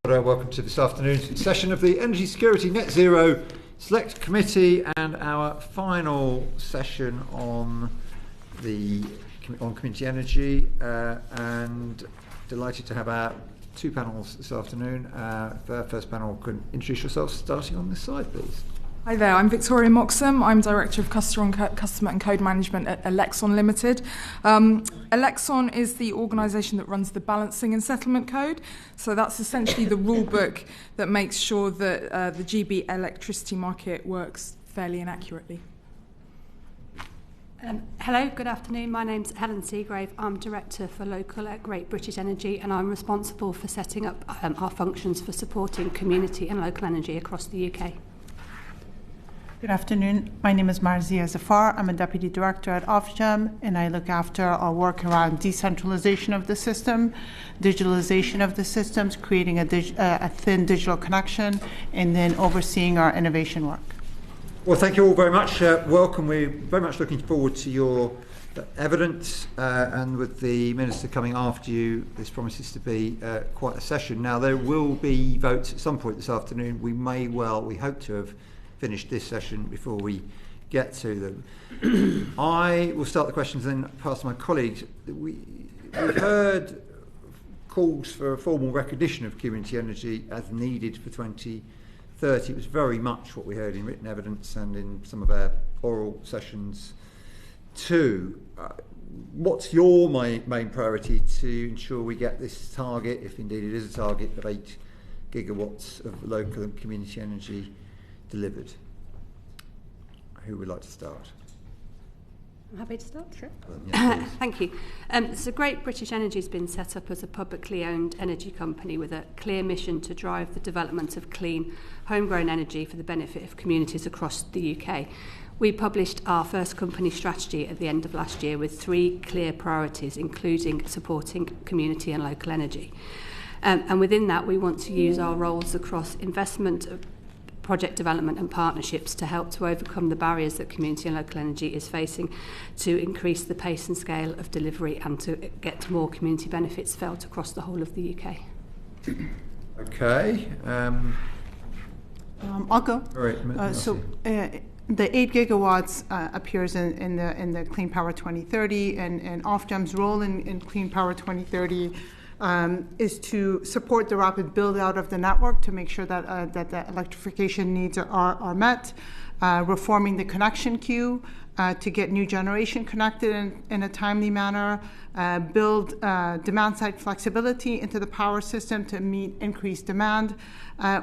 Welcome to this afternoon's session of the Energy Security Net Zero Select Committee and our final session on community energy, and delighted to have our two panels this afternoon. The first panel can introduce yourselves, starting on this side, please. Hi there, I'm Victoria Moxham. I'm Director of Customer and Code Management at Elexon Limited. Elexon is the organisation that runs the Balancing and Settlement Code. So that's essentially the rule book that makes sure that the GB electricity market works fairly and accurately. Hello, good afternoon. My name's Helen Seagrave. I'm Director for Local at Great British Energy, and I'm responsible for setting up our functions for supporting community and local energy across the UK. Good afternoon. My name is Marzia Zafar. I'm a Deputy Director at Ofgem, and I look after our work around decentralization of the system, digitalization of the systems, creating a thin digital connection, and then overseeing our innovation work. Well, thank you all very much. Welcome. We're very much looking forward to your evidence, and with the Minister coming after you, this promises to be quite a session. Now, there will be votes at some point this afternoon. We hope to have finished this session before we get to them. I will start the questions and then pass to my colleagues. We've heard calls for a formal recognition of community energy as needed for 2030. It was very much what we heard in written evidence and in some of our oral sessions too. What's your main priority to ensure we get this target, if indeed it is a target, of 8 gigawatts of local and community energy delivered? Who would like to start? I'm happy to start. Sure. Yeah, thank you. So Great British Energy has been set up as a publicly owned energy company with a clear mission to drive the development of clean, homegrown energy for the benefit of communities across the UK. We published our first company strategy at the end of last year with 3 clear priorities, including supporting community and local energy. And within that, we want to use our roles across investment, project development and partnerships to help to overcome the barriers that community and local energy is facing, to increase the pace and scale of delivery and to get more community benefits felt across the whole of the UK. Okay. I'll go. All right. The 8 gigawatts appears in the Clean Power 2030, and Ofgem's role in Clean Power 2030 is to support the rapid build-out of the network to make sure that the electrification needs are met, reforming the connection queue to get new generation connected in a timely manner, build demand-side flexibility into the power system to meet increased demand.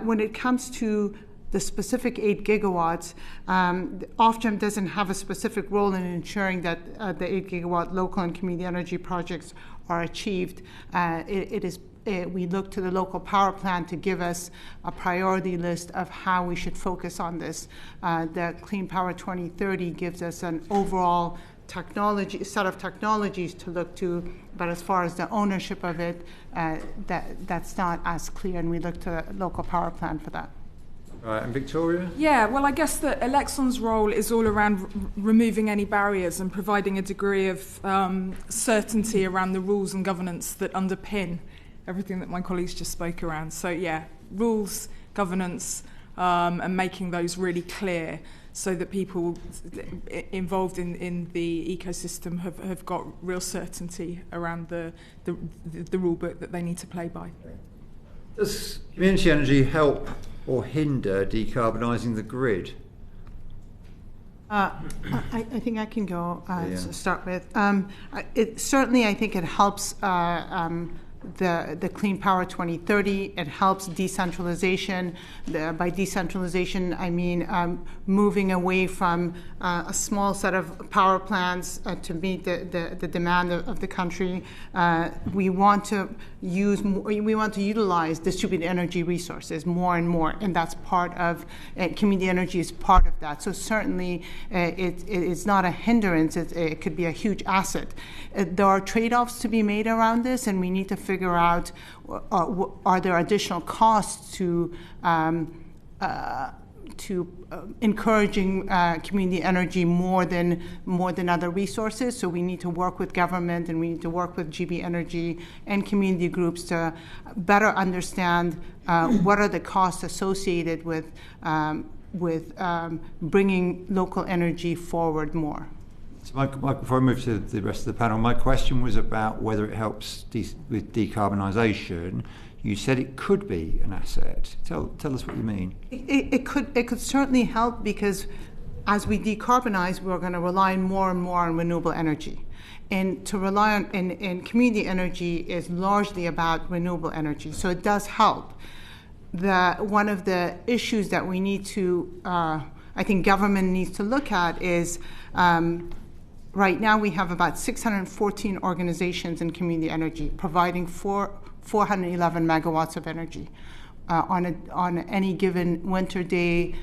When it comes to the specific 8 gigawatts, Ofgem doesn't have a specific role in ensuring that the 8 gigawatt local and community energy projects are achieved. We look to the local power plan to give us a priority list of how we should focus on this. The Clean Power 2030 gives us an overall set of technologies to look to, but as far as the ownership of it, that's not as clear, and we look to the local power plan for that. And Victoria? Yeah, well, I guess that Elexon's role is all around removing any barriers and providing a degree of certainty around the rules and governance that underpin everything that my colleagues just spoke around. So, yeah, rules, governance, and making those really clear so that people involved in the ecosystem have got real certainty around the rule book that they need to play by. Does community energy help or hinder decarbonising the grid? I think I can go to start with. Certainly, I think it helps the Clean Power 2030. It helps decentralization. By decentralization, I mean moving away from a small set of power plants to meet the demand of the country. We want to utilize distributed energy resources more and more, and that's part of community energy is part of that. So certainly, it is not a hindrance. It could be a huge asset. There are trade-offs to be made around this, and we need to figure out are there additional costs to encouraging community energy more than other resources. So we need to work with government, and we need to work with GB Energy and community groups to better understand what are the costs associated with bringing local energy forward more. So before I move to the rest of the panel, my question was about whether it helps with decarbonisation. You said it could be an asset. Tell us what you mean. It could certainly help, because as we decarbonize, we're going to rely more and more on renewable energy. And to rely on and community energy is largely about renewable energy. So it does help. One of the issues that we need to, I think government needs to look at is, right now we have about 614 organizations in community energy providing 411 megawatts of energy. On any given winter day,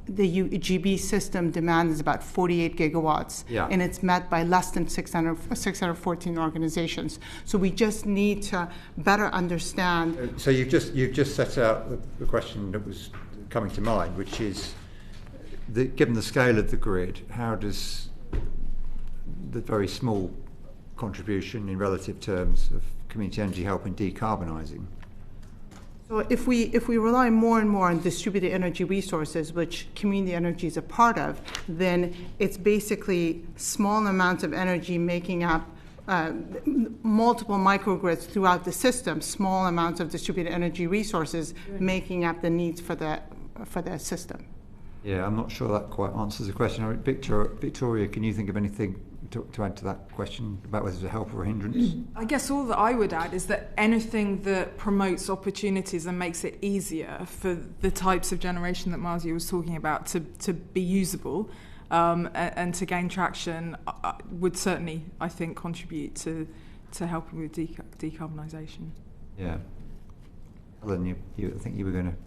the GB system demand is about 48 gigawatts, and it's met by less than 614 organizations. So we just need to better understand. So you've just set out the question that was coming to mind, which is, given the scale of the grid, how does the very small contribution in relative terms of community energy help in decarbonising? So if we rely more and more on distributed energy resources, which community energy is a part of, then it's basically small amounts of energy making up multiple microgrids throughout the system, small amounts of distributed energy resources making up the needs for the system. Yeah, I'm not sure that quite answers the question. Victoria, can you think of anything to add to that question about whether it's a help or a hindrance? I guess all that I would add is that anything that promotes opportunities and makes it easier for the types of generation that Marzia was talking about to be usable and to gain traction would certainly, I think, contribute to helping with decarbonisation. Yeah. Helen, I think you were going to...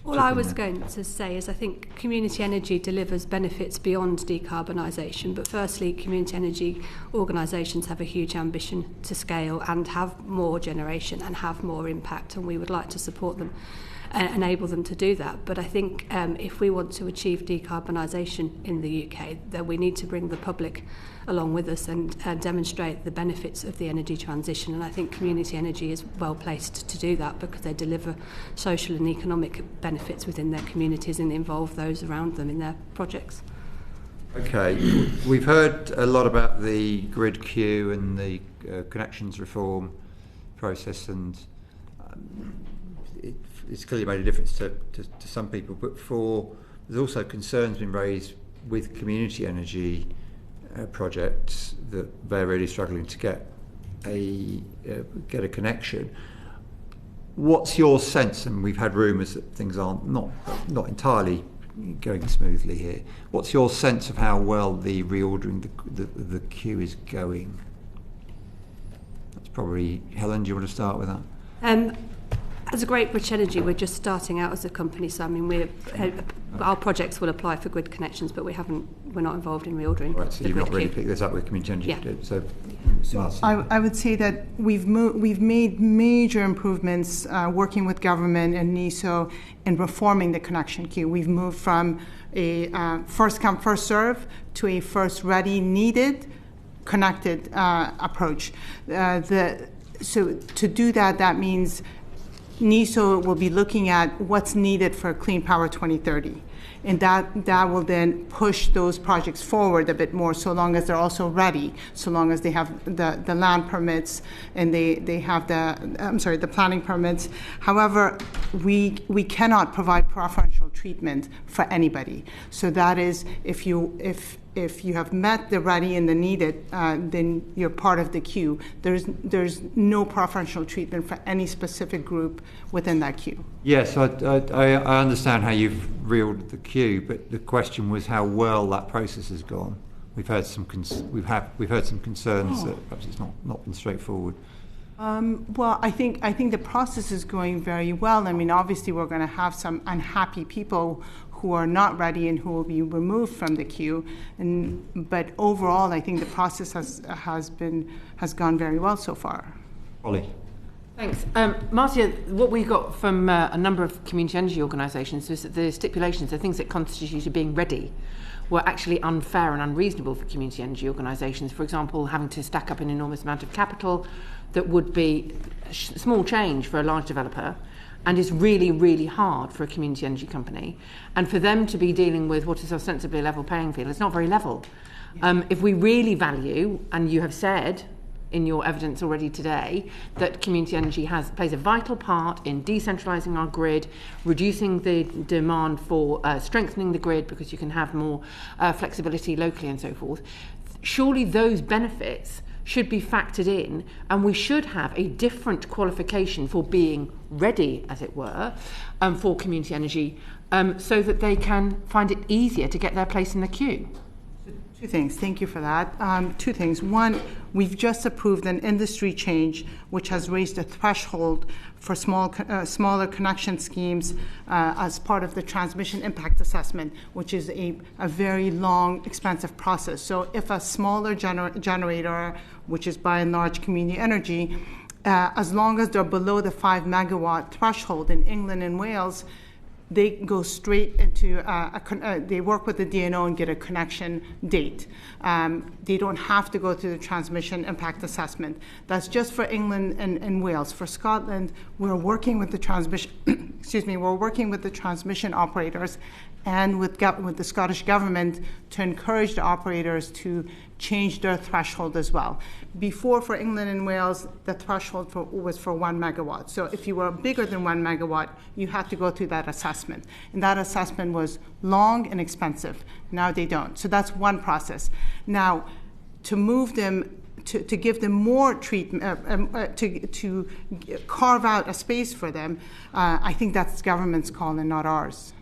All I was going to say is I think community energy delivers benefits beyond decarbonisation, but firstly, community energy organisations have a huge ambition to scale and have more generation and have more impact, and we would like to support them and enable them to do that. But I think if we want to achieve decarbonisation in the UK, then we need to bring the public along with us and demonstrate the benefits of the energy transition. And I think community energy is well placed to do that because they deliver social and economic benefits within their communities and involve those around them in their projects. Okay, we've heard a lot about the grid queue and the connections reform process, and it's clearly made a difference to some people, but there's also concerns been raised with community energy projects that they're really struggling to get a connection. What's your sense, and we've had rumours that things aren't not entirely going smoothly here, what's your sense of how well the reordering the queue is going? That's probably, Helen, do you want to start with that? As a Great British Energy, we're just starting out as a company, so I mean, our projects will apply for grid connections, but we're not involved in reordering. Right, so you've not really picked this up with community energy. Yeah. So I would say that we've made major improvements working with government and NESO in reforming the connection queue. We've moved from a first come, first serve to a first ready, needed, connected approach. So to do that, that means NESO will be looking at what's needed for Clean Power 2030. And that will then push those projects forward a bit more, so long as they're also ready, so long as they have the land permits and they have the planning permits. However, we cannot provide preferential treatment for anybody. So that is, if you have met the ready and the needed, then you're part of the queue. There's no preferential treatment for any specific group within that queue. Yes, I understand how you've reordered the queue, but the question was how well that process has gone. We've heard some concerns that perhaps it's not been straightforward. Well, I think the process is going very well. I mean, obviously, we're going to have some unhappy people who are not ready and who will be removed from the queue. But overall, I think the process has gone very well so far. Ollie. Thanks. Marzia, what we got from a number of community energy organisations was that the stipulations, the things that constituted being ready, were actually unfair and unreasonable for community energy organisations. For example, having to stack up an enormous amount of capital that would be small change for a large developer and is really, really hard for a community energy company. And for them to be dealing with what is ostensibly a level playing field, it's not very level. If we really value, and you have said in your evidence already today, that community energy plays a vital part in decentralising our grid, reducing the demand for strengthening the grid because you can have more flexibility locally and so forth, surely those benefits should be factored in, and we should have a different qualification for being ready, as it were, for community energy, so that they can find it easier to get their place in the queue. Two things. Thank you for that. Two things. One, we've just approved an industry change which has raised a threshold for smaller connection schemes as part of the transmission impact assessment, which is a very long, expensive process. So if a smaller generator, which is by and large community energy, as long as they're below the 5 megawatt threshold in England and Wales, they go straight into they work with the DNO and get a connection date. They don't have to go through the transmission impact assessment. That's just for England and Wales. For Scotland, we're working with the transmission. We're working with the transmission operators and with the Scottish Government to encourage the operators to change their threshold as well. Before, for England and Wales, the threshold was for 1 megawatt. So if you were bigger than 1 megawatt, you had to go through that assessment. And that assessment was long and expensive. Now they don't. So that's one process. Now, to move them, to give them more treatment, to carve out a space for them, I think that's government's call and not ours.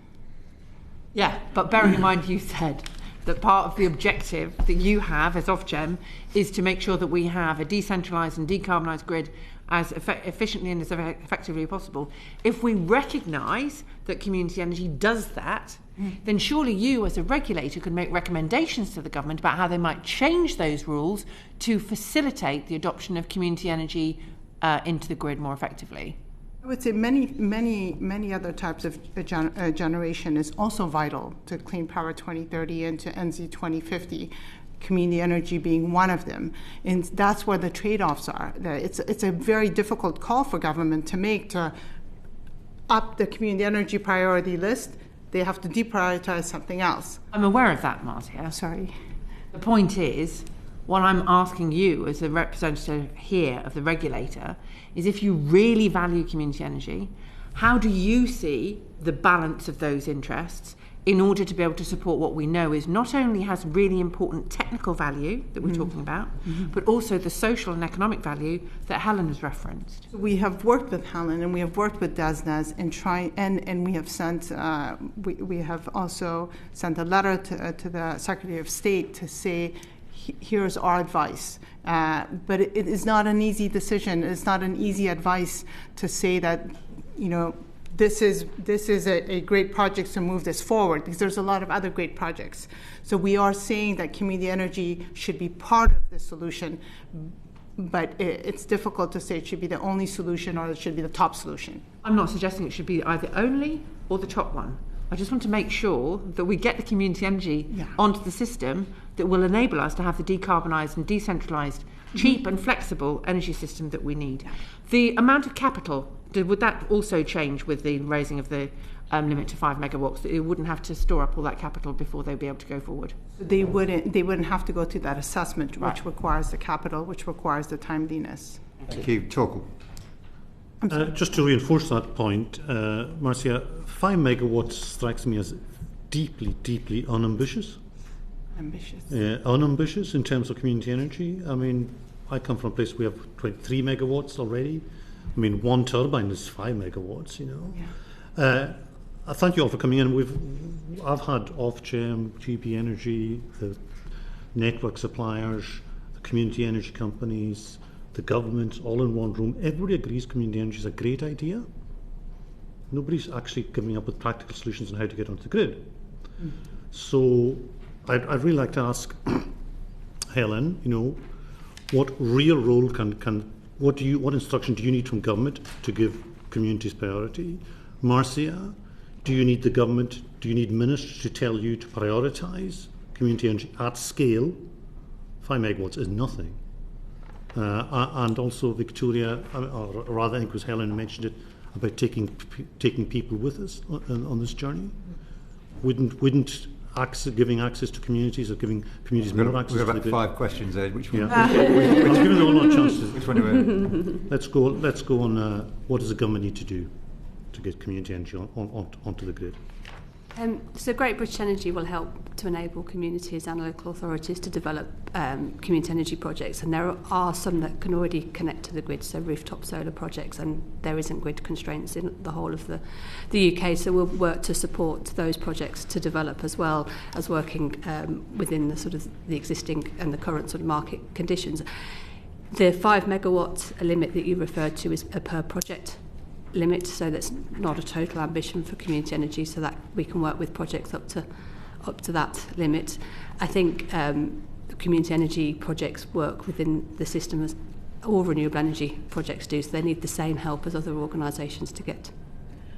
Yeah, but bearing in mind you said that part of the objective that you have as Ofgem is to make sure that we have a decentralised and decarbonised grid as efficiently and as effectively as possible. If we recognise that community energy does that, then surely you as a regulator could make recommendations to the government about how they might change those rules to facilitate the adoption of community energy into the grid more effectively. I would say many other types of generation is also vital to Clean Power 2030 and to NZ 2050. Community energy being one of them, and that's where the trade-offs are. It's a very difficult call for government to make to up the community energy priority list. They have to deprioritize something else. I'm aware of that, Marzia. Sorry. The point is, what I'm asking you as a representative here of the regulator is, if you really value community energy, how do you see the balance of those interests in order to be able to support what we know is not only has really important technical value that we're talking about, but also the social and economic value that Helen has referenced? We have worked with Helen and we have worked with DESNAS and we have sent we have also sent a letter to the Secretary of State to say, here's our advice. But it is not an easy decision. It's not an easy advice to say that, this is a great project to move this forward, because there's a lot of other great projects. So we are saying that community energy should be part of the solution, but it's difficult to say it should be the only solution or it should be the top solution. I'm not suggesting it should be either only or the top one. I just want to make sure that we get the community energy onto the system that will enable us to have the decarbonised and decentralised, cheap and flexible energy system that we need. The amount of capital, would that also change with the raising of the limit to 5 megawatts? That it wouldn't have to store up all that capital before they'd be able to go forward? They wouldn't have to go through that assessment, which requires the capital, which requires the timeliness. Thank you. Torkel. Just to reinforce that point, Marzia, 5 megawatts strikes me as deeply, deeply unambitious. Unambitious in terms of community energy. I mean, I come from a place where we have 23 megawatts already. I mean, one turbine is 5 megawatts, I thank you all for coming in. I've had Ofgem, GP Energy, the network suppliers, the community energy companies, the government, all in one room. Everybody agrees community energy is a great idea. Nobody's actually coming up with practical solutions on how to get onto the grid. So I'd really like to ask Helen, what real role can what instruction do you need from government to give communities priority? Marzia, do you need ministers to tell you to prioritise community energy at scale? 5 megawatts is nothing. And also Victoria, or rather I think it was Helen who mentioned it, about taking people with us on this journey. Wouldn't giving access to communities or giving communities more access we've to got the about 5 questions there. Which one? Yeah. I'm giving them all our chances. Which one do we? Let's go on what does the government need to do to get community energy onto the grid? So Great British Energy will help to enable communities and local authorities to develop community energy projects, and there are some that can already connect to the grid, so rooftop solar projects, and there isn't grid constraints in the whole of the UK, so we'll work to support those projects to develop, as well as working within the sort of the existing and the current sort of market conditions. The 5 megawatt limit that you referred to is a per project limit, so that's not a total ambition for community energy, so that we can work with projects up to that limit. I think community energy projects work within the system as all renewable energy projects do, so they need the same help as other organisations to get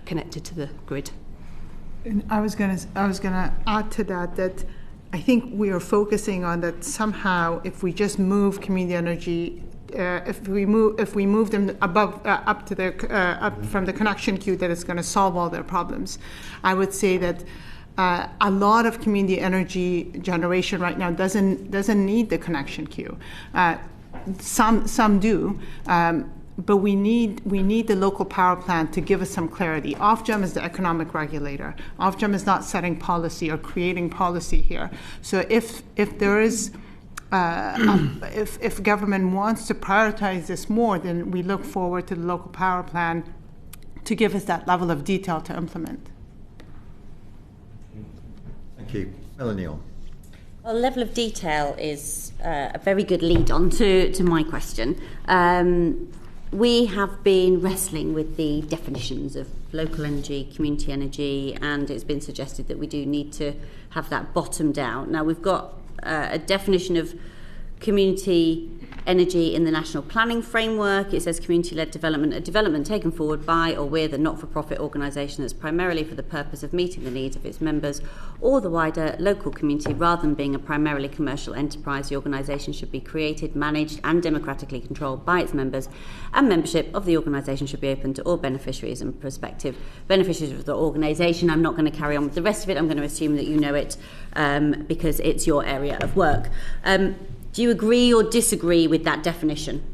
connected to the grid. And I was going to add to that I think we are focusing on that somehow if we just move community energy. If we move them up from the connection queue, that it's going to solve all their problems. I would say that a lot of community energy generation right now doesn't need the connection queue. Some do, but we need the local power plant to give us some clarity. Ofgem is the economic regulator. Ofgem is not setting policy or creating policy here. So if there is if government wants to prioritize this more, then we look forward to the local power plan to give us that level of detail to implement. Thank you. Melanie. Well, level of detail is a very good lead on to my question. We have been wrestling with the definitions of local energy, community energy, and it's been suggested that we do need to have that bottomed out. Now, we've got a definition of community energy in the National Planning Framework. It says community-led development, a development taken forward by or with a not-for-profit organisation that's primarily for the purpose of meeting the needs of its members or the wider local community. Rather than being a primarily commercial enterprise, the organisation should be created, managed and democratically controlled by its members, and membership of the organisation should be open to all beneficiaries and prospective beneficiaries of the organisation. I'm not going to carry on with the rest of it. I'm going to assume that you know it because it's your area of work. Do you agree or disagree with that definition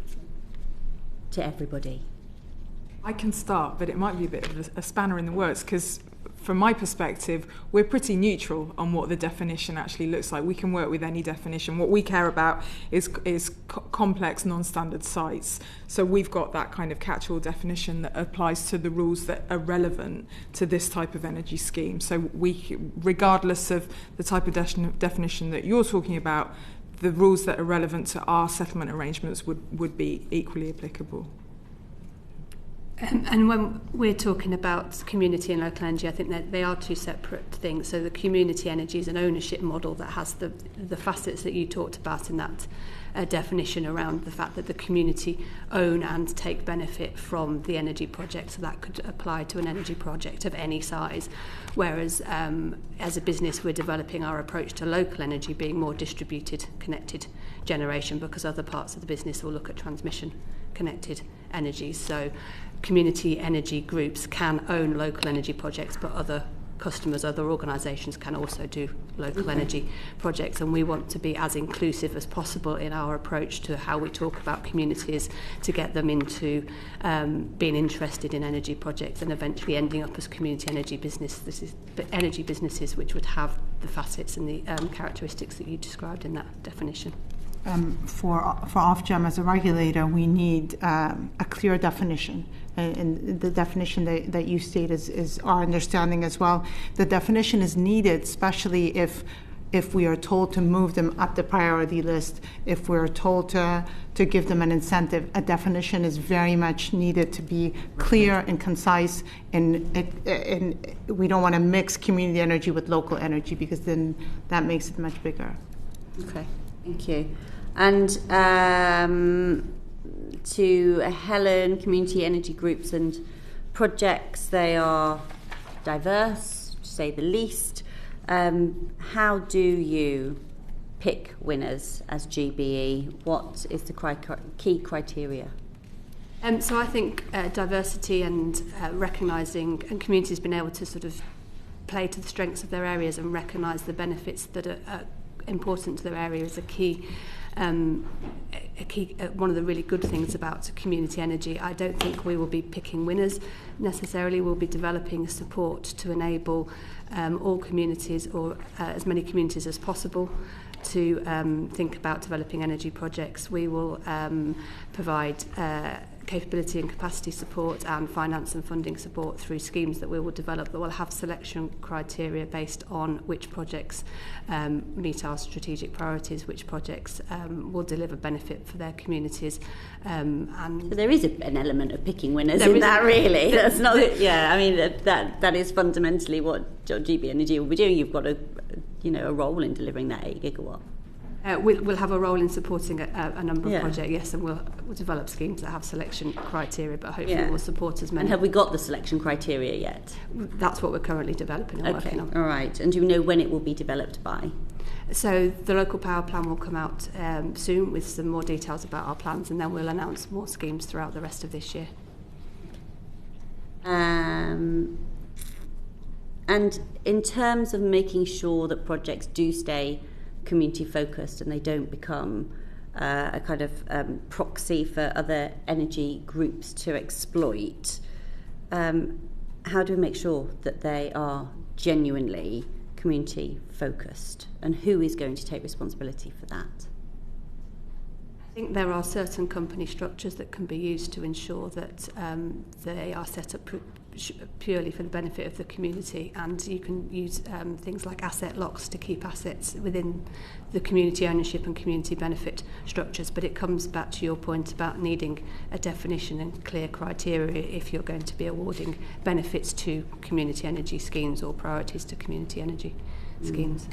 to everybody? I can start, but it might be a bit of a spanner in the works because from my perspective, we're pretty neutral on what the definition actually looks like. We can work with any definition. What we care about is complex, non-standard sites. So we've got that kind of catch-all definition that applies to the rules that are relevant to this type of energy scheme. So we, regardless of the type of definition that you're talking about, the rules that are relevant to our settlement arrangements would be equally applicable. And when we're talking about community and local energy, I think that they are two separate things. So the community energy is an ownership model that has the facets that you talked about in that definition around the fact that the community own and take benefit from the energy project. So that could apply to an energy project of any size. Whereas as a business, we're developing our approach to local energy being more distributed, connected generation, because other parts of the business will look at transmission connected energy. So community energy groups can own local energy projects, but other customers, other organisations can also do local energy projects, and we want to be as inclusive as possible in our approach to how we talk about communities to get them into being interested in energy projects and eventually ending up as community energy businesses which would have the facets and the characteristics that you described in that definition. For Ofgem as a regulator, we need a clear definition. And the definition that you state is our understanding as well. The definition is needed, especially if we are told to move them up the priority list, if we're told to give them an incentive. A definition is very much needed to be clear and concise, and we don't want to mix community energy with local energy because then that makes it much bigger. Okay, thank you. And to Helen, community energy groups and projects. They are diverse, to say the least. How do you pick winners as GBE? What is the key criteria? So I think diversity and recognising, and communities being able to sort of play to the strengths of their areas and recognise the benefits that are important to their area is a key, one of the really good things about community energy. I don't think we will be picking winners necessarily. We'll be developing support to enable all communities, or as many communities as possible, to think about developing energy projects. We will provide capability and capacity support and finance and funding support through schemes that we will develop that will have selection criteria based on which projects meet our strategic priorities, which projects will deliver benefit for their communities. And so there is an element of picking winners in that, really. That's not, I mean, that is fundamentally what GB Energy will be doing. You've got a role in delivering that 8 gigawatt. We'll have a role in supporting a number of projects, yes, and we'll develop schemes that have selection criteria, but hopefully we'll support as many. And have we got the selection criteria yet? That's what we're currently developing and working on. All right. And do we know when it will be developed by? So the local power plan will come out soon with some more details about our plans, and then we'll announce more schemes throughout the rest of this year. And in terms of making sure that projects do stay community focused and they don't become a kind of proxy for other energy groups to exploit, how do we make sure that they are genuinely community focused, and who is going to take responsibility for that? I think there are certain company structures that can be used to ensure that they are set up purely for the benefit of the community, and you can use things like asset locks to keep assets within the community ownership and community benefit structures. But it comes back to your point about needing a definition and clear criteria if you're going to be awarding benefits to community energy schemes or priorities to community energy schemes.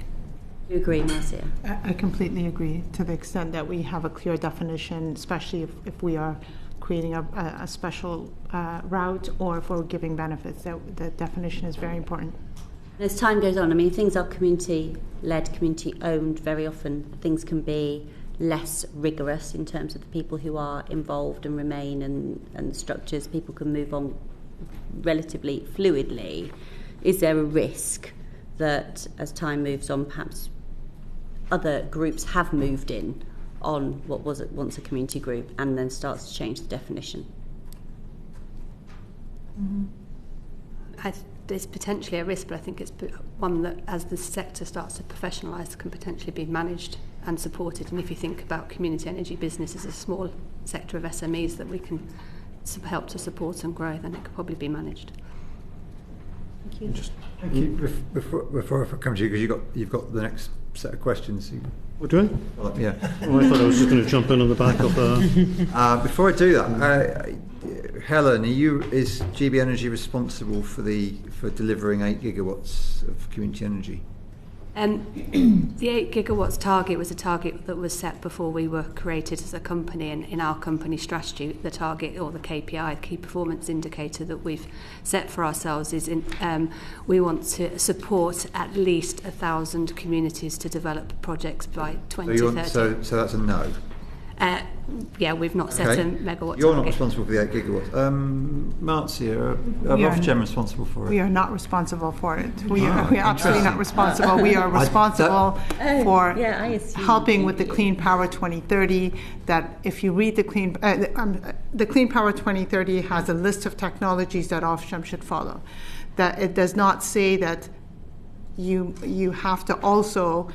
Do you agree, Marzia? I completely agree, to the extent that we have a clear definition, especially if we are creating a special route, or if we're giving benefits. That the definition is very important. As time goes on, I mean, things are community-led, community-owned. Very often things can be less rigorous in terms of the people who are involved and remain, and structures. People can move on relatively fluidly. Is there a risk that as time moves on, perhaps other groups have moved in on what was once a community group and then starts to change the definition? There's potentially a risk, but I think it's one that, as the sector starts to professionalise, can potentially be managed and supported. And if you think about community energy business as a small sector of SMEs that we can help to support and grow, then it could probably be managed. Thank you. Thank you. Before I come to you, because you've got the next set of questions. What do I? Well, yeah. Oh, I thought I was just going to jump in on the back of. Before I do that, Helen, is GB Energy responsible for delivering 8 gigawatts of community energy? The 8 gigawatts target was a target that was set before we were created as a company, and in our company strategy, the target, or the KPI, key performance indicator that we've set for ourselves is we want to support at least 1,000 communities to develop projects by 2030. So that's a no? Yeah, we've not set a megawatt You're target. not responsible for the 8 gigawatts. Marzia, are Ofgem responsible for it? We are not responsible for it. We are absolutely not responsible. We are responsible for helping with the Clean Power 2030. That if you read the Clean Power 2030 has a list of technologies that Ofgem should follow. That it does not say that you have to also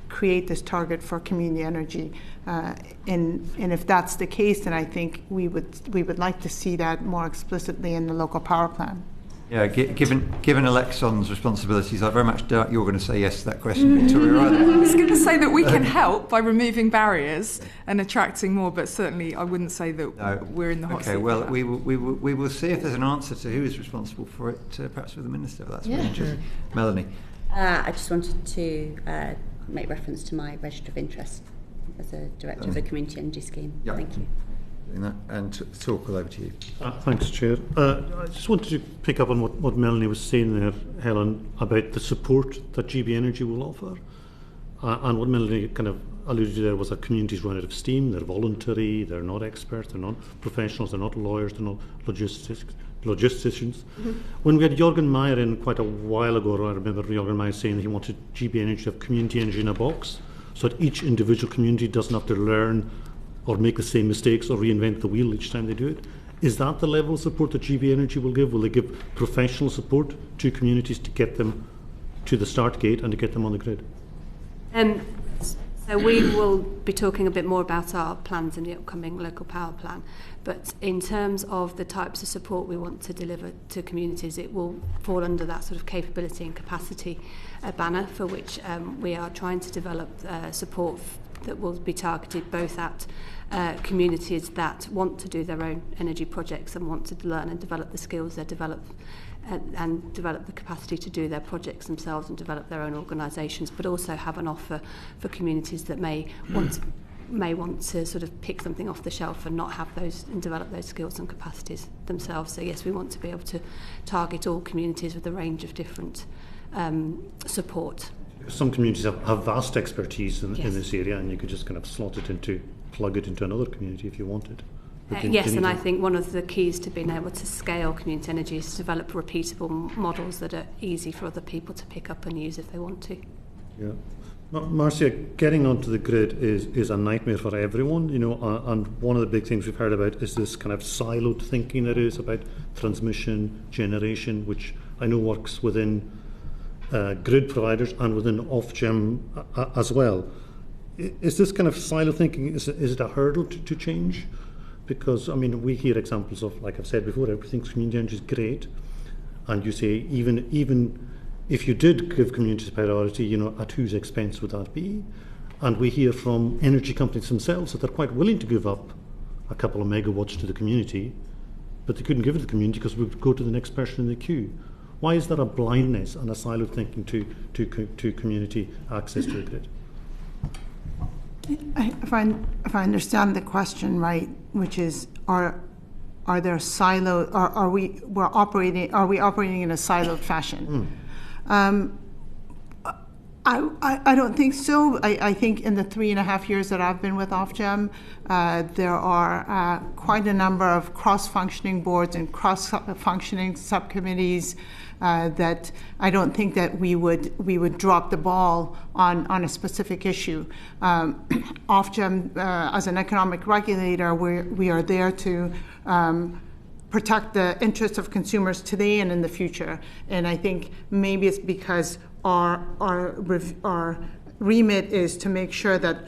create this target for community energy, and if that's the case, then I think we would like to see that more explicitly in the local power plan. Yeah, given Elexon's responsibilities, I very much doubt you're going to say yes to that question, Victoria. Either. I was going to say that we can help by removing barriers and attracting more, but certainly I wouldn't say that we're in the hot seat. Okay, well, we will see if there's an answer to who is responsible for it, perhaps with the Minister. That's really interesting. Melanie. I just wanted to make reference to my register of interest as a director of a community energy scheme. Yeah. Thank you. and talk over to you. Thanks, Chair. I just wanted to pick up on what Melanie was saying there, Helen, about the support that GB Energy will offer. And what Melanie kind of alluded to there was that communities run out of steam, they're voluntary, they're not experts, they're not professionals, they're not lawyers, they're not logisticians. Mm-hmm. When we had Jürgen Meyer in quite a while ago, I remember Jürgen Meyer saying that he wanted GB Energy to have community energy in a box, so that each individual community doesn't have to learn or make the same mistakes or reinvent the wheel each time they do it. Is that the level of support that GB Energy will give? Will they give professional support to communities to get them to the start gate and to get them on the grid? So we will be talking a bit more about our plans in the upcoming local power plan. But in terms of the types of support we want to deliver to communities, it will fall under that sort of capability and capacity banner, for which we are trying to develop support that will be targeted both at communities that want to do their own energy projects and want to learn and develop the skills they develop and develop the capacity to do their projects themselves and develop their own organisations, but also have an offer for communities that may want to sort of pick something off the shelf and not have those and develop those skills and capacities themselves. So yes, we want to be able to target all communities with a range of different support. Some communities have vast expertise in this area, and you could just kind of plug it into another community if you wanted. Yes, and I think one of the keys to being able to scale community energy is to develop repeatable models that are easy for other people to pick up and use if they want to. Yeah. Marzia, getting onto the grid is a nightmare for everyone, and one of the big things we've heard about is this kind of siloed thinking there is about transmission, generation, which I know works within grid providers and within Ofgem as well. Is this kind of silo thinking, is it a hurdle to change? Because, I mean, we hear examples of, like I've said before, everything's community energy is great. And you say, even if you did give communities priority, at whose expense would that be? And we hear from energy companies themselves that they're quite willing to give up a couple of megawatts to the community, but they couldn't give it to the community because we would go to the next person in the queue. Why is there a blindness and a siloed thinking to community access to the grid? If I understand the question right, which is, are there silos? Are we operating in a siloed fashion? I don't think so. I think in the 3.5 years that I've been with Ofgem, there are quite a number of cross-functioning boards and cross-functioning subcommittees that I don't think that we would drop the ball on a specific issue. Ofgem, as an economic regulator, we are there to protect the interests of consumers today and in the future. And I think maybe it's because our remit is to make sure that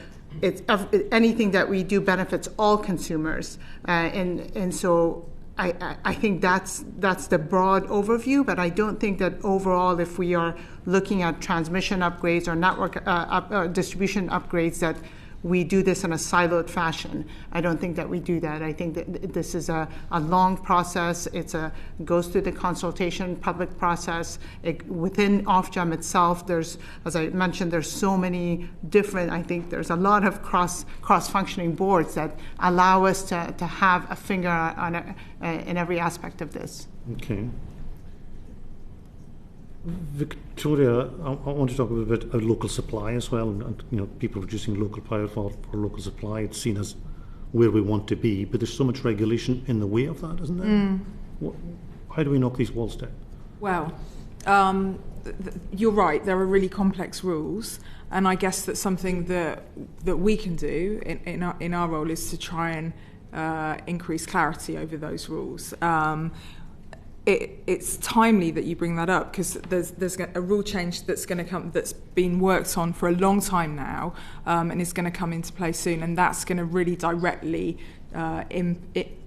anything that we do benefits all consumers, and so I think that's the broad overview. But I don't think that overall, if we are looking at transmission upgrades or network distribution upgrades, that we do this in a siloed fashion. I don't think that we do that. I think that this is a long process. It goes through the consultation public process. Within Ofgem itself, as I mentioned, there's so many different, I think there's a lot of cross-functioning boards that allow us to have a finger on in every aspect of this. Okay. Victoria, I want to talk a little bit about local supply as well, and people producing local power for local supply. It's seen as where we want to be, but there's so much regulation in the way of that, isn't there? How do we knock these walls down? Well, you're right. There are really complex rules, and I guess that's something that we can do in our role is to try and increase clarity over those rules. It's timely that you bring that up because there's a rule change that's going to come that's been worked on for a long time now and is going to come into play soon, and that's going to really directly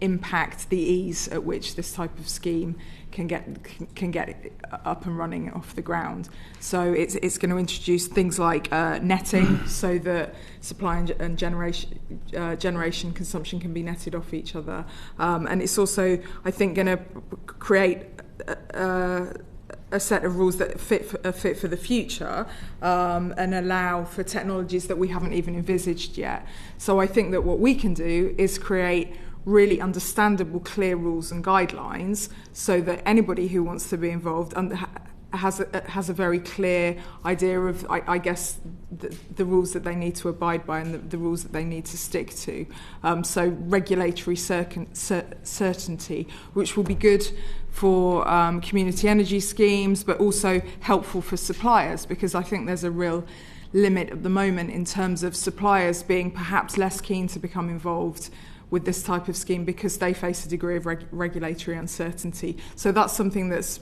impact the ease at which this type of scheme can get up and running off the ground. So it's going to introduce things like netting, so that supply and generation consumption can be netted off each other, and it's also, I think, going to create a set of rules that fit for the future and allow for technologies that we haven't even envisaged yet. So I think that what we can do is create really understandable, clear rules and guidelines, so that anybody who wants to be involved has a very clear idea of, I guess, the rules that they need to abide by and the rules that they need to stick to. So regulatory certainty, which will be good for community energy schemes, but also helpful for suppliers, because I think there's a real limit at the moment in terms of suppliers being perhaps less keen to become involved with this type of scheme because they face a degree of regulatory uncertainty. So that's something that's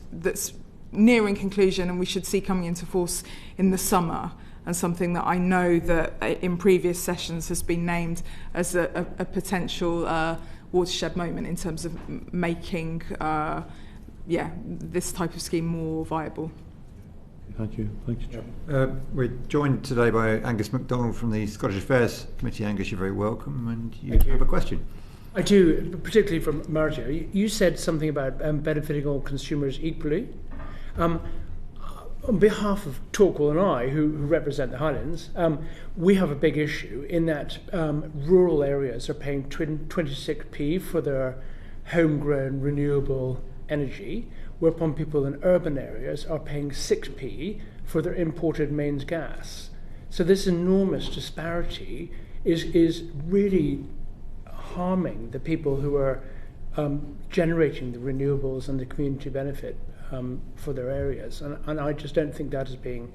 nearing conclusion, and we should see coming into force in the summer, and something that I know that in previous sessions has been named as a potential watershed moment in terms of making this type of scheme more viable. Thank you, John. We're joined today by Angus MacDonald from the Scottish Affairs Committee. Angus, you're very welcome, and you have a question. I do, particularly from Marzia. You said something about benefiting all consumers equally. On behalf of Torquil and I, who represent the Highlands, we have a big issue in that rural areas are paying 26p for their homegrown renewable energy, whereupon people in urban areas are paying 6p for their imported mains gas. So this enormous disparity is really harming the people who are generating the renewables and the community benefit for their areas, and I just don't think that is being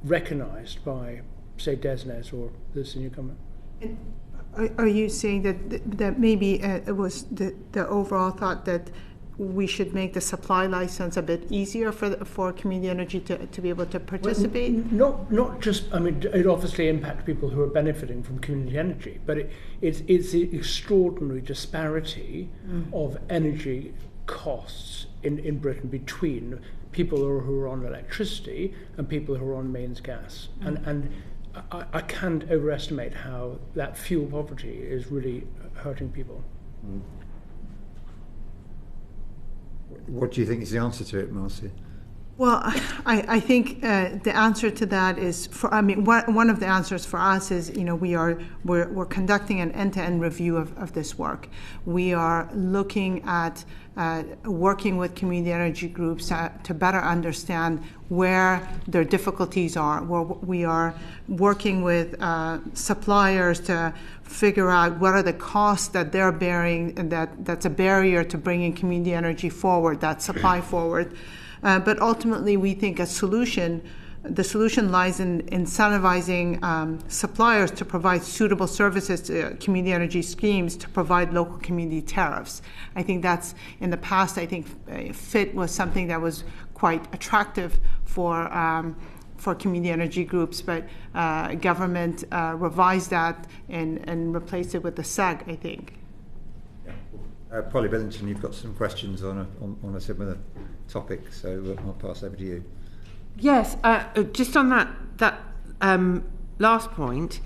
recognised by, say, DESNZ or the senior government. Are you saying that maybe it was the overall thought that we should make the supply license a bit easier for community energy to be able to participate? Well, not just, I mean, it obviously impacts people who are benefiting from community energy, but it's the extraordinary disparity of energy costs in Britain between people who are on electricity and people who are on mains gas. And I can't overestimate how that fuel poverty is really hurting people. What do you think is the answer to it, Marzia? Well, I think the answer to that is, one of the answers for us is, we're conducting an end-to-end review of this work. We are looking at working with community energy groups to better understand where their difficulties are. We are working with suppliers to figure out what are the costs that they're bearing, and that's a barrier to bringing community energy forward, that supply forward. But ultimately, we think the solution lies in incentivizing suppliers to provide suitable services to community energy schemes to provide local community tariffs. I think that's, in the past, I think FIT was something that was quite attractive for community energy groups, but government revised that and replaced it with the SEG, I think. Polly Billington, you've got some questions on a similar topic, so I'll pass over to you. Yes, just on that last point,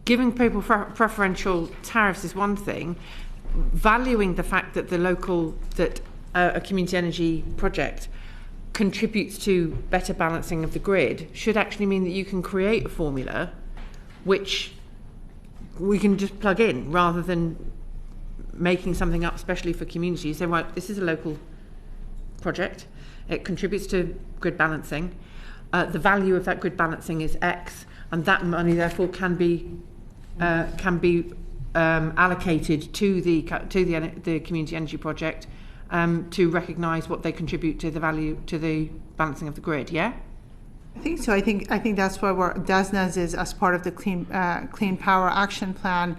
giving people preferential tariffs is one thing. Valuing the fact that a community energy project contributes to better balancing of the grid should actually mean that you can create a formula which we can just plug in, rather than making something up specially for communities. You say, right, this is a local project, it contributes to grid balancing, the value of that grid balancing is X, and that money therefore can be allocated to the community energy project to recognise what they contribute to the value, to the balancing of the grid. Yeah, I think so. I think that's why DESNZ is, as part of the Clean Power Action Plan,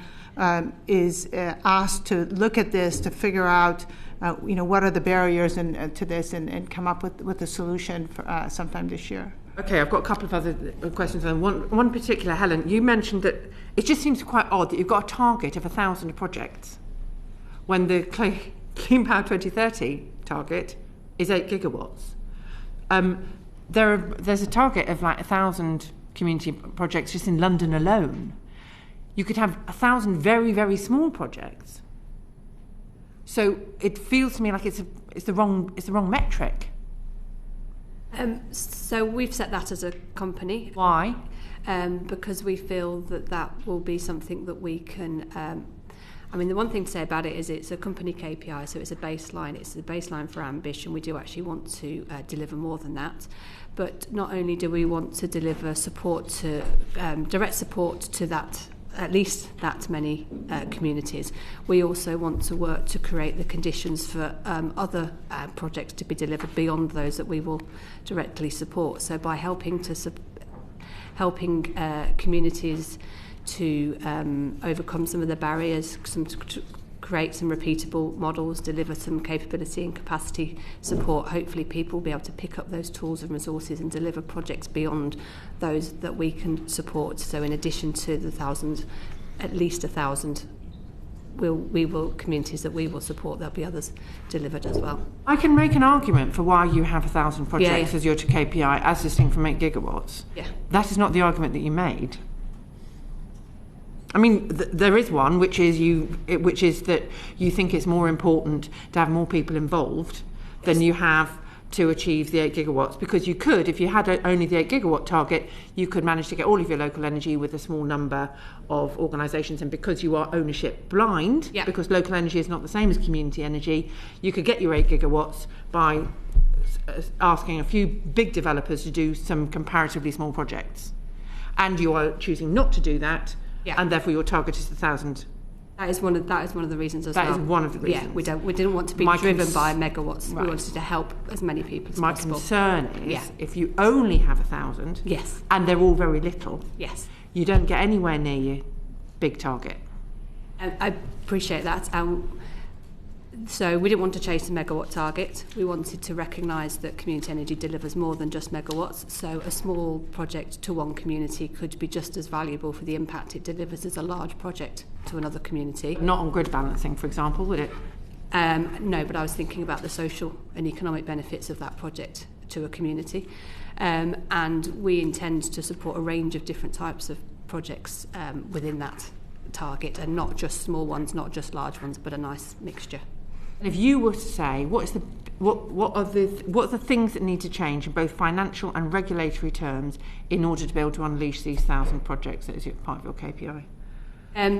is asked to look at this, to figure out what are the barriers to this, and come up with a solution for sometime this year. Okay, I've got a couple of other questions. One particular, Helen, you mentioned that it just seems quite odd that you've got a target of 1,000 projects when the Clean Power 2030 target is 8 gigawatts. There's a target of like 1,000 community projects just in London alone. You could have 1,000 very, very small projects. So it feels to me like it's the wrong metric. So we've set that as a company. Why? Because we feel that will be something that we can I mean, the one thing to say about it is it's a company KPI, so it's a baseline. It's the baseline for ambition. We do actually want to deliver more than that. But not only do we want to deliver support to direct support to that, at least that many communities, we also want to work to create the conditions for other projects to be delivered beyond those that we will directly support. So by helping communities to overcome some of the barriers, to create some repeatable models, deliver some capability and capacity support, hopefully people will be able to pick up those tools and resources and deliver projects beyond those that we can support. So in addition to the 1,000, at least 1,000 communities that we will support, there'll be others delivered as well. I can make an argument for why you have 1,000 projects as your KPI, as distinct from 8 gigawatts. Yeah. That is not the argument that you made. I mean, there is one, which is that you think it's more important to have more people involved than you have to achieve the 8 gigawatts, because you could, if you had only the 8 gigawatt target, you could manage to get all of your local energy with a small number of organisations, and because you are ownership blind, because local energy is not the same as community energy, you could get your 8 gigawatts by asking a few big developers to do some comparatively small projects. And you are choosing not to do that, and therefore your target is 1,000. That is one of the reasons as well. That is one of the reasons. Yeah, we didn't want to be driven by megawatts. Right. We wanted to help as many people as possible. My concern is if you only have 1,000, and they're all very little, you don't get anywhere near your big target. I appreciate that. So we didn't want to chase the megawatt target. We wanted to recognise that community energy delivers more than just megawatts. So a small project to one community could be just as valuable for the impact it delivers as a large project to another community. Not on grid balancing, for example, would it? No, but I was thinking about the social and economic benefits of that project to a community. And we intend to support a range of different types of projects within that target, and not just small ones, not just large ones, but a nice mixture. And if you were to say, what are the things that need to change in both financial and regulatory terms in order to be able to unleash these 1,000 projects as part of your KPI?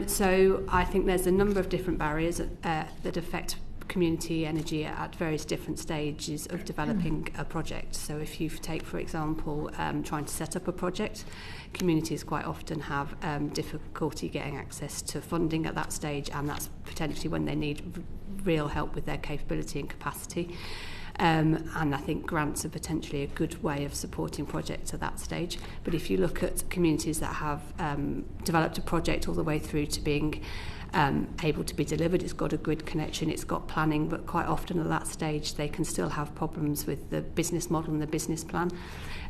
So I think there's a number of different barriers that affect community energy at various different stages of developing a project. So if you take, for example, trying to set up a project, communities quite often have difficulty getting access to funding at that stage, and that's potentially when they need real help with their capability and capacity. And I think grants are potentially a good way of supporting projects at that stage. But if you look at communities that have developed a project all the way through to being able to be delivered, it's got a grid connection, it's got planning, but quite often at that stage they can still have problems with the business model and the business plan.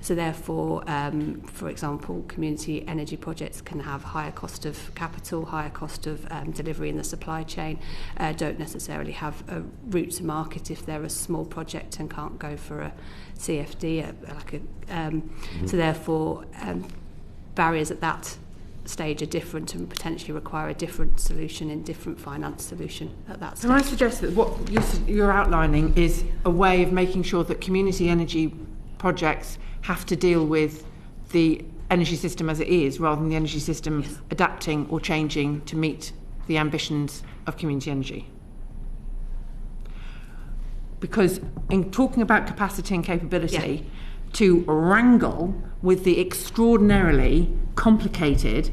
So therefore, for example, community energy projects can have higher cost of capital, higher cost of delivery in the supply chain, don't necessarily have a route to market if they're a small project and can't go for a CFD. So therefore, barriers at that stage are different and potentially require a different solution and different finance solution at that stage. Can I suggest that what you're outlining is a way of making sure that community energy projects have to deal with the energy system as it is, rather than the energy system adapting or changing to meet the ambitions of community energy? Because in talking about capacity and capability, to wrangle with the extraordinarily complicated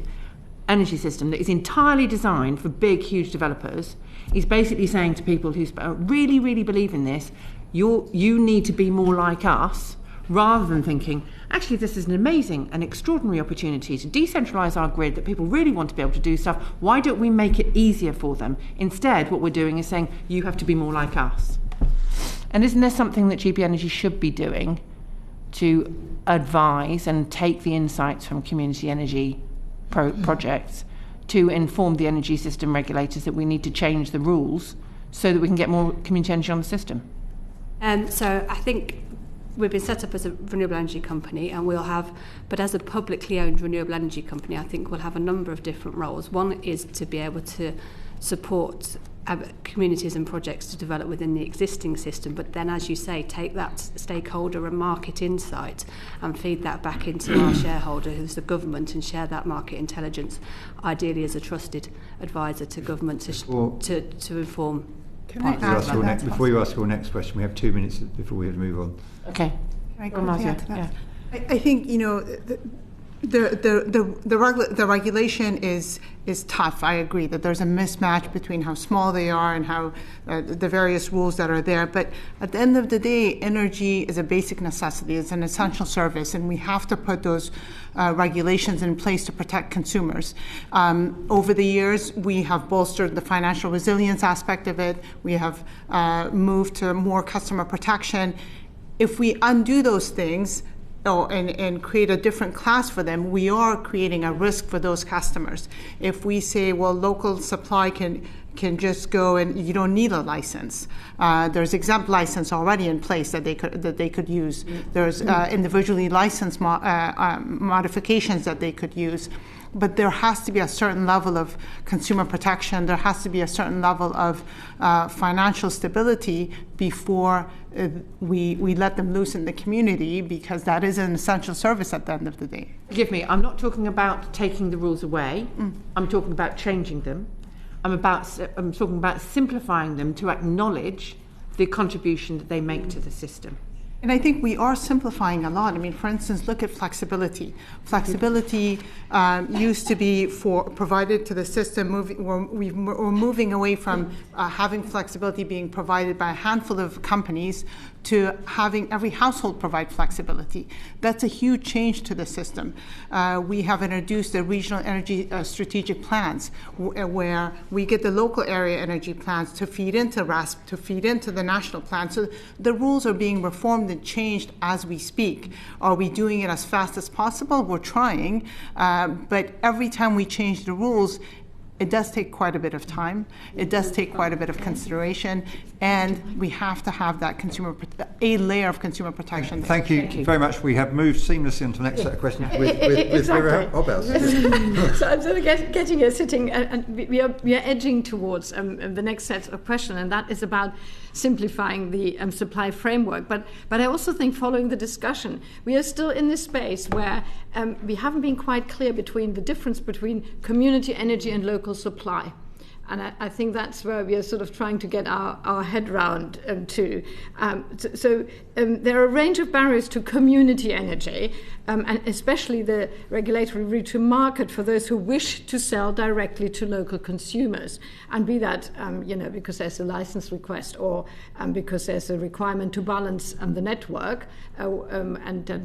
energy system that is entirely designed for big, huge developers, is basically saying to people who really, really believe in this, you need to be more like us, rather than thinking, actually, this is an amazing and extraordinary opportunity to decentralise our grid, that people really want to be able to do stuff. Why don't we make it easier for them? Instead, what we're doing is saying, you have to be more like us. And isn't there something that GB Energy should be doing to advise and take the insights from community energy projects to inform the energy system regulators that we need to change the rules so that we can get more community energy on the system? So I think we've been set up as a renewable energy company, and we'll have, but as a publicly owned renewable energy company, I think we'll have a number of different roles. One is to be able to support communities and projects to develop within the existing system, but then, as you say, take that stakeholder and market insight and feed that back into our shareholder, who's the government, and share that market intelligence, ideally as a trusted advisor to government to inform. Before you ask your next question, we have 2 minutes before we have to move on. Okay. Yeah. I think, you know, the regulation is tough. I agree that there's a mismatch between how small they are and how the various rules that are there. But at the end of the day, energy is a basic necessity. It's an essential service, and we have to put those regulations in place to protect consumers. Over the years, we have bolstered the financial resilience aspect of it. We have moved to more customer protection. If we undo those things, and create a different class for them, we are creating a risk for those customers. If we say, well, local supply can just go and you don't need a license. There's exempt license already in place that they could use. There's individually licensed modifications that they could use. But there has to be a certain level of consumer protection. There has to be a certain level of financial stability before we let them loose in the community, because that is an essential service at the end of the day. Forgive me, I'm not talking about taking the rules away. I'm talking about changing them. I'm talking about simplifying them to acknowledge the contribution that they make to the system. And I think we are simplifying a lot. I mean, for instance, look at flexibility. Flexibility used to be provided to the system. We're moving away from having flexibility being provided by a handful of companies to having every household provide flexibility. That's a huge change to the system. We have introduced the regional energy strategic plans, where we get the local area energy plans to feed into RASP, to feed into the national plan. So the rules are being reformed and changed as we speak. Are we doing it as fast as possible? We're trying, but every time we change the rules, it does take quite a bit of time. It does take quite a bit of consideration, and we have to have that a layer of consumer protection. Thank you very much. We have moved seamlessly on to the next set of questions with Vera Obels. So I'm sort of getting here, sitting, and we are edging towards the next set of questions, and that is about simplifying the supply framework. But I also think, following the discussion, we are still in this space where we haven't been quite clear between the difference between community energy and local supply. And I think that's where we are sort of trying to get our head round to. So there are a range of barriers to community energy, and especially the regulatory route to market for those who wish to sell directly to local consumers, and be that because there's a license request, or because there's a requirement to balance the network and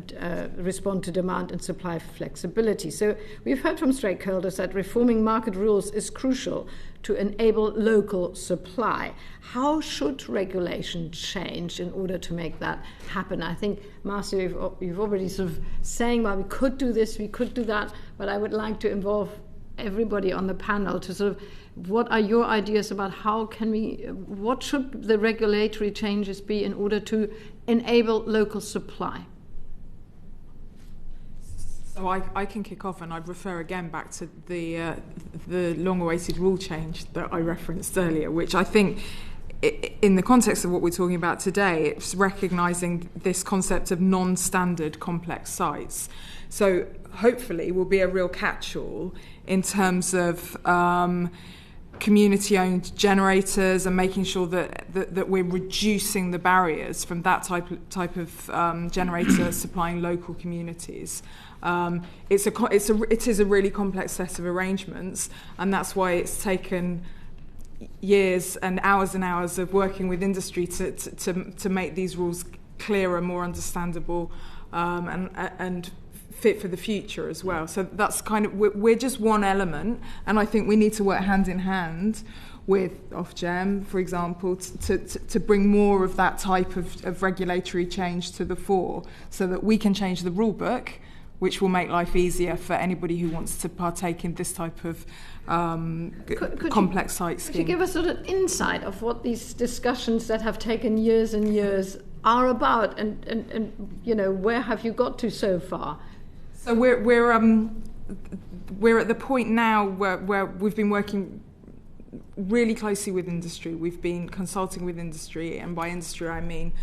respond to demand and supply flexibility. So we've heard from stakeholders that reforming market rules is crucial to enable local supply. How should regulation change in order to make that happen? I think, Marzia, you've already sort of saying, well, we could do this, we could do that, but I would like to involve everybody on the panel to sort of, what are your ideas about what should the regulatory changes be in order to enable local supply? So I can kick off, and I'd refer again back to the long-awaited rule change that I referenced earlier, which I think, in the context of what we're talking about today, it's recognising this concept of non-standard complex sites. So hopefully will be a real catch-all in terms of community-owned generators, and making sure that we're reducing the barriers from that type of generator supplying local communities. It is a really complex set of arrangements, and that's why it's taken years and hours of working with industry to make these rules clearer, more understandable, and fit for the future as well. So that's kind of, we're just one element, and I think we need to work hand in hand with Ofgem, for example, to bring more of that type of regulatory change to the fore, so that we can change the rule book, which will make life easier for anybody who wants to partake in this type of complex site scheme. Could you give us sort of insight of what these discussions that have taken years and years are about, and where have you got to so far? So we're at the point now where we've been working really closely with industry. We've been consulting with industry, and by industry I mean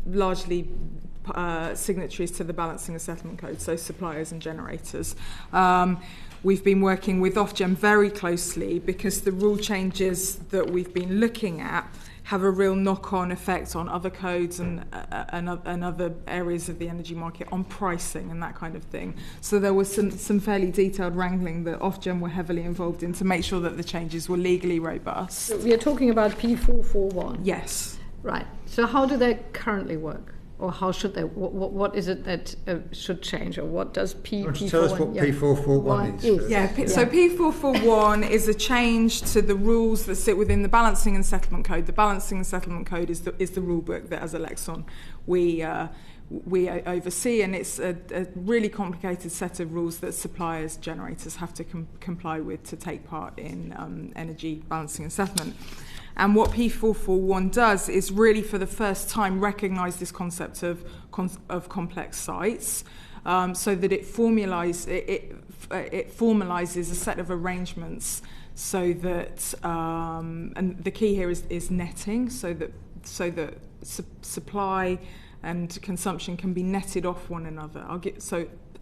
largely signatories to the Balancing and Settlement Code, so suppliers and generators. We've been working with Ofgem very closely because the rule changes that we've been looking at have a real knock-on effect on other codes and other areas of the energy market, on pricing and that kind of thing. So there was some fairly detailed wrangling that Ofgem were heavily involved in to make sure that the changes were legally robust. So we are talking about P441. Yes. Right. So how do they currently work? Or how should they? What is it that should change? Or what does P441? Tell us what P441 is. So P441 is a change to the rules that sit within the Balancing and Settlement Code. The Balancing and Settlement Code is the rule book that, as Elexon, we oversee, and it's a really complicated set of rules that suppliers, generators have to comply with to take part in energy balancing and settlement. And what P441 does is really, for the first time, recognise this concept of complex sites, so that it formalises a set of arrangements, so that and the key here is netting, so that supply and consumption can be netted off one another.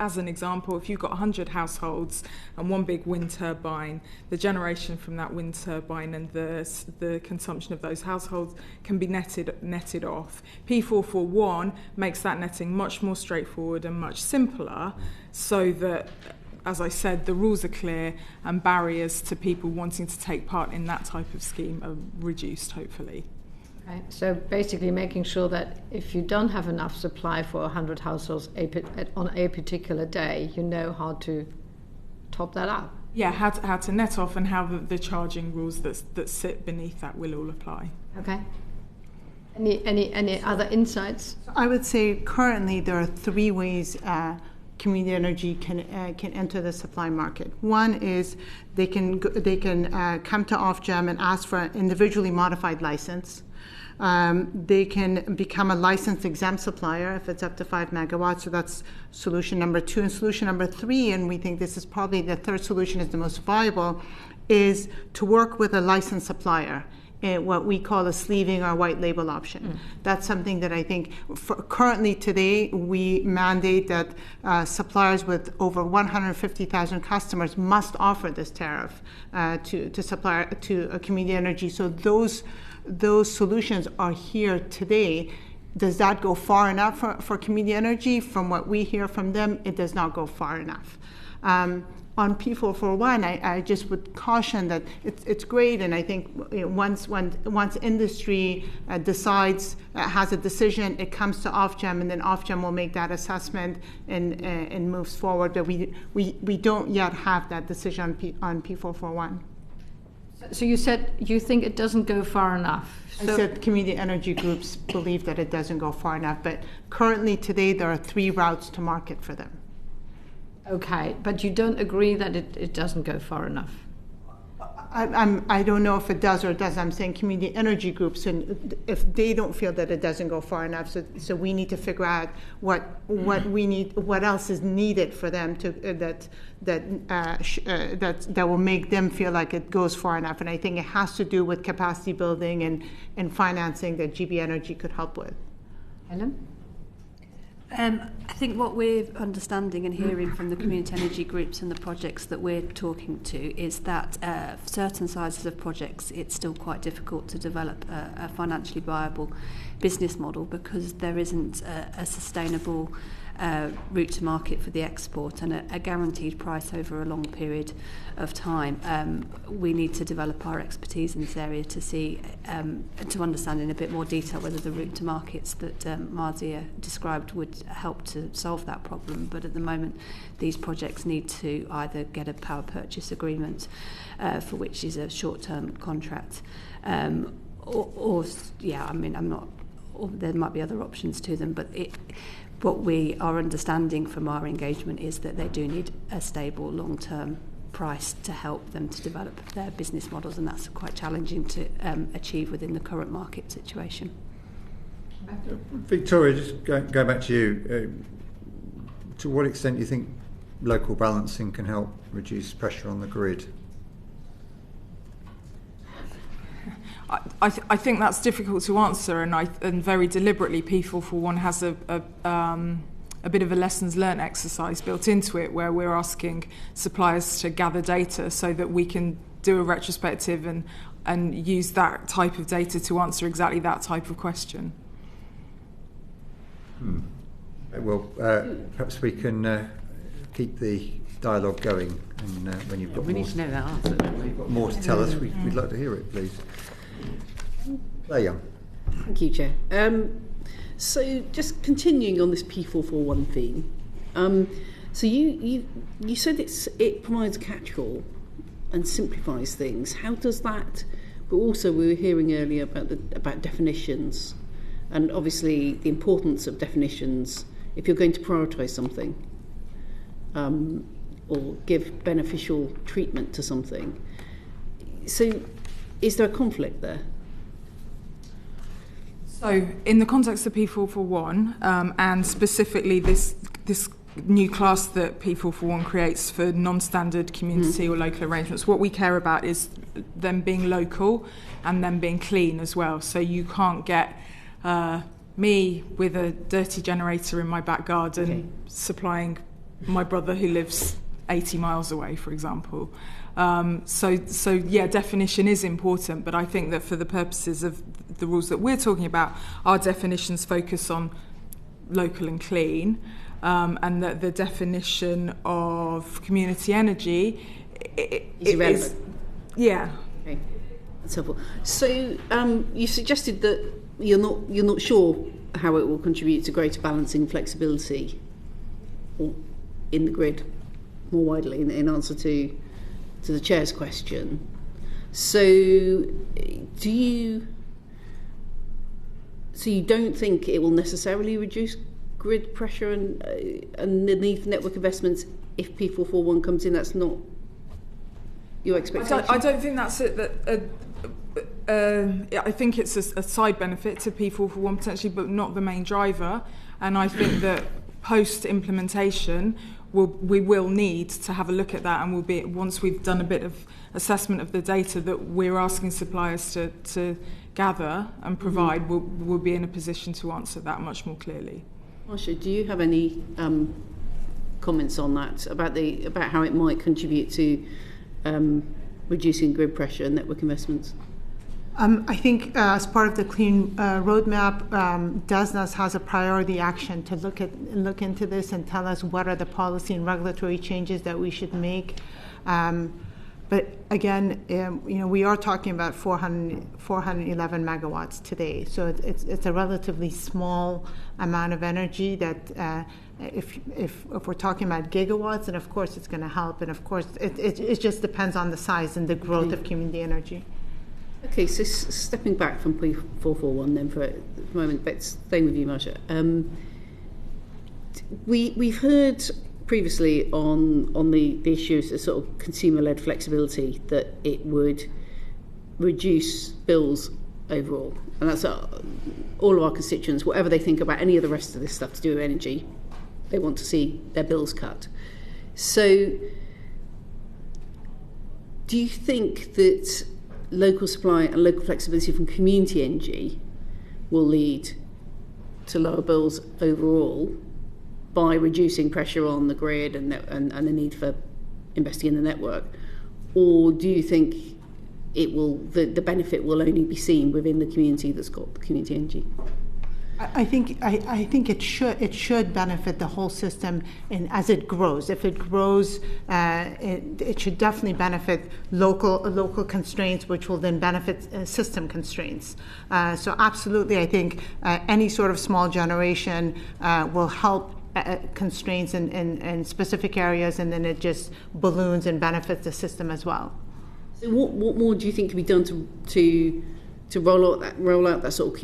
As an example, if you've got 100 households and one big wind turbine, the generation from that wind turbine and the consumption of those households can be netted off. P441 makes that netting much more straightforward and much simpler, so that, as I said, the rules are clear and barriers to people wanting to take part in that type of scheme are reduced, hopefully. Okay. So basically making sure that if you don't have enough supply for 100 households on a particular day, you know how to top that up. Yeah, how to net off, and how the charging rules that sit beneath that will all apply. Okay. Any other insights? I would say currently there are three ways community energy can enter the supply market. One is they can come to Ofgem and ask for an individually modified license. They can become a license exempt supplier if it's up to 5 megawatts. So that's solution number 2. And solution number 3, and we think this is probably the third solution is the most viable, is to work with a licensed supplier, what we call a sleeving or white label option. That's something that I think currently today we mandate that suppliers with over 150,000 customers must offer this tariff to community energy. So those solutions are here today. Does that go far enough for community energy? From what we hear from them, it does not go far enough. On P441, I just would caution that it's great, and I think once industry decides, has a decision, it comes to Ofgem, and then Ofgem will make that assessment and moves forward. But we don't yet have that decision on P441. So you said you think it doesn't go far enough. I said community energy groups believe that it doesn't go far enough, but currently today there are 3 routes to market for them. Okay, but you don't agree that it doesn't go far enough? I don't know if it does or it doesn't. I'm saying community energy groups, and if they don't feel that it doesn't go far enough, so we need to figure out what we need, what else is needed for them to that will make them feel like it goes far enough. And I think it has to do with capacity building and financing that GB Energy could help with. Helen? I think what we're understanding and hearing from the community energy groups and the projects that we're talking to is that certain sizes of projects, it's still quite difficult to develop a financially viable business model because there isn't a sustainable route to market for the export and a guaranteed price over a long period of time. We need to develop our expertise in this area to see, to understand in a bit more detail whether the route to markets that Marzia described would help to solve that problem. But at the moment, these projects need to either get a power purchase agreement, for which is a short-term contract, or there might be other options to them, but what we are understanding from our engagement is that they do need a stable long-term price to help them to develop their business models, and that's quite challenging to achieve within the current market situation. Victoria, just going back to you, to what extent do you think local balancing can help reduce pressure on the grid? I think that's difficult to answer, and very deliberately P441 has a bit of a lessons learned exercise built into it, where we're asking suppliers to gather data so that we can do a retrospective and use that type of data to answer exactly that type of question. Well, perhaps we can keep the dialogue going, and when you've got We need to know that answer, don't we? more to tell us, we'd like to hear it, please. Claire Young. Thank you, Chair. So just continuing on this P441 theme, so you said it provides a catch-all and simplifies things. How does that? But also we were hearing earlier about definitions, and obviously the importance of definitions if you're going to prioritise something, or give beneficial treatment to something. So is there a conflict there? So, in the context of P441, and specifically this new class that P441 creates for non-standard community or local arrangements, what we care about is them being local and them being clean as well. So you can't get me with a dirty generator in my back garden supplying my brother who lives 80 miles away, for example. So definition is important, but I think that for the purposes of the rules that we're talking about, our definitions focus on local and clean, and that the definition of community energy is irrelevant. Yeah. Okay, that's helpful. So you suggested that you're not sure how it will contribute to greater balancing flexibility in the grid more widely, in answer to the Chair's question. So you don't think it will necessarily reduce grid pressure and the need for network investments if P441 comes in? That's not your expectation? I don't think that's it. I think it's a side benefit to P441 potentially, but not the main driver. And I think that post-implementation, we will need to have a look at that, and we'll be, once we've done a bit of assessment of the data that we're asking suppliers to gather and provide, we'll be in a position to answer that much more clearly. Marsha, do you have any comments on that, about how it might contribute to reducing grid pressure and network investments? I think as part of the Clean Roadmap, DESNAS has a priority action to look into this and tell us what are the policy and regulatory changes that we should make. But again, we are talking about 411 megawatts today, so it's a relatively small amount of energy that. If we're talking about gigawatts, and of course it's going to help, and of course it just depends on the size and the growth of community energy. Okay, so stepping back from P441 then for a moment, but staying with you, Marsha. We've heard previously on the issues of sort of consumer-led flexibility that it would reduce bills overall, and that's all of our constituents, whatever they think about any of the rest of this stuff to do with energy, they want to see their bills cut. So do you think that local supply and local flexibility from community energy will lead to lower bills overall by reducing pressure on the grid and the need for investing in the network? Or do you think it will the benefit will only be seen within the community that's got the community energy? I think it should benefit the whole system, and as it grows. If it grows, it should definitely benefit local constraints, which will then benefit system constraints. So absolutely, I think any sort of small generation will help constraints in specific areas, and then it just balloons and benefits the system as well. So what more do you think can be done to roll out that sort of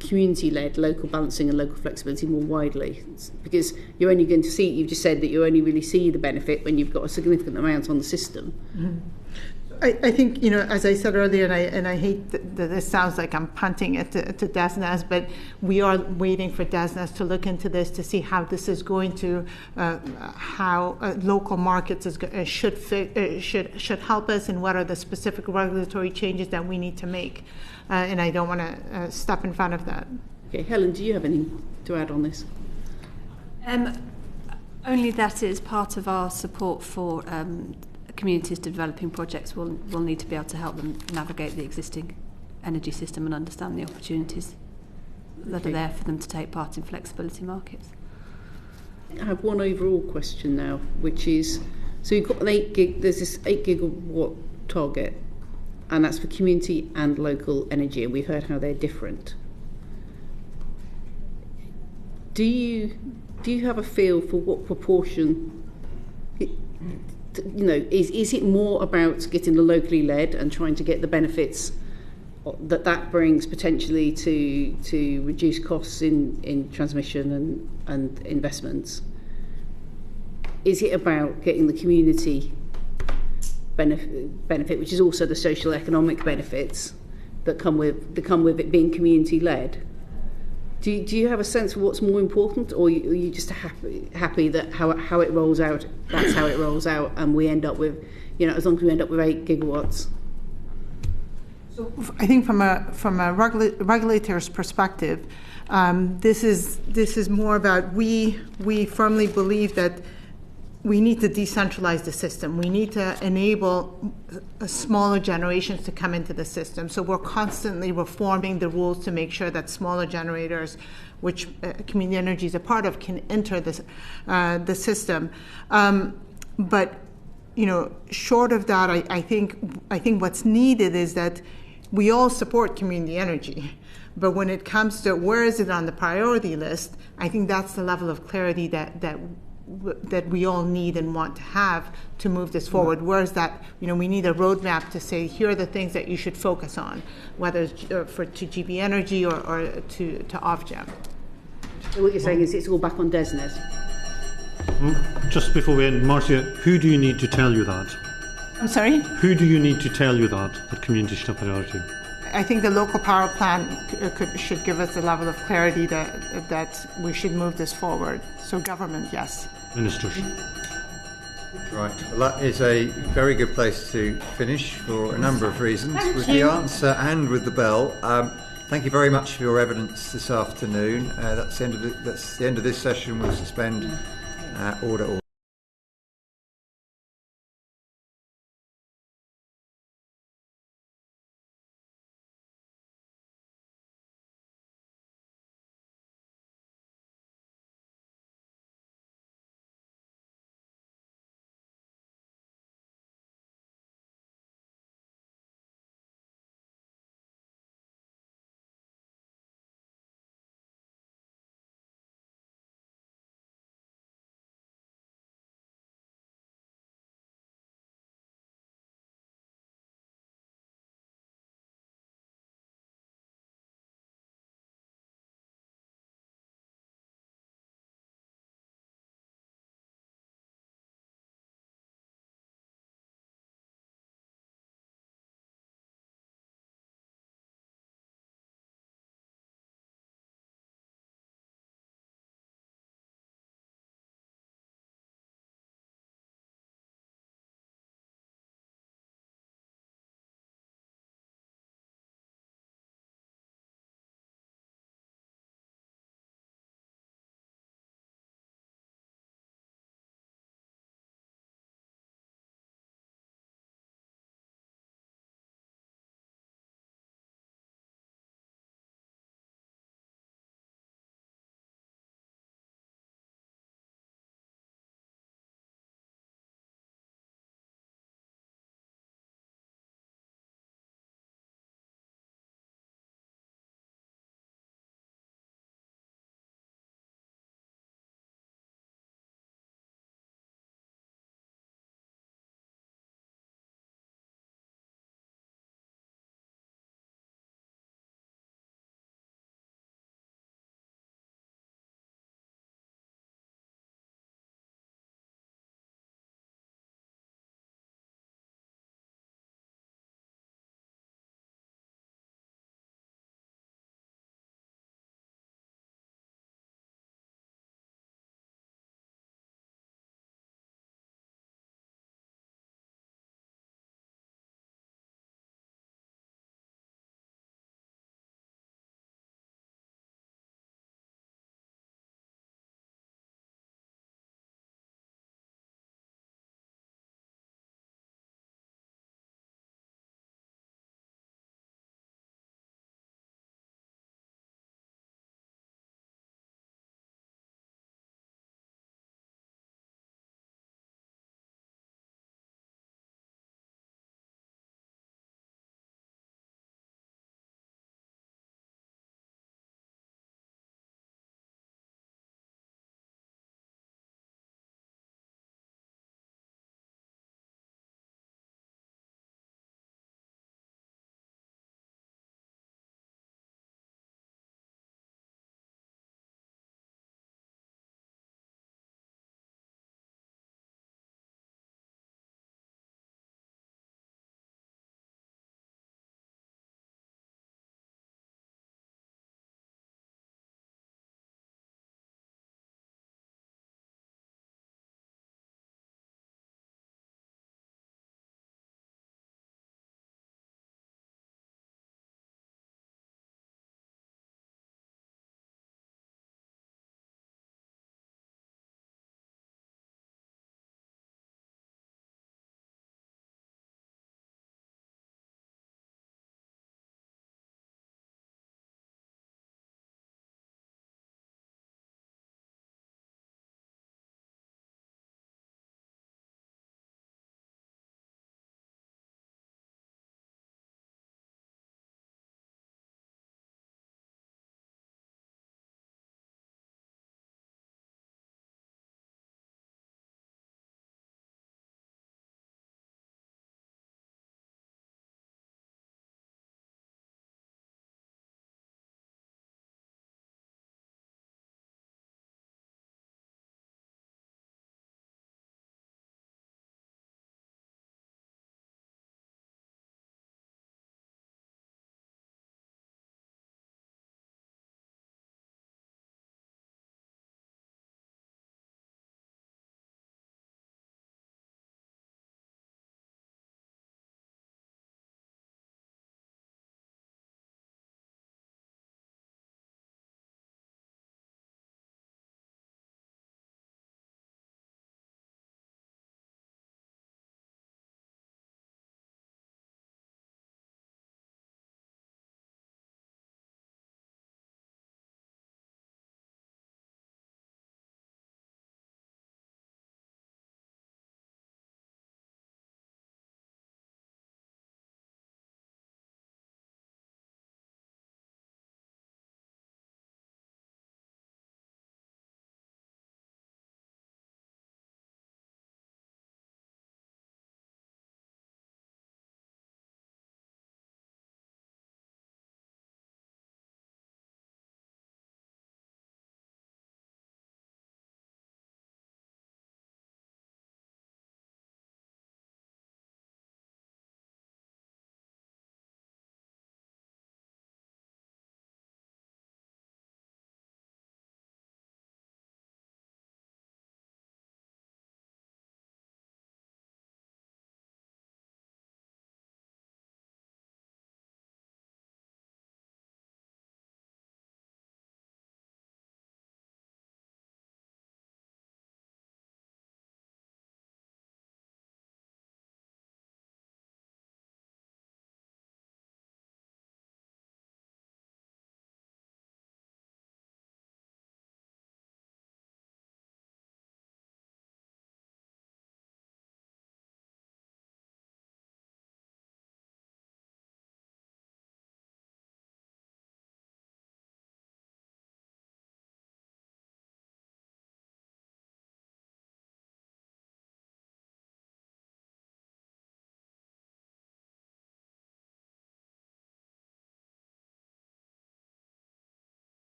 community-led local balancing and local flexibility more widely? Because you're only going to see, you've just said that you only really see the benefit when you've got a significant amount on the system. Mm-hmm. I think, as I said earlier, and I hate that this sounds like I'm punting it to DESNZ, but we are waiting for DESNZ to look into this to see how this is going to, how local markets should help us, and what are the specific regulatory changes that we need to make. And I don't want to step in front of that. Okay, Helen, do you have anything to add on this? Only that is part of our support for communities developing projects. We'll need to be able to help them navigate the existing energy system and understand the opportunities that are there for them to take part in flexibility markets. I have one overall question now, which is, so you've got there's this 8 gigawatt target, and that's for community and local energy, and we've heard how they're different. Do you have a feel for what proportion, is it more about getting the locally led and trying to get the benefits that brings potentially to reduce costs in transmission and investments? Is it about getting the community benefit, which is also the social economic benefits that come with it being community led? Do you have a sense of what's more important, or are you just happy that how it rolls out, that's how it rolls out, and we end up with, as long as we end up with 8 gigawatts? So I think from a regulator's perspective, this is more about we firmly believe that we need to decentralize the system. We need to enable smaller generations to come into the system. So we're constantly reforming the rules to make sure that smaller generators, which community energy is a part of, can enter the system. But short of that, I think what's needed is that we all support community energy. But when it comes to where is it on the priority list, I think that's the level of clarity that we all need and want to have to move this forward. Whereas that, we need a roadmap to say, here are the things that you should focus on, whether it's to GB Energy or to Ofgem. So what you're saying is it's all back on DESNZ? Just before we end, Marzia, who do you need to tell you that? I'm sorry? Who do you need to tell you that community should have priority? I think the local power plan should give us the level of clarity that we should move this forward. So government, yes. Ministers. Right, well, that is a very good place to finish for a number of reasons, with the answer and with the bell. Thank you very much for your evidence this afternoon. That's the end of this session. We'll suspend order.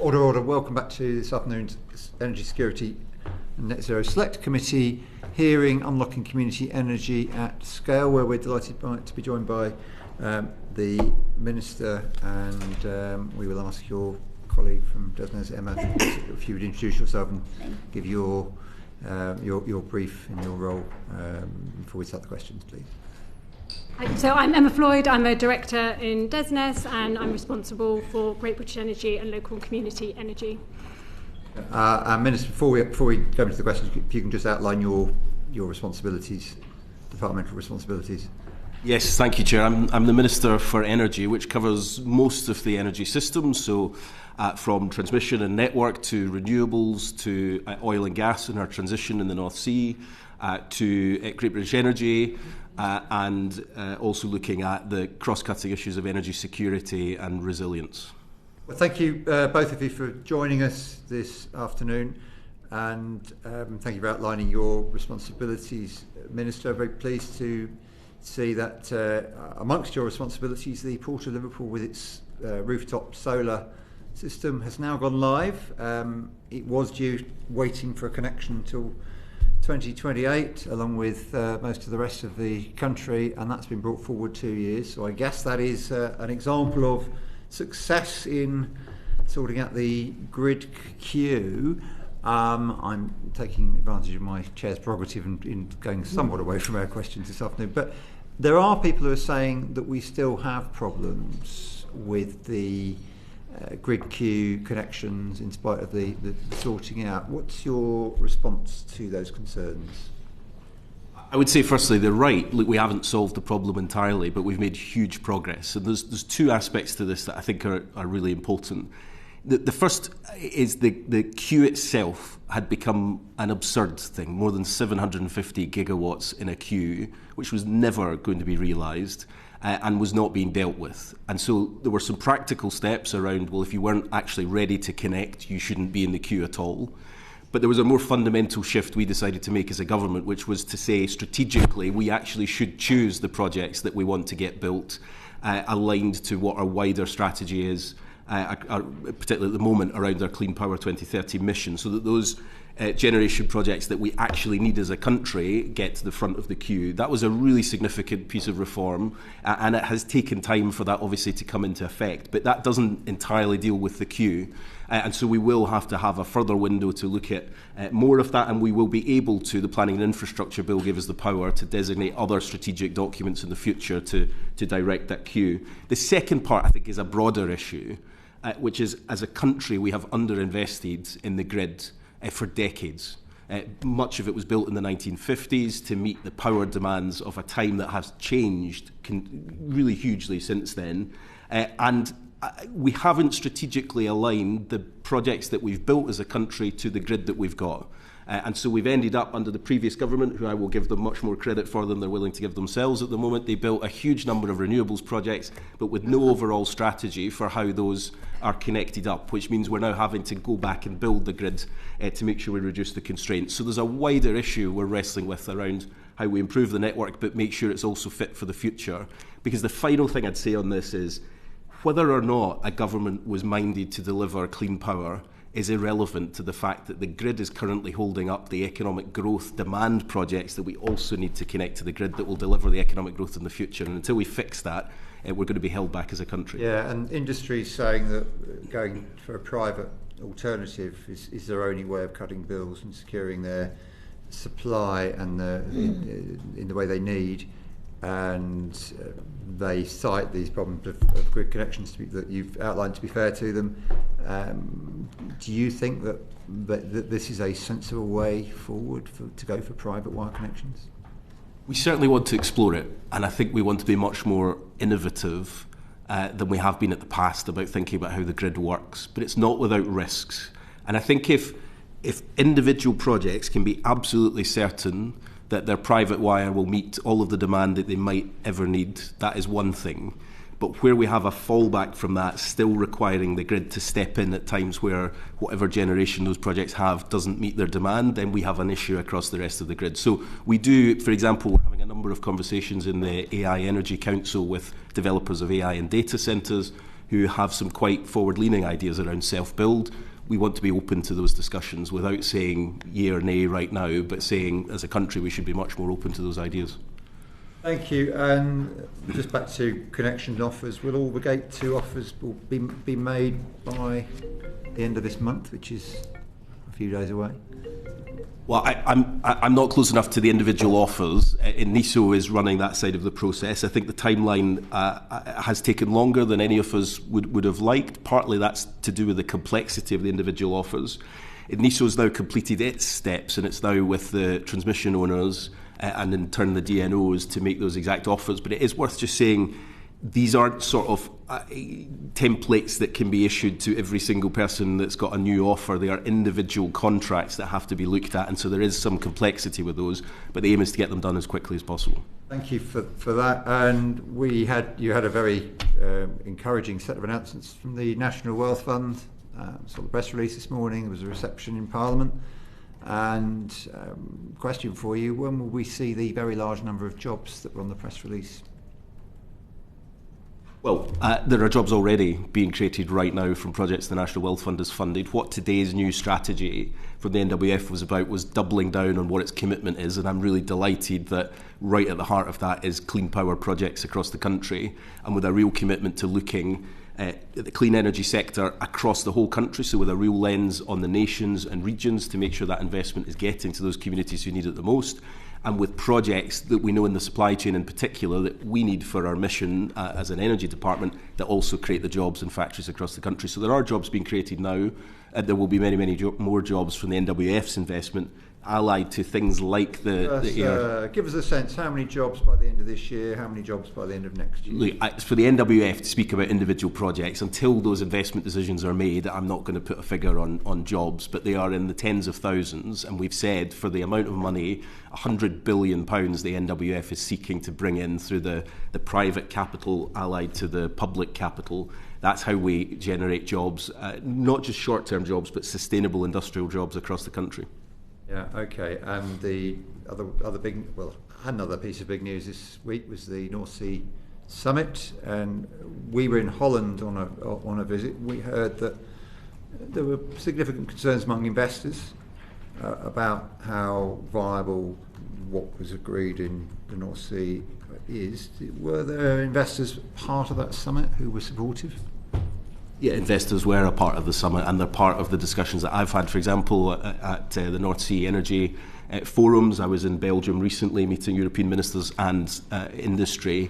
Order. Welcome back to this afternoon's Energy Security and Net Zero Select Committee hearing Unlocking Community Energy at Scale, where we're delighted to be joined by the Minister, and we will ask your colleague from DESNZ, Emma, if you would introduce yourself and give your brief in your role before we start the questions, please. So I'm Emma Floyd, I'm a director in DESNZ and I'm responsible for Great British Energy and local community energy. Minister, before we go into the questions, if you can just outline your responsibilities, departmental responsibilities. Yes, thank you, Chair. I'm the Minister for Energy, which covers most of the energy system, so from transmission and network to renewables to oil and gas and our transition in the North Sea, to Great British Energy, and also looking at the cross-cutting issues of energy security and resilience. Well, thank you, both of you, for joining us this afternoon, and thank you for outlining your responsibilities. Minister, I'm very pleased to see that amongst your responsibilities, the Port of Liverpool with its rooftop solar system has now gone live. It was due waiting for a connection until 2028, along with most of the rest of the country, and that's been brought forward 2 years. So I guess that is an example of success in sorting out the grid queue. I'm taking advantage of my chair's prerogative in going somewhat away from our questions this afternoon, but there are people who are saying that we still have problems with the grid queue connections in spite of the sorting out. What's your response to those concerns? I would say, firstly, they're right. Look, we haven't solved the problem entirely, but we've made huge progress. And there's two aspects to this that I think are really important. The first is the queue itself had become an absurd thing, more than 750 gigawatts in a queue, which was never going to be realised and was not being dealt with. And so there were some practical steps around, well, if you weren't actually ready to connect, you shouldn't be in the queue at all. But there was a more fundamental shift we decided to make as a government, which was to say strategically we actually should choose the projects that we want to get built, aligned to what our wider strategy is, particularly at the moment around our Clean Power 2030 mission, so that those generation projects that we actually need as a country get to the front of the queue. That was a really significant piece of reform, and it has taken time for that obviously to come into effect, but that doesn't entirely deal with the queue. And so we will have to have a further window to look at more of that, and we will be able to. The Planning and Infrastructure Bill gave us the power to designate other strategic documents in the future to direct that queue. The second part, I think, is a broader issue, which is, as a country, we have underinvested in the grid for decades. Much of it was built in the 1950s to meet the power demands of a time that has changed really hugely since then. And we haven't strategically aligned the projects that we've built as a country to the grid that we've got. And so we've ended up under the previous government, who I will give them much more credit for than they're willing to give themselves at the moment. They built a huge number of renewables projects, but with no overall strategy for how those are connected up, which means we're now having to go back and build the grid to make sure we reduce the constraints. So there's a wider issue we're wrestling with around how we improve the network, but make sure it's also fit for the future. Because the final thing I'd say on this is, whether or not a government was minded to deliver clean power is irrelevant to the fact that the grid is currently holding up the economic growth demand projects that we also need to connect to the grid that will deliver the economic growth in the future. And until we fix that, we're going to be held back as a country. Yeah, and industry saying that going for a private alternative is their only way of cutting bills and securing their supply and in the way they need. And they cite these problems of grid connections that you've outlined, to be fair to them. Do you think that this is a sensible way forward to go for private wire connections? We certainly want to explore it, and I think we want to be much more innovative than we have been in the past about thinking about how the grid works, but it's not without risks. And I think if individual projects can be absolutely certain that their private wire will meet all of the demand that they might ever need, that is one thing. But where we have a fallback from that, still requiring the grid to step in at times where whatever generation those projects have doesn't meet their demand, then we have an issue across the rest of the grid. So we do, for example, we're having a number of conversations in the AI Energy Council with developers of AI and data centres who have some quite forward-leaning ideas around self-build. We want to be open to those discussions without saying yea or nay right now, but saying as a country we should be much more open to those ideas. Thank you. And just back to connection offers, will all the Gate 2 offers will be made by the end of this month, which is a few days away? Well, I'm not close enough to the individual offers. NISO is running that side of the process. I think the timeline has taken longer than any of us would have liked. Partly that's to do with the complexity of the individual offers. NISO has now completed its steps, and it's now with the transmission owners and in turn the DNOs to make those exact offers. But it is worth just saying these aren't sort of templates that can be issued to every single person that's got a new offer. They are individual contracts that have to be looked at, and so there is some complexity with those, but the aim is to get them done as quickly as possible. Thank you for that. And you had a very encouraging set of announcements from the National Wealth Fund. Saw the press release this morning. There was a reception in Parliament. And question for you, when will we see the very large number of jobs that were on the press release? Well, there are jobs already being created right now from projects the National Wealth Fund has funded. What today's new strategy from the NWF was about was doubling down on what its commitment is, and I'm really delighted that right at the heart of that is clean power projects across the country, and with a real commitment to looking at the clean energy sector across the whole country, so with a real lens on the nations and regions to make sure that investment is getting to those communities who need it the most, and with projects that we know in the supply chain in particular that we need for our mission as an energy department that also create the jobs in factories across the country. So there are jobs being created now, and there will be many, many more jobs from the NWF's investment, allied to things like the give us a sense, how many jobs by the end of this year, how many jobs by the end of next year? Look, for the NWF to speak about individual projects, until those investment decisions are made, I'm not going to put a figure on jobs, but they are in the tens of thousands, and we've said for the amount of money, £100 billion the NWF is seeking to bring in through the private capital allied to the public capital. That's how we generate jobs, not just short-term jobs, but sustainable industrial jobs across the country. Yeah, okay. And the another piece of big news this week was the North Sea Summit, and we were in Holland on a visit. We heard that there were significant concerns among investors about how viable what was agreed in the North Sea is. Were there investors part of that summit who were supportive? Yeah, investors were a part of the summit, and they're part of the discussions that I've had. For example, at the North Sea Energy forums, I was in Belgium recently meeting European ministers and industry.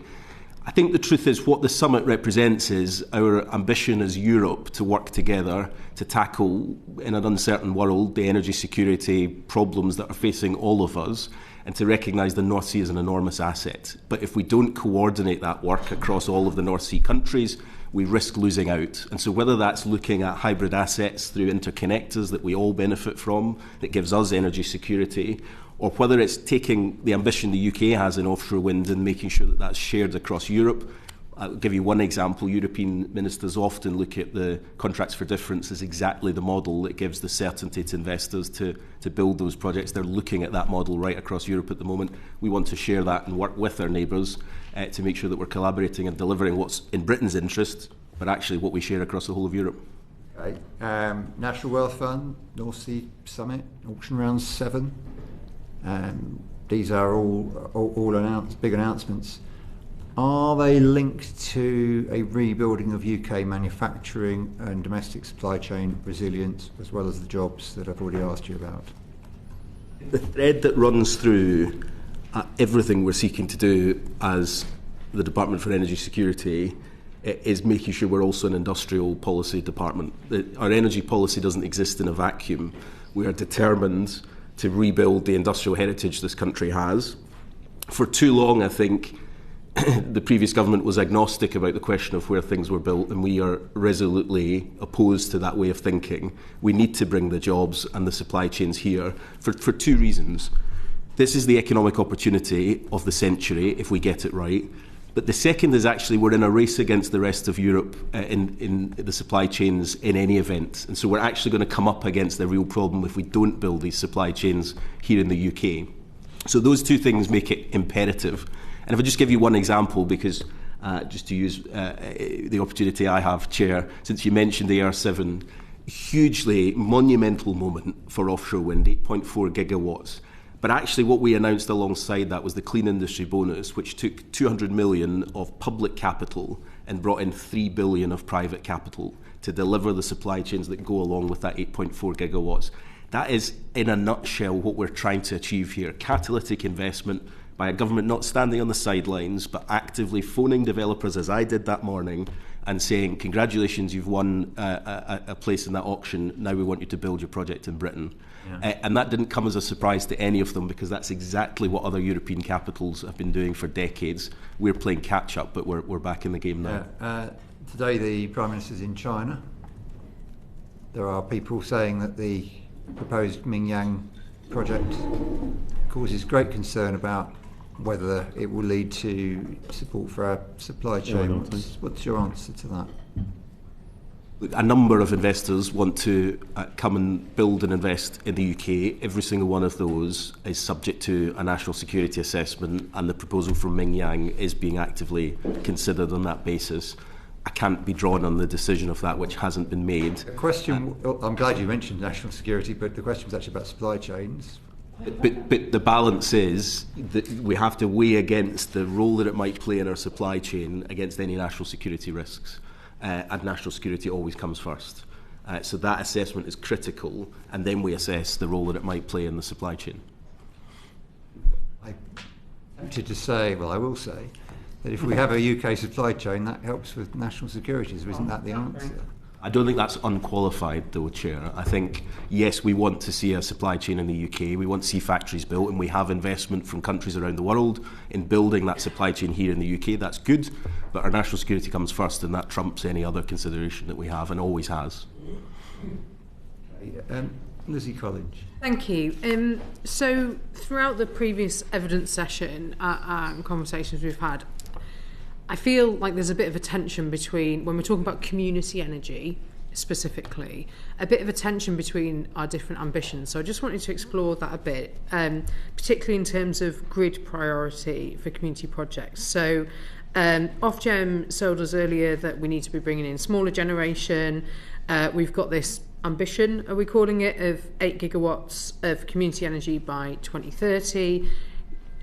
I think the truth is what the summit represents is our ambition as Europe to work together to tackle, in an uncertain world, the energy security problems that are facing all of us, and to recognise the North Sea as an enormous asset. But if we don't coordinate that work across all of the North Sea countries, we risk losing out. And so whether that's looking at hybrid assets through interconnectors that we all benefit from, that gives us energy security, or whether it's taking the ambition the UK has in offshore wind and making sure that that's shared across Europe. I'll give you one example. European ministers often look at the contracts for difference as exactly the model that gives the certainty to investors to build those projects. They're looking at that model right across Europe at the moment. We want to share that and work with our neighbours to make sure that we're collaborating and delivering what's in Britain's interest, but actually what we share across the whole of Europe. Okay. National Wealth Fund, North Sea Summit, Auction Round 7. These are all big announcements. Are they linked to a rebuilding of UK manufacturing and domestic supply chain resilience, as well as the jobs that I've already asked you about? The thread that runs through everything we're seeking to do as the Department for Energy Security is making sure we're also an industrial policy department. Our energy policy doesn't exist in a vacuum. We are determined to rebuild the industrial heritage this country has. For too long, I think, the previous government was agnostic about the question of where things were built, and we are resolutely opposed to that way of thinking. We need to bring the jobs and the supply chains here for two reasons. This is the economic opportunity of the century if we get it right. But the second is actually we're in a race against the rest of Europe in the supply chains in any event. And so we're actually going to come up against a real problem if we don't build these supply chains here in the UK. So those two things make it imperative. And if I just give you one example, because just to use the opportunity I have, Chair, since you mentioned AR7, hugely monumental moment for offshore wind, 8.4 gigawatts. But actually what we announced alongside that was the Clean Industry Bonus, which took 200 million of public capital and brought in 3 billion of private capital to deliver the supply chains that go along with that 8.4 gigawatts. That is, in a nutshell, what we're trying to achieve here. Catalytic investment by a government not standing on the sidelines, but actively phoning developers, as I did that morning, and saying, congratulations, you've won a place in that auction, now we want you to build your project in Britain. Yeah. And that didn't come as a surprise to any of them, because that's exactly what other European capitals have been doing for decades. We're playing catch-up, but we're back in the game now. Today the Prime Minister's in China. There are people saying that the proposed Mingyang project causes great concern about whether it will lead to support for our supply chain. What's your answer to that? A number of investors want to come and build and invest in the UK. Every single one of those is subject to a national security assessment, and the proposal from Mingyang is being actively considered on that basis. I can't be drawn on the decision of that which hasn't been made. The question, I'm glad you mentioned national security, but the question was actually about supply chains. But the balance is that we have to weigh against the role that it might play in our supply chain against any national security risks. And national security always comes first. So that assessment is critical, and then we assess the role that it might play in the supply chain. I'm tempted to say, well, I will say, that if we have a UK supply chain, that helps with national security, so isn't that the answer? I don't think that's unqualified, though, Chair. I think, yes, we want to see a supply chain in the UK. We want to see factories built, and we have investment from countries around the world in building that supply chain here in the UK. That's good, but our national security comes first, and that trumps any other consideration that we have and always has. Lizzie College. Thank you. So throughout the previous evidence session and conversations we've had, I feel like there's a bit of a tension between, when we're talking about community energy specifically, a bit of a tension between our different ambitions. So I just wanted to explore that a bit, particularly in terms of grid priority for community projects. So Ofgem sold us earlier that we need to be bringing in smaller generation. We've got this ambition, are we calling it, of 8 gigawatts of community energy by 2030.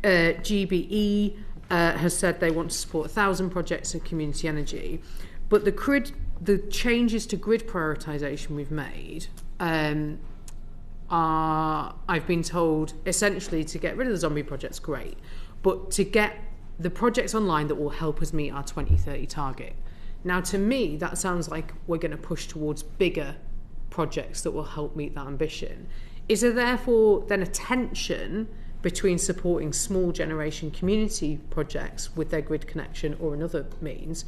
GBE has said they want to support 1,000 projects of community energy. But the changes to grid prioritisation we've made are, I've been told, essentially to get rid of the zombie projects, great, but to get the projects online that will help us meet our 2030 target. Now, to me, that sounds like we're going to push towards bigger projects that will help meet that ambition. Is there therefore then a tension between supporting small generation community projects with their grid connection or another means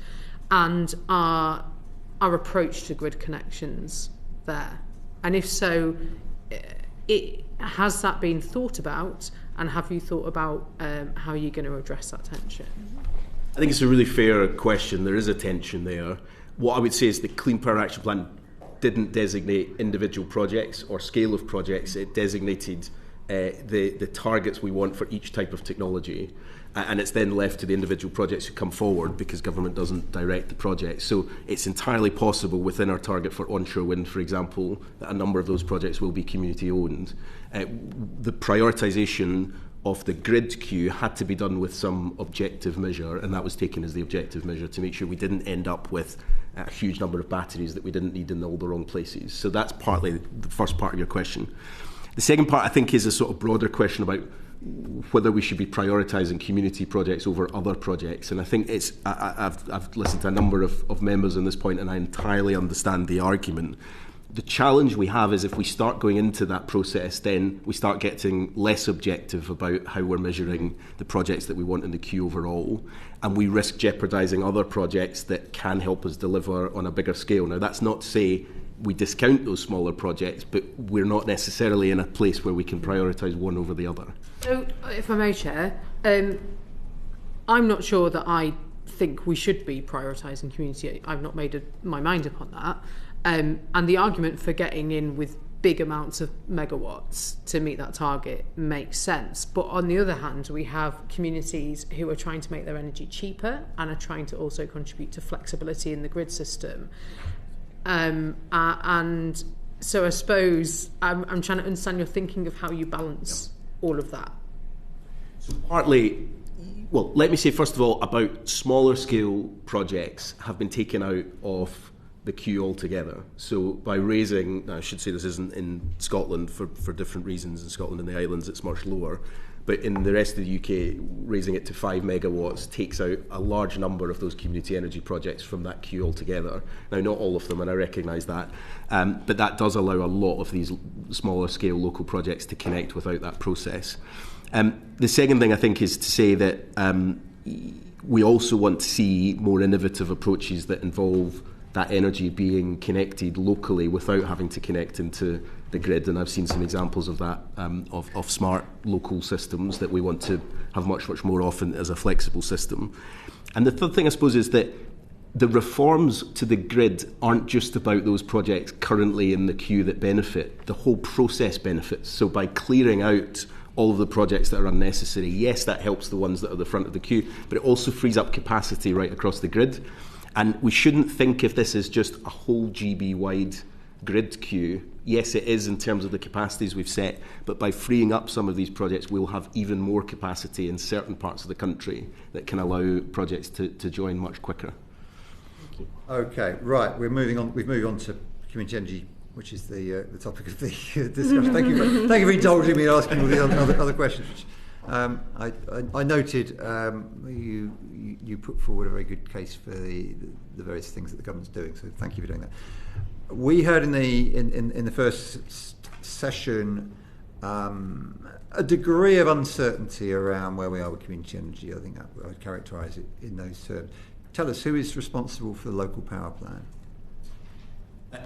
and our approach to grid connections there? And if so, has that been thought about, and have you thought about how you're going to address that tension? I think it's a really fair question. There is a tension there. What I would say is the Clean Power Action Plan didn't designate individual projects or scale of projects. It designated the targets we want for each type of technology, and it's then left to the individual projects who come forward because government doesn't direct the project. So it's entirely possible within our target for onshore wind, for example, that a number of those projects will be community owned. The prioritisation of the grid queue had to be done with some objective measure, and that was taken as the objective measure to make sure we didn't end up with a huge number of batteries that we didn't need in all the wrong places. So that's partly the first part of your question. The second part, I think, is a sort of broader question about whether we should be prioritising community projects over other projects. And I think I've listened to a number of members on this point, and I entirely understand the argument. The challenge we have is if we start going into that process, then we start getting less objective about how we're measuring the projects that we want in the queue overall, and we risk jeopardising other projects that can help us deliver on a bigger scale. Now, that's not to say we discount those smaller projects, but we're not necessarily in a place where we can prioritise one over the other. So, if I may, Chair, I'm not sure that I think we should be prioritising community. I've not made my mind up on that. And the argument for getting in with big amounts of megawatts to meet that target makes sense. But on the other hand, we have communities who are trying to make their energy cheaper and are trying to also contribute to flexibility in the grid system. And so I suppose I'm trying to understand your thinking of how you balance all of that. So partly, well, let me say first of all about smaller scale projects have been taken out of the queue altogether. So by raising, I should say this isn't in Scotland for different reasons. In Scotland and the islands it's much lower, but in the rest of the UK, raising it to 5 megawatts takes out a large number of those community energy projects from that queue altogether. Now, not all of them, and I recognise that, but that does allow a lot of these smaller scale local projects to connect without that process. The second thing I think is to say that we also want to see more innovative approaches that involve that energy being connected locally without having to connect into the grid. And I've seen some examples of that, of smart local systems that we want to have much, much more often as a flexible system. And the third thing, I suppose, is that the reforms to the grid aren't just about those projects currently in the queue that benefit. The whole process benefits. So by clearing out all of the projects that are unnecessary, yes, that helps the ones that are the front of the queue, but it also frees up capacity right across the grid. And we shouldn't think of this as just a whole GB-wide grid queue. Yes, it is in terms of the capacities we've set, but by freeing up some of these projects, we'll have even more capacity in certain parts of the country that can allow projects to join much quicker. Thank you. Okay, right, we've moved on to community energy, which is the topic of the discussion. Thank you for indulging me in asking all the other questions. Which, I noted you put forward a very good case for the various things that the government's doing. So thank you for doing that. We heard in the first session a degree of uncertainty around where we are with community energy. I think I would characterise it in those terms. Tell us, who is responsible for the local power plan?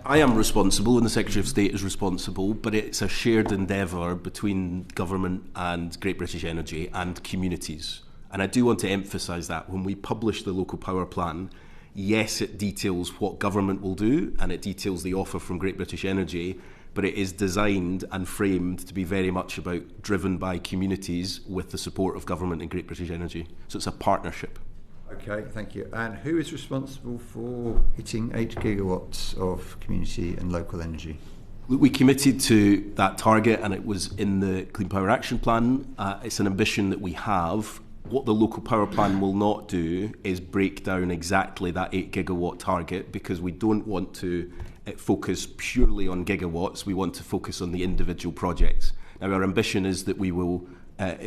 I am responsible and the Secretary of State is responsible, but it's a shared endeavour between government and Great British Energy and communities. And I do want to emphasise that when we publish the local power plan, yes, it details what government will do and it details the offer from Great British Energy, but it is designed and framed to be very much about driven by communities with the support of government and Great British Energy. So it's a partnership. Okay, thank you. And who is responsible for hitting 8 gigawatts of community and local energy? We committed to that target and it was in the Clean Power Action Plan. It's an ambition that we have. What the local power plan will not do is break down exactly that 8 gigawatt target, because we don't want to focus purely on gigawatts. We want to focus on the individual projects. Now, our ambition is that we will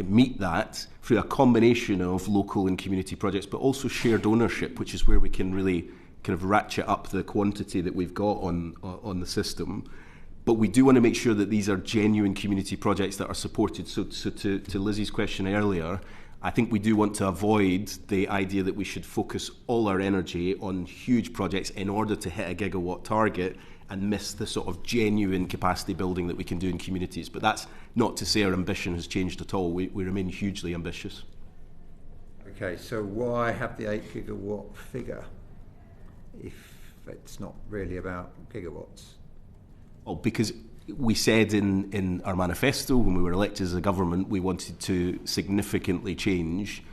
meet that through a combination of local and community projects, but also shared ownership, which is where we can really kind of ratchet up the quantity that we've got on the system. But we do want to make sure that these are genuine community projects that are supported. So to Lizzie's question earlier, I think we do want to avoid the idea that we should focus all our energy on huge projects in order to hit a gigawatt target and miss the sort of genuine capacity building that we can do in communities. But that's not to say our ambition has changed at all. We remain hugely ambitious. Okay, so why have the 8 gigawatt figure if it's not really about gigawatts? Well, because we said in our manifesto when we were elected as a government, we wanted to significantly change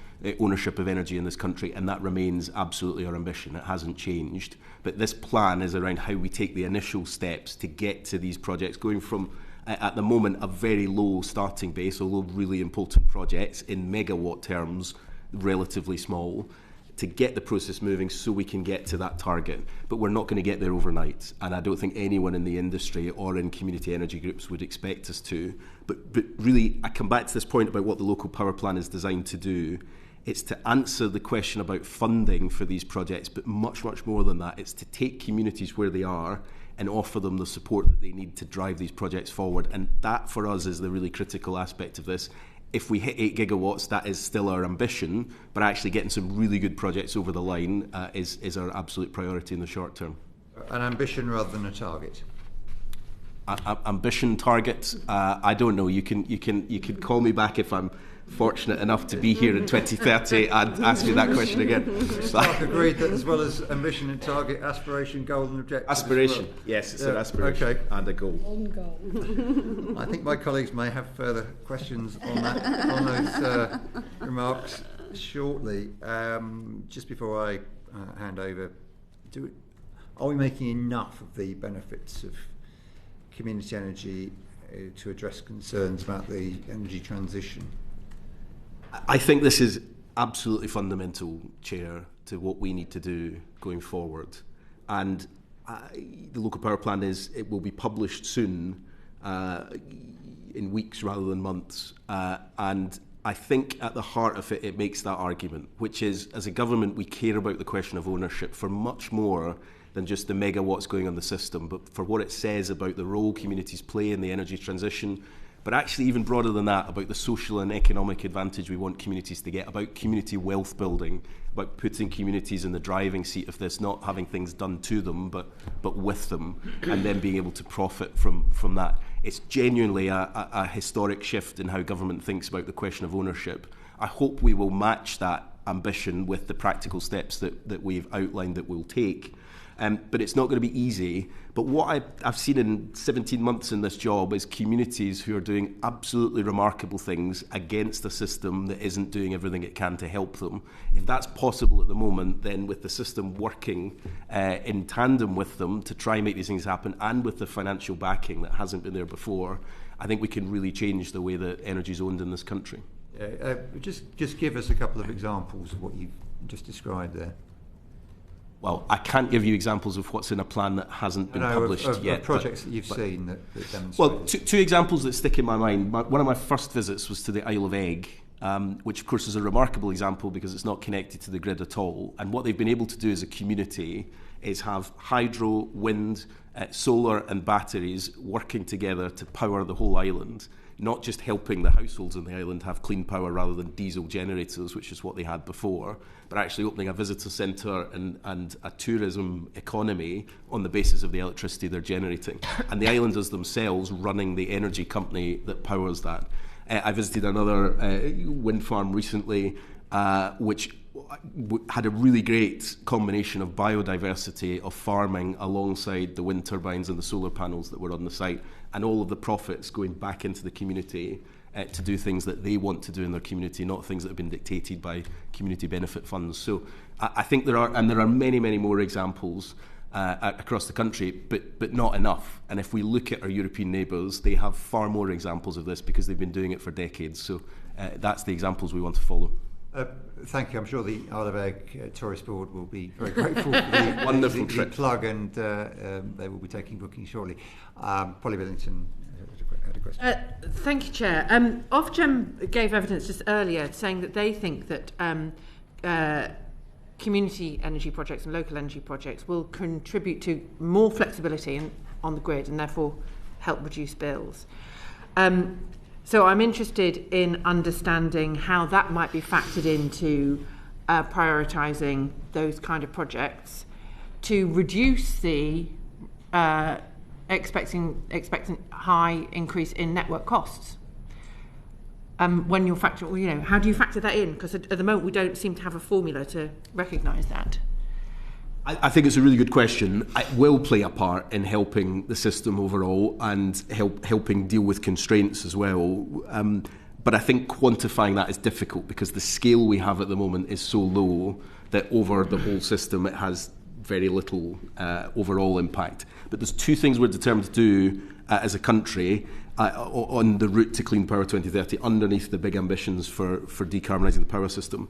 ownership of energy in this country, and that remains absolutely our ambition. It hasn't changed. But this plan is around how we take the initial steps to get to these projects, going from, at the moment, a very low starting base, although really important projects in megawatt terms, relatively small, to get the process moving so we can get to that target. But we're not going to get there overnight, and I don't think anyone in the industry or in community energy groups would expect us to. But really, I come back to this point about what the local power plan is designed to do. It's to answer the question about funding for these projects, but much, much more than that. It's to take communities where they are and offer them the support that they need to drive these projects forward. And that, for us, is the really critical aspect of this. If we hit 8 gigawatts, that is still our ambition, but actually getting some really good projects over the line is our absolute priority in the short term. An ambition rather than a target? Ambition, target, I don't know. You can call me back if I'm fortunate enough to be here in 2030 and ask me that question again. Mark agreed that as well as ambition and target, aspiration, goal and objective. Aspiration, well. yes, it's an aspiration and a goal. I think my colleagues may have further questions on that, on those remarks shortly. Just before I hand over, are we making enough of the benefits of community energy to address concerns about the energy transition? I think this is absolutely fundamental, Chair, to what we need to do going forward. And the local power plan it will be published soon, in weeks rather than months. And I think at the heart of it, it makes that argument, which is, as a government, we care about the question of ownership for much more than just the megawatts going on the system, but for what it says about the role communities play in the energy transition, but actually even broader than that, about the social and economic advantage we want communities to get, about community wealth building, about putting communities in the driving seat of this, not having things done to them, but with them, and then being able to profit from that. It's genuinely a historic shift in how government thinks about the question of ownership. I hope we will match that ambition with the practical steps that we've outlined that we'll take. But it's not going to be easy. But what I've seen in 17 months in this job is communities who are doing absolutely remarkable things against a system that isn't doing everything it can to help them. If that's possible at the moment, then with the system working in tandem with them to try and make these things happen, and with the financial backing that hasn't been there before, I think we can really change the way that energy is owned in this country. Just give us a couple of examples of what you've just described there. Well, I can't give you examples of what's in a plan that hasn't been published yet. Of projects that you've seen that demonstrate. Well, two examples that stick in my mind. One of my first visits was to the Isle of Egg, which of course is a remarkable example because it's not connected to the grid at all. And what they've been able to do as a community is have hydro, wind, solar and batteries working together to power the whole island, not just helping the households on the island have clean power rather than diesel generators, which is what they had before, but actually opening a visitor centre and a tourism economy on the basis of the electricity they're generating. And the islanders themselves running the energy company that powers that. I visited another wind farm recently, which had a really great combination of biodiversity of farming alongside the wind turbines and the solar panels that were on the site, and all of the profits going back into the community to do things that they want to do in their community, not things that have been dictated by community benefit funds. So I think there are many, many more examples across the country, but not enough. And if we look at our European neighbours, they have far more examples of this because they've been doing it for decades. So that's the examples we want to follow. Thank you. I'm sure the Isle of Egg Tourist Board will be very grateful for the wonderful the plug, and they will be taking bookings shortly. Polly Billington had a question. Thank you, Chair. Ofgem gave evidence just earlier saying that they think that community energy projects and local energy projects will contribute to more flexibility on the grid and therefore help reduce bills. So I'm interested in understanding how that might be factored into prioritising those kind of projects to reduce the expectant high increase in network costs. When you're factoring, how do you factor that in? Because at the moment we don't seem to have a formula to recognise that. I think it's a really good question. It will play a part in helping the system overall and helping deal with constraints as well. But I think quantifying that is difficult because the scale we have at the moment is so low that over the whole system it has very little overall impact. But there's two things we're determined to do as a country on the route to Clean Power 2030 underneath the big ambitions for decarbonising the power system.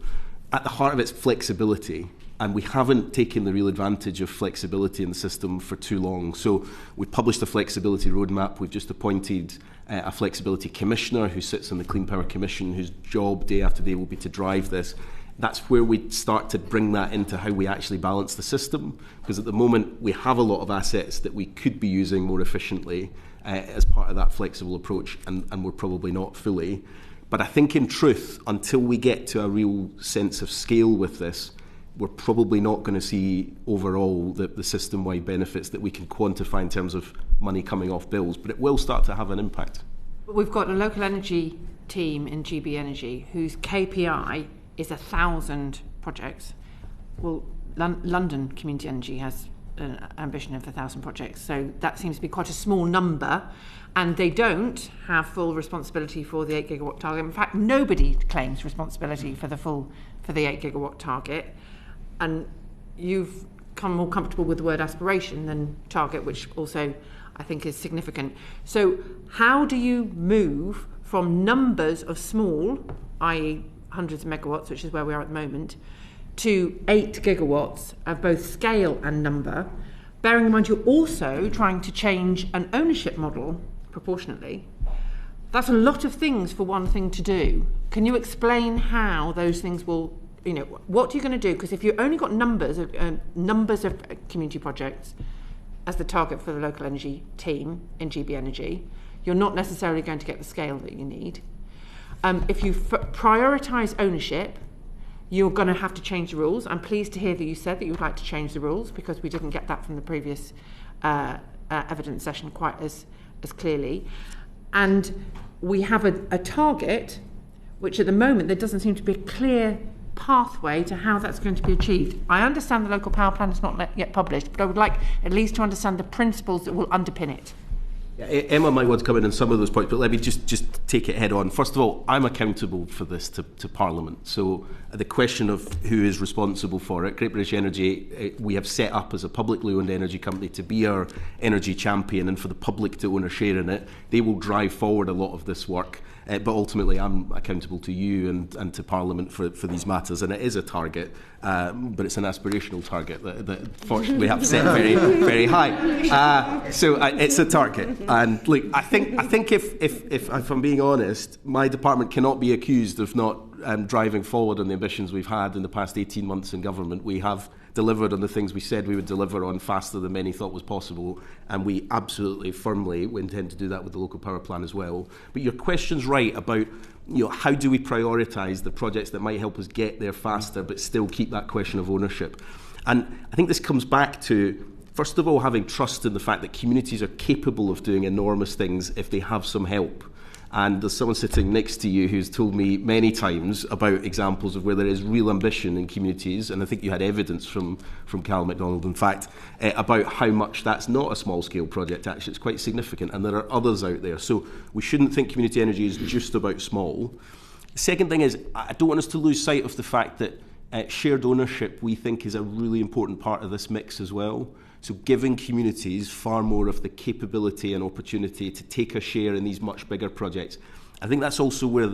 At the heart of it's flexibility. And we haven't taken the real advantage of flexibility in the system for too long. So we published a flexibility roadmap. We've just appointed a flexibility commissioner who sits on the Clean Power Commission, whose job day after day will be to drive this. That's where we start to bring that into how we actually balance the system. Because at the moment, we have a lot of assets that we could be using more efficiently as part of that flexible approach, and we're probably not fully. But I think in truth, until we get to a real sense of scale with this, we're probably not going to see overall the system-wide benefits that we can quantify in terms of money coming off bills, but it will start to have an impact. We've got a local energy team in GB Energy whose KPI is 1,000 projects. Well, London Community Energy has an ambition of 1,000 projects, so that seems to be quite a small number, and they don't have full responsibility for the 8 gigawatt target. In fact, nobody claims responsibility for the 8 gigawatt target, and you've come more comfortable with the word aspiration than target, which also I think is significant. So how do you move from numbers of small, i.e. hundreds of megawatts, which is where we are at the moment, to 8 gigawatts of both scale and number, bearing in mind you're also trying to change an ownership model proportionately? That's a lot of things for one thing to do. Can you explain how those things will, what are you going to do? Because if you've only got numbers of community projects as the target for the local energy team in GB Energy, you're not necessarily going to get the scale that you need. If you prioritise ownership, you're going to have to change the rules. I'm pleased to hear that you said that you would like to change the rules, because we didn't get that from the previous evidence session quite as clearly. And we have a target, which at the moment there doesn't seem to be a clear pathway to how that's going to be achieved. I understand the local power plan is not yet published, but I would like at least to understand the principles that will underpin it. Yeah, Emma might want to come in on some of those points, but let me just take it head on. First of all, I'm accountable for this to Parliament. So the question of who is responsible for it, Great British Energy, we have set up as a publicly owned energy company to be our energy champion and for the public to own a share in it. They will drive forward a lot of this work. But ultimately, I'm accountable to you and to Parliament for these matters, and it is a target, but it's an aspirational target that fortunately we have set very, very high. So it's a target, and look, I think if I'm being honest, my department cannot be accused of not driving forward on the ambitions we've had in the past 18 months in government. We have delivered on the things we said we would deliver on faster than many thought was possible, and we absolutely firmly intend to do that with the local power plan as well. But your question's right about how do we prioritise the projects that might help us get there faster but still keep that question of ownership. And I think this comes back to, first of all, having trust in the fact that communities are capable of doing enormous things if they have some help. And there's someone sitting next to you who's told me many times about examples of where there is real ambition in communities, and I think you had evidence from Cal MacDonald, in fact, about how much that's not a small-scale project. Actually, it's quite significant, and there are others out there. So we shouldn't think community energy is just about small. The second thing is, I don't want us to lose sight of the fact that shared ownership, we think, is a really important part of this mix as well. So giving communities far more of the capability and opportunity to take a share in these much bigger projects. I think that's also where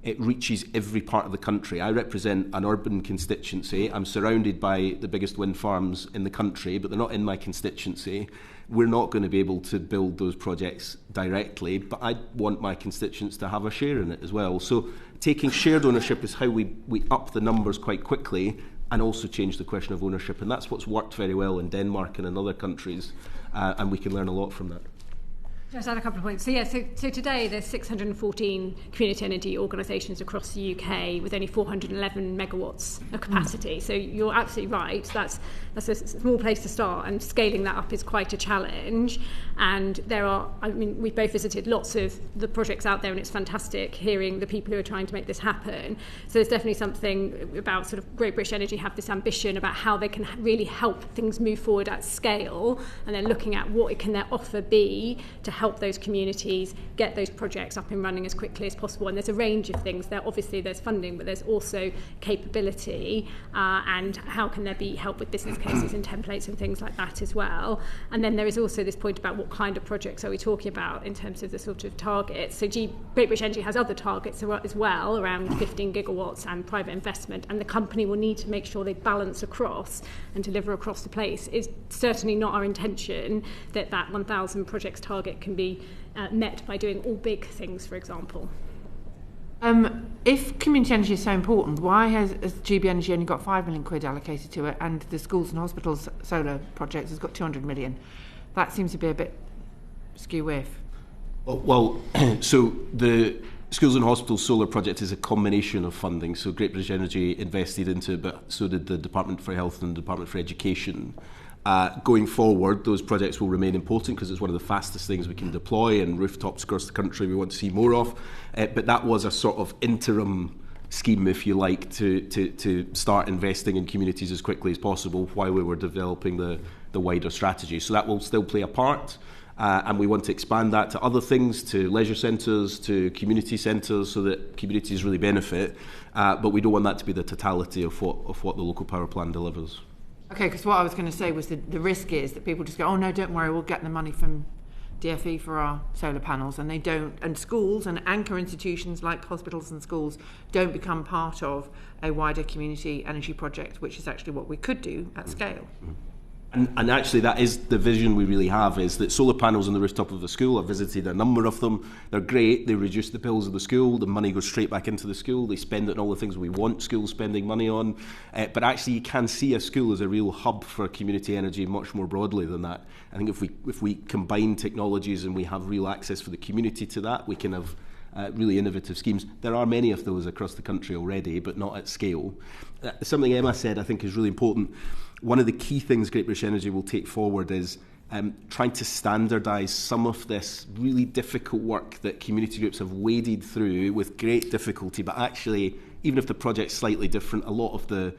it reaches every part of the country. I represent an urban constituency. I'm surrounded by the biggest wind farms in the country, but they're not in my constituency. We're not going to be able to build those projects directly, but I want my constituents to have a share in it as well. So taking shared ownership is how we up the numbers quite quickly, and also change the question of ownership. And that's what's worked very well in Denmark and in other countries, and we can learn a lot from that. Just add a couple of points. So today there's 614 community energy organisations across the UK with only 411 megawatts of capacity. So you're absolutely right. That's a small place to start, and scaling that up is quite a challenge. And we've both visited lots of the projects out there, and it's fantastic hearing the people who are trying to make this happen. So there's definitely something about sort of Great British Energy have this ambition about how they can really help things move forward at scale, and then looking at what can their offer be to help those communities get those projects up and running as quickly as possible. And there's a range of things there. Obviously there's funding, but there's also capability, and how can there be help with business cases and templates and things like that as well. And then there is also this point about what kind of projects are we talking about in terms of the sort of targets. So Great British Energy has other targets as well, around 15 gigawatts and private investment, and the company will need to make sure they balance across and deliver across the place. It's certainly not our intention that 1,000 projects target can be met by doing all big things, for example. If community energy is so important, why has GB Energy only got 5 million quid allocated to it, and the schools and hospitals solar projects has got 200 million? That seems to be a bit skew-whiff. Well, so the schools and hospitals solar project is a combination of funding. So Great British Energy invested into it, but so did the Department for Health and the Department for Education. Going forward, those projects will remain important because it's one of the fastest things we can deploy, and rooftops across the country we want to see more of. But that was a sort of interim scheme, if you like, to start investing in communities as quickly as possible while we were developing the wider strategy. So that will still play a part. And we want to expand that to other things, to leisure centres, to community centres, so that communities really benefit. But we don't want that to be the totality of what the local power plan delivers. Okay, because what I was going to say was the risk is that people just go, oh no, don't worry, we'll get the money from DFE for our solar panels, and they don't. And schools and anchor institutions like hospitals and schools don't become part of a wider community energy project, which is actually what we could do at scale. And actually that is the vision we really have, is that solar panels on the rooftop of the school, I've visited a number of them, they're great, they reduce the bills of the school, the money goes straight back into the school, they spend it on all the things we want schools spending money on, but actually you can see a school as a real hub for community energy much more broadly than that. I think if we combine technologies and we have real access for the community to that, we can have really innovative schemes. There are many of those across the country already, but not at scale. Something Emma said I think is really important. One of the key things Great British Energy will take forward is trying to standardise some of this really difficult work that community groups have waded through with great difficulty, but actually, even if the project's slightly different, a lot of the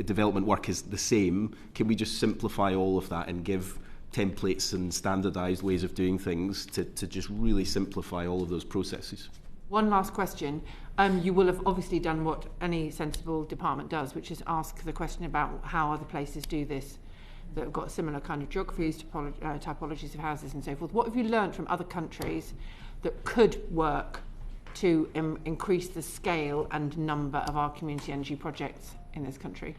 development work is the same. Can we just simplify all of that and give templates and standardised ways of doing things to just really simplify all of those processes? One last question. You will have obviously done what any sensible department does, which is ask the question about how other places do this that have got similar kind of geographies, typologies of houses and so forth. What have you learned from other countries that could work to increase the scale and number of our community energy projects in this country?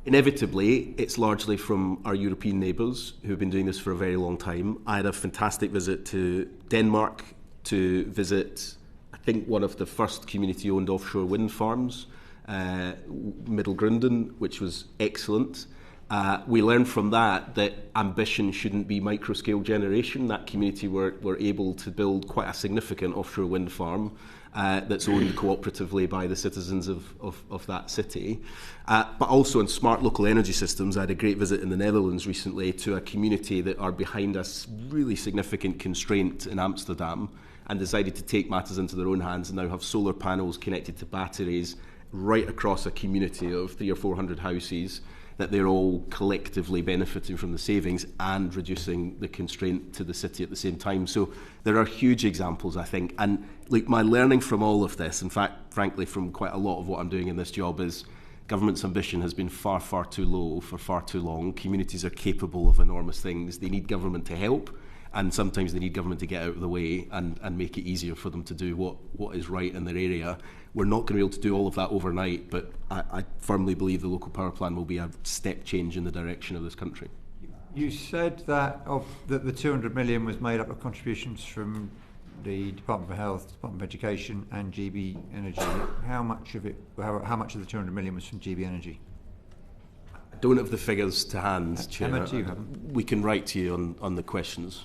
Inevitably, it's largely from our European neighbours who have been doing this for a very long time. I had a fantastic visit to Denmark to visit, I think, one of the first community-owned offshore wind farms, Middle Grunden, which was excellent. We learned from that ambition shouldn't be micro-scale generation. That community were able to build quite a significant offshore wind farm that's owned cooperatively by the citizens of that city. But also in smart local energy systems, I had a great visit in the Netherlands recently to a community that are behind a really significant constraint in Amsterdam and decided to take matters into their own hands and now have solar panels connected to batteries right across a community of 300 or 400 houses, that they're all collectively benefiting from the savings and reducing the constraint to the city at the same time. So there are huge examples, I think. And like my learning from all of this, in fact, frankly, from quite a lot of what I'm doing in this job, is government's ambition has been far, far too low for far too long. Communities are capable of enormous things. They need government to help, and sometimes they need government to get out of the way and make it easier for them to do what is right in their area. We're not going to be able to do all of that overnight, but I firmly believe the local power plan will be a step change in the direction of this country. You said that the 200 million was made up of contributions from the Department for Health, Department of Education and GB Energy. How much of the 200 million was from GB Energy? I don't have the figures to hand, Chair. Emma, do you have them? We can write to you on the questions.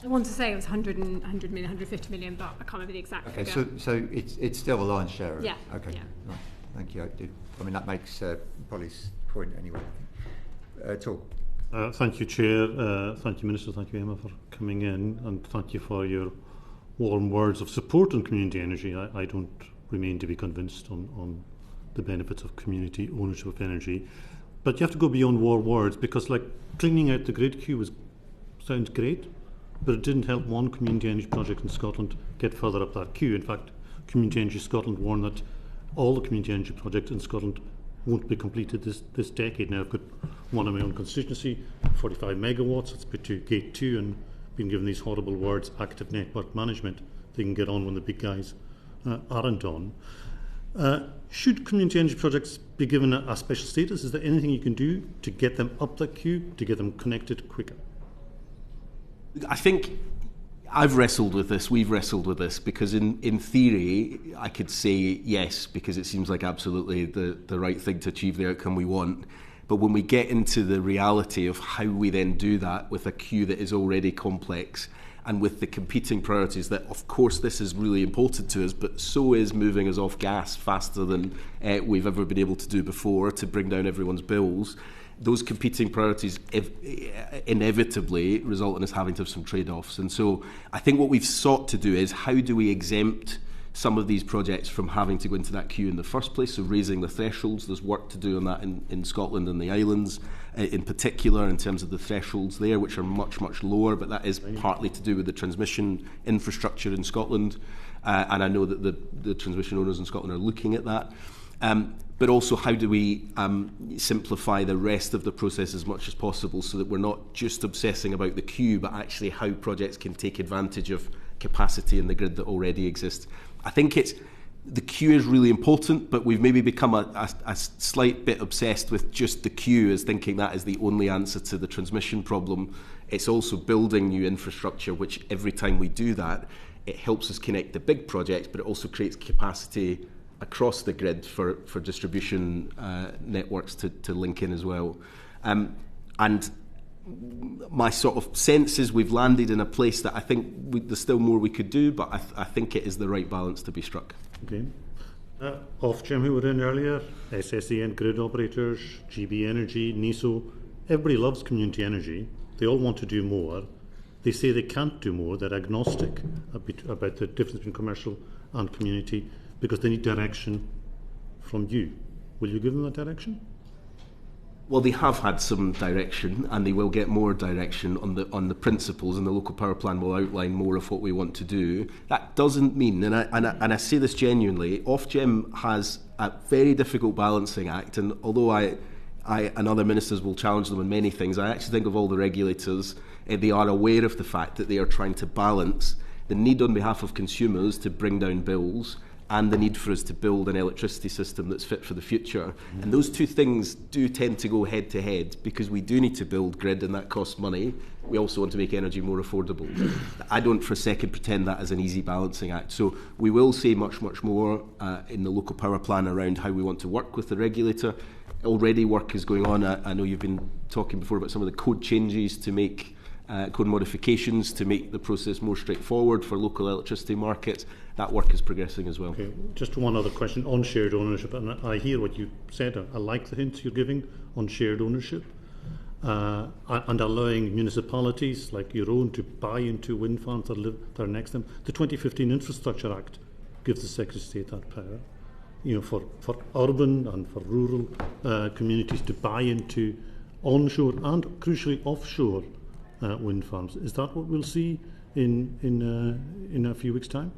I want to say it was 100 million, 150 million, but I can't remember the exact figure. Okay, so it's still a lion's share of it? Yeah. Okay, yeah. right. Thank you. I mean, that makes Polly's point anyway. Talk. Thank you, Chair. Thank you, Minister. Thank you, Emma, for coming in, and thank you for your warm words of support on community energy. I don't remain to be convinced on the benefits of community ownership of energy, but you have to go beyond warm words, because like cleaning out the grid queue sounds great, but it didn't help one community energy project in Scotland get further up that queue. In fact, Community Energy Scotland warned that all the community energy projects in Scotland won't be completed this decade. Now, I've got one in my own constituency, 45 megawatts. It's put to Gate 2 and been given these horrible words, active network management. They can get on when the big guys aren't on. Should community energy projects be given a special status? Is there anything you can do to get them up the queue, to get them connected quicker? I think I've wrestled with this, we've wrestled with this, because in theory I could say yes, because it seems like absolutely the right thing to achieve the outcome we want. But when we get into the reality of how we then do that with a queue that is already complex, and with the competing priorities that, of course, this is really important to us, but so is moving us off gas faster than we've ever been able to do before to bring down everyone's bills, those competing priorities inevitably result in us having to have some trade-offs. And so I think what we've sought to do is how do we exempt some of these projects from having to go into that queue in the first place, so raising the thresholds. There's work to do on that in Scotland and the islands, in particular in terms of the thresholds there, which are much, much lower, but that is partly to do with the transmission infrastructure in Scotland, and I know that the transmission owners in Scotland are looking at that. But also, how do we simplify the rest of the process as much as possible so that we're not just obsessing about the queue, but actually how projects can take advantage of capacity in the grid that already exists. I think the queue is really important, but we've maybe become a slight bit obsessed with just the queue as thinking that is the only answer to the transmission problem. It's also building new infrastructure, which every time we do that, it helps us connect the big projects, but it also creates capacity across the grid for distribution networks to link in as well. And my sort of sense is we've landed in a place that I think there's still more we could do, but I think it is the right balance to be struck. Okay. Ofgem, who were in earlier, SSEN, grid operators, GB Energy, NESO, everybody loves community energy. They all want to do more. They say they can't do more. They're agnostic about the difference between commercial and community because they need direction from you. Will you give them that direction? Well, they have had some direction, and they will get more direction on the principles, and the local power plan will outline more of what we want to do. That doesn't mean, and I say this genuinely, Ofgem has a very difficult balancing act, and although I and other ministers will challenge them on many things, I actually think of all the regulators, they are aware of the fact that they are trying to balance the need on behalf of consumers to bring down bills and the need for us to build an electricity system that's fit for the future. And those two things do tend to go head to head because we do need to build grid and that costs money. We also want to make energy more affordable. I don't for a second pretend that is an easy balancing act. So we will say much, much more in the local power plan around how we want to work with the regulator. Already work is going on. I know you've been talking before about some of the code changes to make code modifications to make the process more straightforward for local electricity markets. That work is progressing as well. Okay, just one other question on shared ownership, and I hear what you said. I like the hints you're giving on shared ownership and allowing municipalities like your own to buy into wind farms that are next to them. The 2015 Infrastructure Act gives the Secretary of State that power, for urban and for rural communities to buy into onshore and crucially offshore wind farms. Is that what we'll see in a few weeks' time?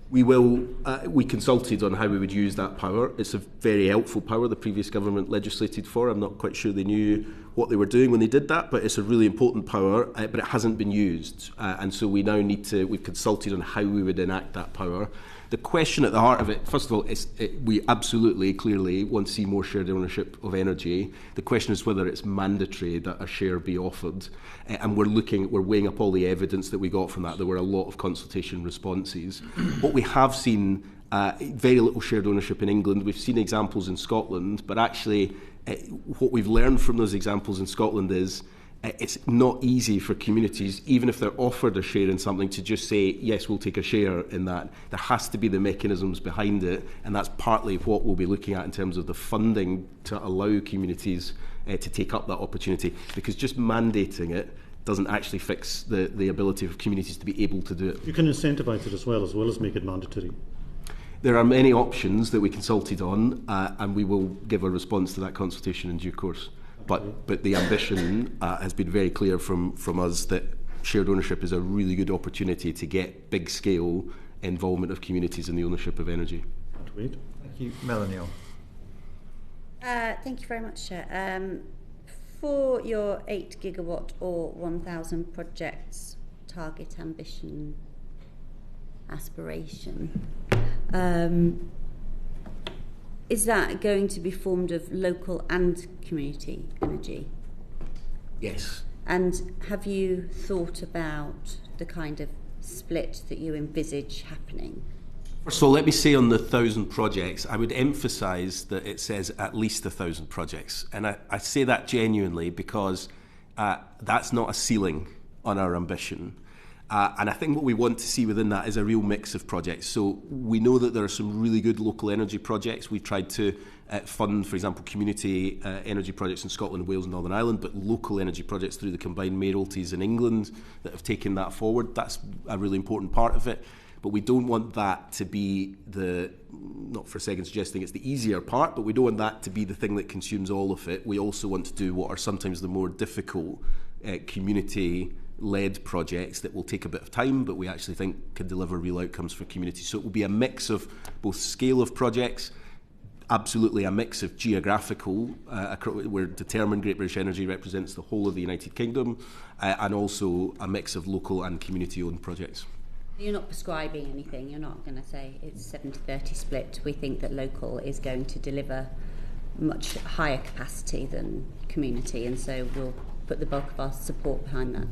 We will. We consulted on how we would use that power. It's a very helpful power the previous government legislated for. I'm not quite sure they knew what they were doing when they did that, but it's a really important power, but it hasn't been used. And so we now need to, we've consulted on how we would enact that power. The question at the heart of it, first of all, is we absolutely, clearly want to see more shared ownership of energy. The question is whether it's mandatory that a share be offered. And we're weighing up all the evidence that we got from that. There were a lot of consultation responses. What we have seen, very little shared ownership in England. We've seen examples in Scotland, but actually what we've learned from those examples in Scotland is it's not easy for communities, even if they're offered a share in something, to just say, yes, we'll take a share in that. There has to be the mechanisms behind it, and that's partly what we'll be looking at in terms of the funding to allow communities to take up that opportunity, because just mandating it doesn't actually fix the ability of communities to be able to do it. You can incentivise it as well as make it mandatory. There are many options that we consulted on, and we will give a response to that consultation in due course. But the ambition has been very clear from us that shared ownership is a really good opportunity to get big-scale involvement of communities in the ownership of energy. Thank you. Melanie. Thank you very much, Chair. For your 8 gigawatt or 1,000 projects target, ambition, aspiration, is that going to be formed of local and community energy? Yes. And have you thought about the kind of split that you envisage happening? So let me say on the 1,000 projects, I would emphasise that it says at least 1,000 projects. And I say that genuinely because that's not a ceiling on our ambition. And I think what we want to see within that is a real mix of projects. So we know that there are some really good local energy projects. We've tried to fund, for example, community energy projects in Scotland, Wales and Northern Ireland, but local energy projects through the combined mayoralties in England that have taken that forward. That's a really important part of it. But we don't want that to be not for a second suggesting it's the easier part, but we don't want that to be the thing that consumes all of it. We also want to do what are sometimes the more difficult community-led projects that will take a bit of time, but we actually think can deliver real outcomes for communities. So it will be a mix of both scale of projects, absolutely a mix of geographical, we're determined Great British Energy represents the whole of the United Kingdom, and also a mix of local and community-owned projects. You're not prescribing anything. You're not going to say it's 70-30 split. We think that local is going to deliver much higher capacity than community, and so we'll put the bulk of our support behind that.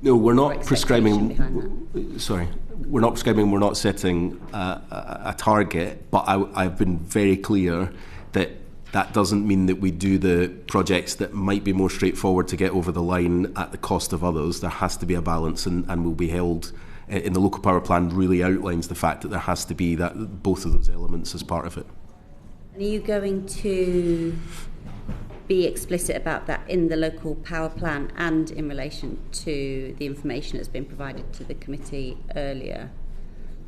No, we're not prescribing. Sorry, we're not prescribing. We're not setting a target. But I've been very clear that that doesn't mean that we do the projects that might be more straightforward to get over the line at the cost of others. There has to be a balance, and will be held. In the local power plan really outlines the fact that there has to be that both of those elements as part of it. And are you going to be explicit about that in the local power plan and in relation to the information that's been provided to the committee earlier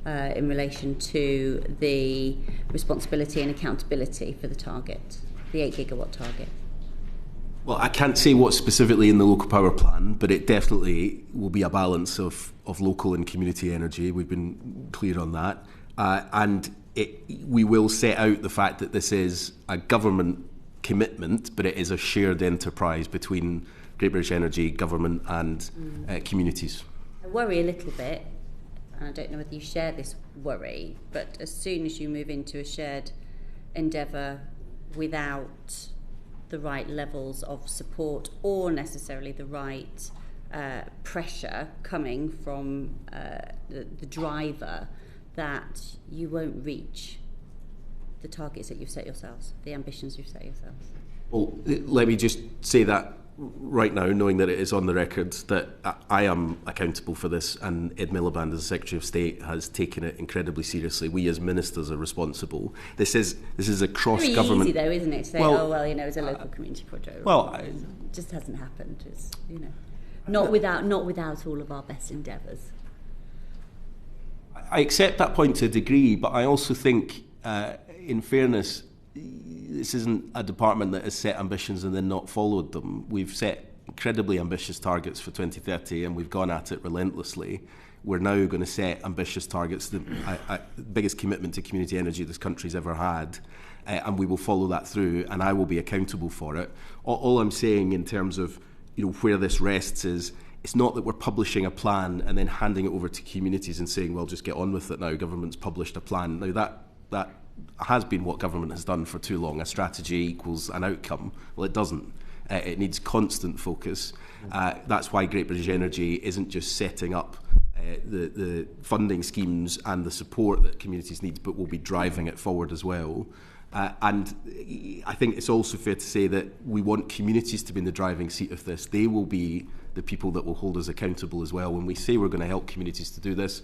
in relation to the responsibility and accountability for the target, the 8 gigawatt target? Well, I can't say what's specifically in the local power plan, but it definitely will be a balance of local and community energy. We've been clear on that. And we will set out the fact that this is a government commitment, but it is a shared enterprise between Great British Energy, government and communities. I worry a little bit, and I don't know whether you share this worry, but as soon as you move into a shared endeavour without the right levels of support or necessarily the right pressure coming from the driver, that you won't reach the targets that you've set yourselves, the ambitions you've set yourselves. Well, let me just say that right now, knowing that it is on the record, that I am accountable for this, and Ed Miliband, as Secretary of State, has taken it incredibly seriously. We as ministers are responsible. This is a cross-government... Very easy, though, isn't it, to say, it's a local community project. Well, it just hasn't happened. It's, not without all of our best endeavours. I accept that point to a degree, but I also think, in fairness, this isn't a department that has set ambitions and then not followed them. We've set incredibly ambitious targets for 2030 and we've gone at it relentlessly. We're now going to set ambitious targets, the biggest commitment to community energy this country's ever had, and we will follow that through, and I will be accountable for it. All I'm saying in terms of where this rests is, it's not that we're publishing a plan and then handing it over to communities and saying, well, just get on with it now, government's published a plan. Now that has been what government has done for too long. A strategy equals an outcome. Well, it doesn't. It needs constant focus. That's why Great British Energy isn't just setting up the funding schemes and the support that communities need, but will be driving it forward as well. And I think it's also fair to say that we want communities to be in the driving seat of this. They will be the people that will hold us accountable as well. When we say we're going to help communities to do this,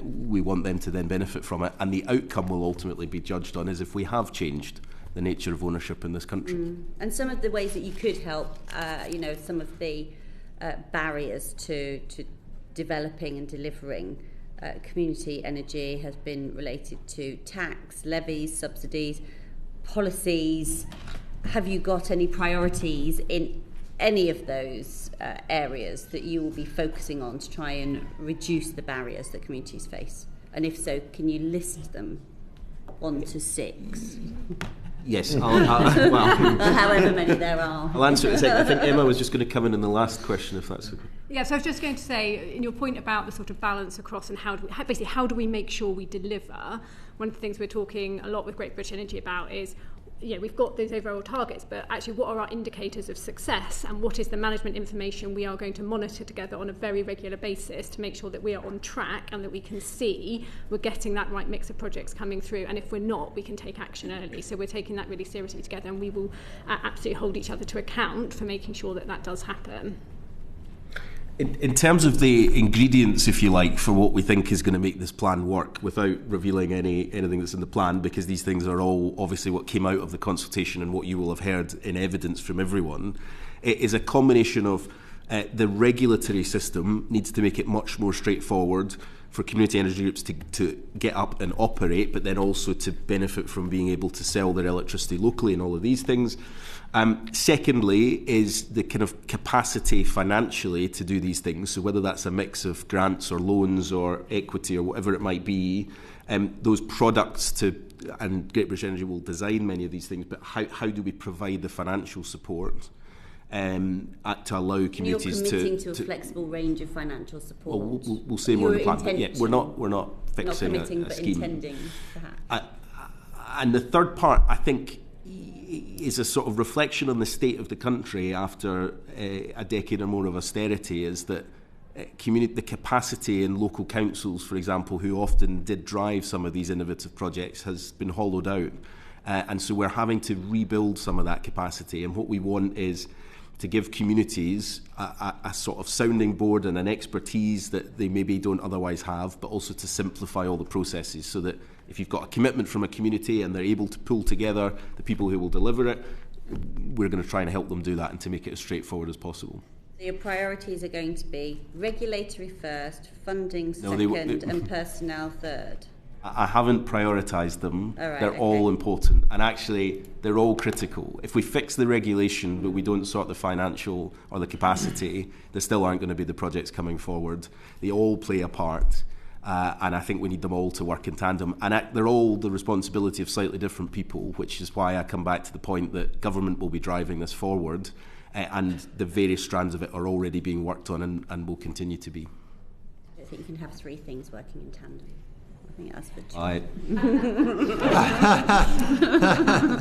we want them to then benefit from it. And the outcome will ultimately be judged on is if we have changed the nature of ownership in this country. And some of the ways that you could help, some of the barriers to developing and delivering community energy has been related to tax, levies, subsidies, policies. Have you got any priorities in any of those areas that you will be focusing on to try and reduce the barriers that communities face? And if so, can you list them 1 to 6? Yes, however many there are. I'll answer it in a second. I think Emma was just going to come in the last question, if that's okay. Yeah, so I was just going to say, in your point about the sort of balance across and how do we make sure we deliver, one of the things we're talking a lot with Great British Energy about is we've got those overall targets, but actually what are our indicators of success, and what is the management information we are going to monitor together on a very regular basis to make sure that we are on track and that we can see we're getting that right mix of projects coming through, and if we're not, we can take action early. So we're taking that really seriously together, and we will absolutely hold each other to account for making sure that that does happen. In terms of the ingredients, if you like, for what we think is going to make this plan work, without revealing anything that's in the plan, because these things are all obviously what came out of the consultation and what you will have heard in evidence from everyone, it is a combination of the regulatory system needs to make it much more straightforward for community energy groups to get up and operate, but then also to benefit from being able to sell their electricity locally and all of these things. Secondly is the kind of capacity financially to do these things. So whether that's a mix of grants or loans or equity or whatever it might be, those products and Great British Energy will design many of these things, but how do we provide the financial support to allow communities You're committing to a flexible range of financial support. Well, we'll say more in the plan, but yeah, we're not fixing not committing, a scheme. But intending, perhaps. And the third part, I think, is a sort of reflection on the state of the country after a decade or more of austerity, is that the capacity in local councils, for example, who often did drive some of these innovative projects, has been hollowed out. And so we're having to rebuild some of that capacity. And what we want is to give communities a sort of sounding board and an expertise that they maybe don't otherwise have, but also to simplify all the processes so that if you've got a commitment from a community and they're able to pull together the people who will deliver it, we're going to try and help them do that and to make it as straightforward as possible. So your priorities are going to be regulatory first, funding second, and personnel third? I haven't prioritised them. They're all all important, and actually they're all critical. If we fix the regulation but we don't sort the financial or the capacity, there still aren't going to be the projects coming forward. They all play a part, and I think we need them all to work in tandem. And they're all the responsibility of slightly different people, which is why I come back to the point that government will be driving this forward, and the various strands of it are already being worked on and will continue to be. I don't think you can have three things working in tandem. I think that's for two. I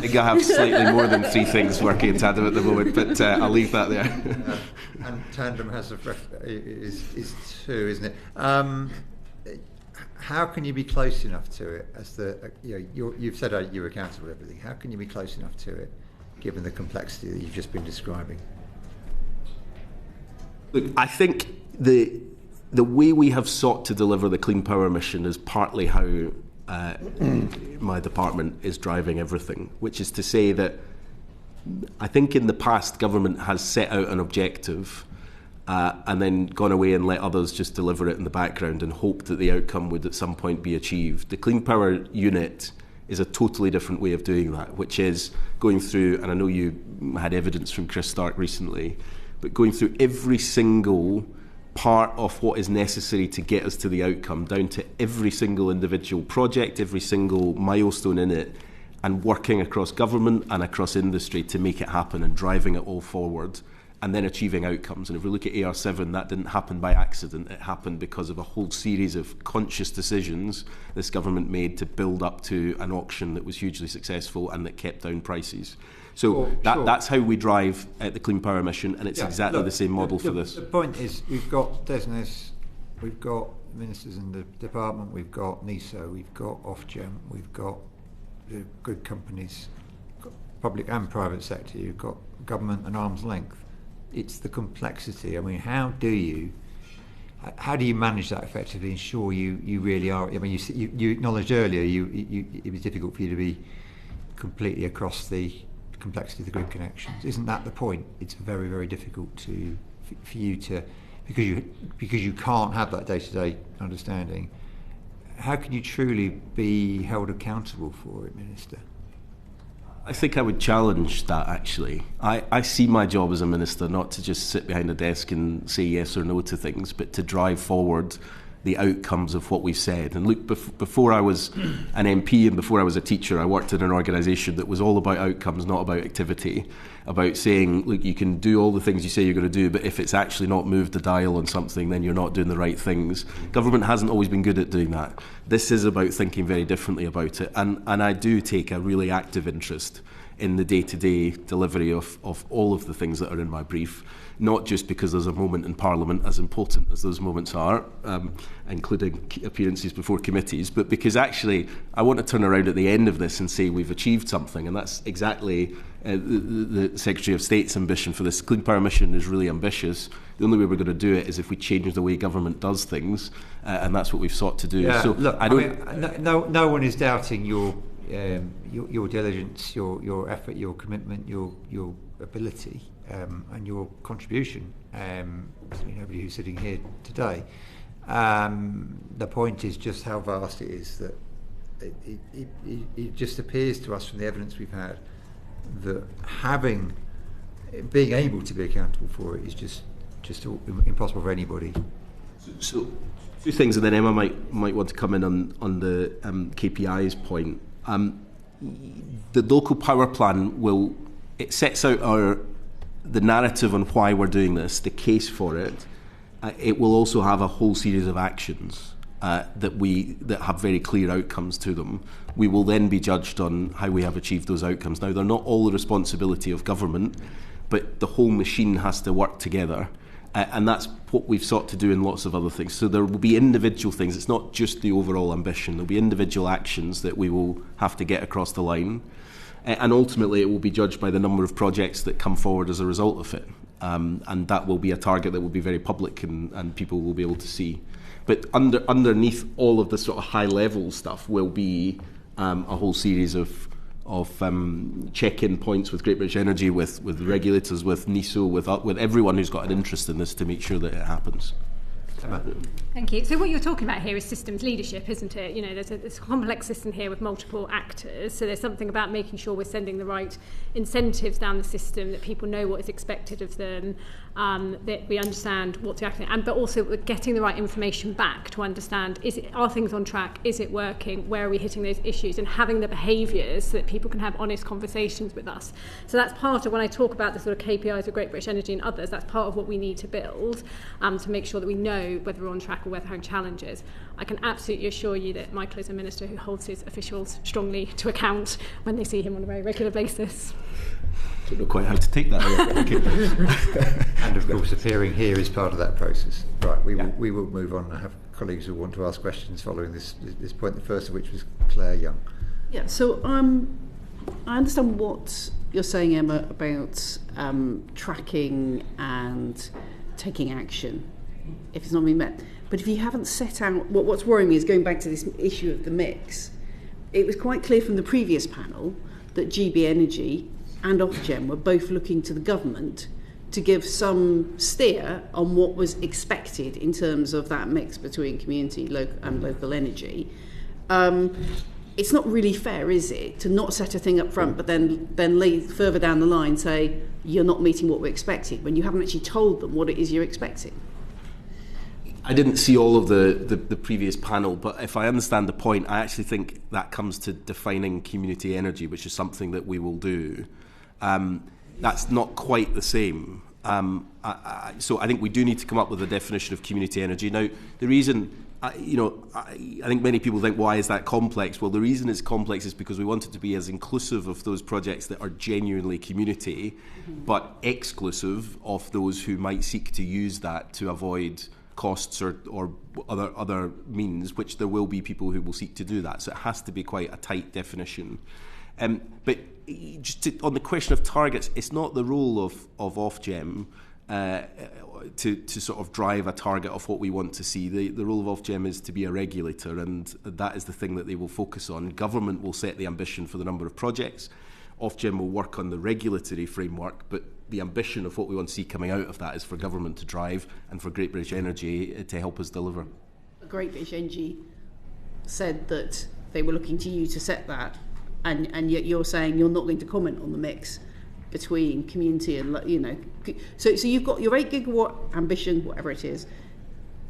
think I have slightly more than three things working in tandem at the moment, but I'll leave that there. And tandem has is two, isn't it? How can you be close enough to it? As you've said you're accountable for everything. How can you be close enough to it, given the complexity that you've just been describing? Look, I think the way we have sought to deliver the Clean Power mission is partly how my department is driving everything, which is to say that I think in the past government has set out an objective and then gone away and let others just deliver it in the background and hope that the outcome would at some point be achieved. The Clean Power unit is a totally different way of doing that, which is going through, and I know you had evidence from Chris Stark recently, but going through every single part of what is necessary to get us to the outcome, down to every single individual project, every single milestone in it, and working across government and across industry to make it happen and driving it all forward and then achieving outcomes. And if we look at AR7, that didn't happen by accident. It happened because of a whole series of conscious decisions this government made to build up to an auction that was hugely successful and that kept down prices. So that's how we drive the Clean Power mission, and it's exactly the same model for this. The point is, we've got DESNZ, we've got ministers in the department, we've got NISO, we've got Ofgem, we've got the good companies, public and private sector, you've got government and arm's length. It's the complexity. I mean, how do you manage that effectively, ensure you really are? I mean, you acknowledged earlier it was difficult for you to be completely across the complexity of the grid connections. Isn't that the point? It's very, very difficult for you to, because you can't have that day-to-day understanding. How can you truly be held accountable for it, Minister? I think I would challenge that, actually. I see my job as a minister not to just sit behind a desk and say yes or no to things, but to drive forward the outcomes of what we've said. And look, before I was an MP and before I was a teacher, I worked in an organisation that was all about outcomes, not about activity, about saying, look, you can do all the things you say you're going to do, but if it's actually not moved the dial on something, then you're not doing the right things. Government hasn't always been good at doing that. This is about thinking very differently about it. And I do take a really active interest in the day-to-day delivery of all of the things that are in my brief, not just because there's a moment in Parliament, as important as those moments are, including appearances before committees, but because actually I want to turn around at the end of this and say we've achieved something, and that's exactly the Secretary of State's ambition for this. Clean Power Mission is really ambitious. The only way we're going to do it is if we change the way government does things, and that's what we've sought to do. Yeah, so look, no one is doubting your diligence, your effort, your commitment, your ability, and your contribution. Nobody who's sitting here today. The point is just how vast it is that it just appears to us from the evidence we've had that being able to be accountable for it is just impossible for anybody. So two things, and then Emma might want to come in on the KPIs point. The local power plan it sets out the narrative on why we're doing this, the case for it. It will also have a whole series of actions that have very clear outcomes to them. We will then be judged on how we have achieved those outcomes. Now, they're not all the responsibility of government, but the whole machine has to work together. And that's what we've sought to do in lots of other things. So there will be individual things. It's not just the overall ambition. There'll be individual actions that we will have to get across the line. And ultimately, it will be judged by the number of projects that come forward as a result of it. And that will be a target that will be very public and people will be able to see. But underneath all of the sort of high-level stuff will be a whole series of check-in points with Great British Energy, with regulators, with NESO, with everyone who's got an interest in this to make sure that it happens. Thank you. So what you're talking about here is systems leadership, isn't it? There's a complex system here with multiple actors. So there's something about making sure we're sending the right incentives down the system, that people know what is expected of them, that we understand what's happening, but also getting the right information back to understand, are things on track? Is it working? Where are we hitting those issues? And having the behaviours so that people can have honest conversations with us. So that's part of, when I talk about the sort of KPIs of Great British Energy and others, that's part of what we need to build to make sure that we know whether we're on track or whether we're having challenges. I can absolutely assure you that Michael is a minister who holds his officials strongly to account when they see him on a very regular basis. I don't know quite how to take that. And of course, appearing here is part of that process. Right, we will move on. I have colleagues who want to ask questions following this point, the first of which was Claire Young. Yeah, so I understand what you're saying, Emma, about tracking and taking action if it's not been met. But if you haven't set out, what's worrying me is going back to this issue of the mix. It was quite clear from the previous panel that GB Energy and Ofgem were both looking to the government to give some steer on what was expected in terms of that mix between community and local energy. It's not really fair, is it, to not set a thing up front but then further down the line say you're not meeting what we expected when you haven't actually told them what it is you're expecting. I didn't see all of the previous panel, but if I understand the point, I actually think that comes to defining community energy, which is something that we will do. That's not quite the same. So I think we do need to come up with a definition of community energy. Now, the reason, I think many people think, why is that complex? Well, the reason it's complex is because we want it to be as inclusive of those projects that are genuinely community, but exclusive of those who might seek to use that to avoid costs or other means, which there will be people who will seek to do that. So it has to be quite a tight definition. But just on the question of targets, it's not the role of Ofgem to sort of drive a target of what we want to see. The role of Ofgem is to be a regulator, and that is the thing that they will focus on. Government will set the ambition for the number of projects. Ofgem will work on the regulatory framework, but the ambition of what we want to see coming out of that is for government to drive and for Great British Energy to help us deliver. Great British Energy said that they were looking to you to set that, and yet you're saying you're not going to comment on the mix between community and, so you've got your 8 gigawatt ambition, whatever it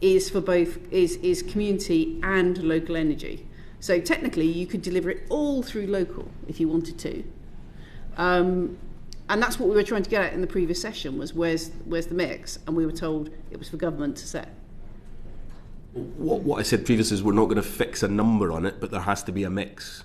is for both, is community and local energy. So technically you could deliver it all through local if you wanted to. And that's what we were trying to get at in the previous session, was where's the mix, and we were told it was for government to set. What I said previously is we're not going to fix a number on it, but there has to be a mix.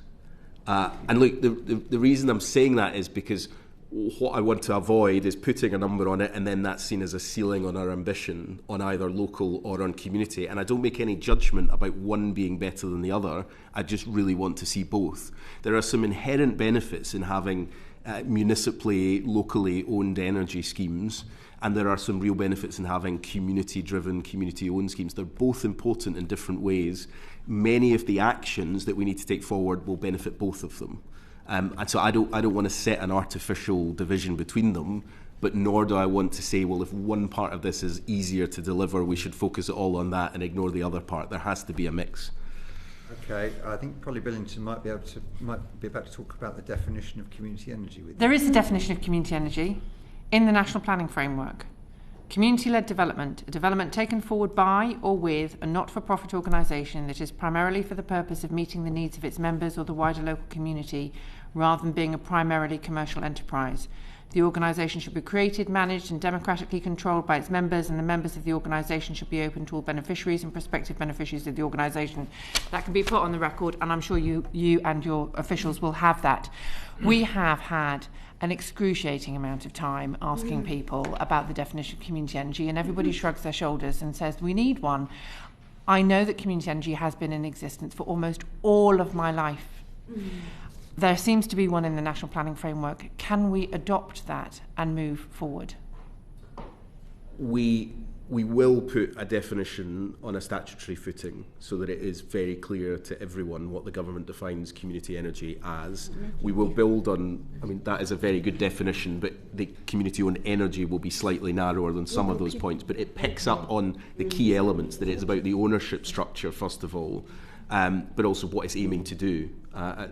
And look, the reason I'm saying that is because what I want to avoid is putting a number on it and then that's seen as a ceiling on our ambition on either local or on community. And I don't make any judgment about one being better than the other. I just really want to see both. There are some inherent benefits in having municipally, locally owned energy schemes, and there are some real benefits in having community-driven, community-owned schemes. They're both important in different ways. Many of the actions that we need to take forward will benefit both of them. And so I don't want to set an artificial division between them, but nor do I want to say, well, if one part of this is easier to deliver, we should focus it all on that and ignore the other part. There has to be a mix. Okay, I think probably Billington might be about to talk about the definition of community energy with you. There is a definition of community energy in the National Planning Framework. Community-led development, a development taken forward by or with a not-for-profit organisation that is primarily for the purpose of meeting the needs of its members or the wider local community, rather than being a primarily commercial enterprise. The organisation should be created, managed and democratically controlled by its members, and the members of the organisation should be open to all beneficiaries and prospective beneficiaries of the organisation. That can be put on the record, and I'm sure you and your officials will have that. We have had an excruciating amount of time asking people about the definition of community energy, and everybody shrugs their shoulders and says, we need one. I know that community energy has been in existence for almost all of my life. There seems to be one in the National Planning Framework. Can we adopt that and move forward? We will put a definition on a statutory footing so that it is very clear to everyone what the government defines community energy as. We will build on, that is a very good definition, but the community-owned energy will be slightly narrower than some of those points, but it picks up on the key elements, that it's about the ownership structure, first of all, but also what it's aiming to do,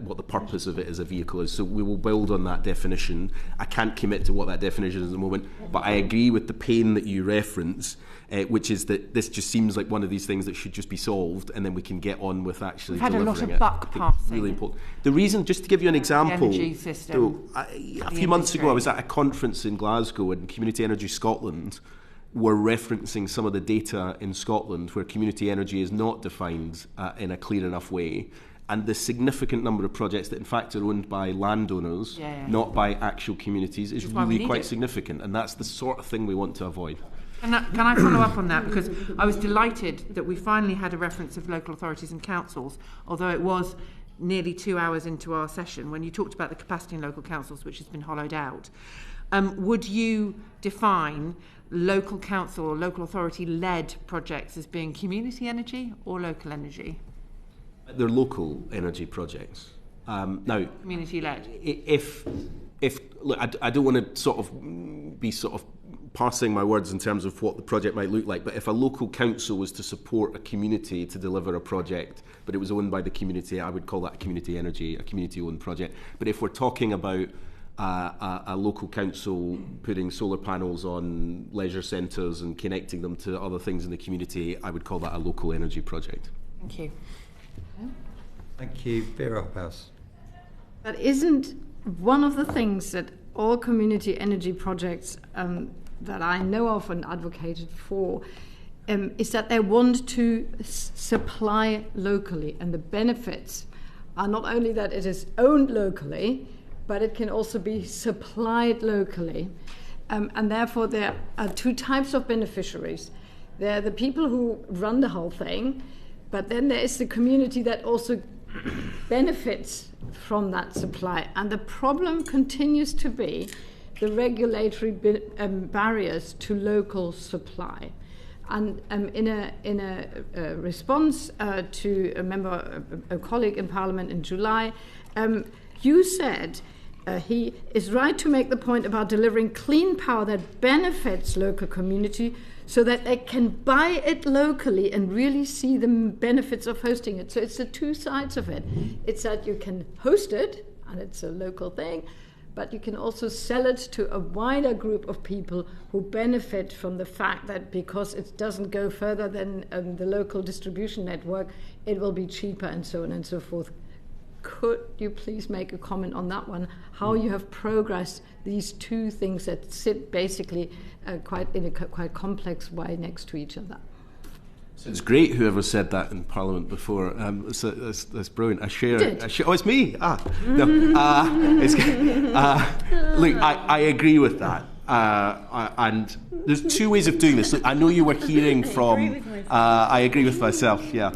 what the purpose of it as a vehicle is. So we will build on that definition. I can't commit to what that definition is at the moment, but I agree with the pain that you reference, which is that this just seems like one of these things that should just be solved, and then we can get on with actually delivering it. We've had a lot of buck passing. Really important. The reason, just to give you an example, the energy system, a few months ago I was at a conference in Glasgow, and Community Energy Scotland were referencing some of the data in Scotland where community energy is not defined in a clear enough way, and the significant number of projects that in fact are owned by landowners, not by actual communities, is really quite significant, and that's the sort of thing we want to avoid. Can I follow up on that? Because I was delighted that we finally had a reference of local authorities and councils, although it was nearly 2 hours into our session when you talked about the capacity in local councils, which has been hollowed out. Would you define local council or local authority-led projects as being community energy or local energy? They're local energy projects. Now, community-led. Look, I don't want to be parsing my words in terms of what the project might look like, but if a local council was to support a community to deliver a project, but it was owned by the community, I would call that a community energy, a community-owned project. But if we're talking about a local council putting solar panels on leisure centres and connecting them to other things in the community, I would call that a local energy project. Thank you. Thank you. Vera Hophouse. But isn't one of the things that all community energy projects that I know of and advocated for is that they want to supply locally, and the benefits are not only that it is owned locally, but it can also be supplied locally. And therefore there are two types of beneficiaries. There are the people who run the whole thing, but then there is the community that also benefits from that supply. And the problem continues to be the regulatory barriers to local supply. And in a response to a colleague in Parliament in July, you said he is right to make the point about delivering clean power that benefits local community so that they can buy it locally and really see the benefits of hosting it. So it's the two sides of it. It's that you can host it, and it's a local thing, but you can also sell it to a wider group of people who benefit from the fact that because it doesn't go further than the local distribution network, it will be cheaper and so on and so forth. Could you please make a comment on that one, how you have progressed these two things that sit basically in a quite complex way next to each other? It's great whoever said that in Parliament before. That's brilliant. Oh, it's me. Look, I agree with that. And there's two ways of doing this. Look, I know you were hearing from... I agree with myself, yeah.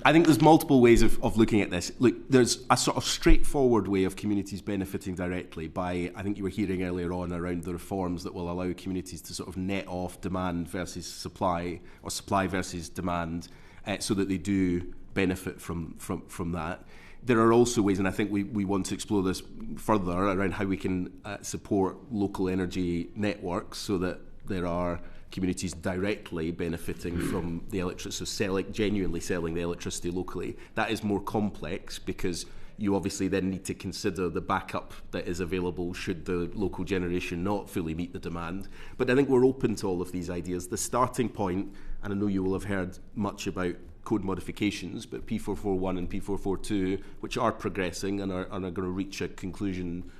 I think there's multiple ways of looking at this. Look, there's a sort of straightforward way of communities benefiting directly by, I think you were hearing earlier on around the reforms that will allow communities to sort of net off demand versus supply, or supply versus demand, so that they do benefit from that. There are also ways, and I think we want to explore this further, around how we can support local energy networks so that there are communities directly benefiting from the electricity, so genuinely selling the electricity locally. That is more complex because you obviously then need to consider the backup that is available should the local generation not fully meet the demand. But I think we're open to all of these ideas. The starting point, and I know you will have heard much about code modifications, but P441 and P442, which are progressing and are going to reach a conclusion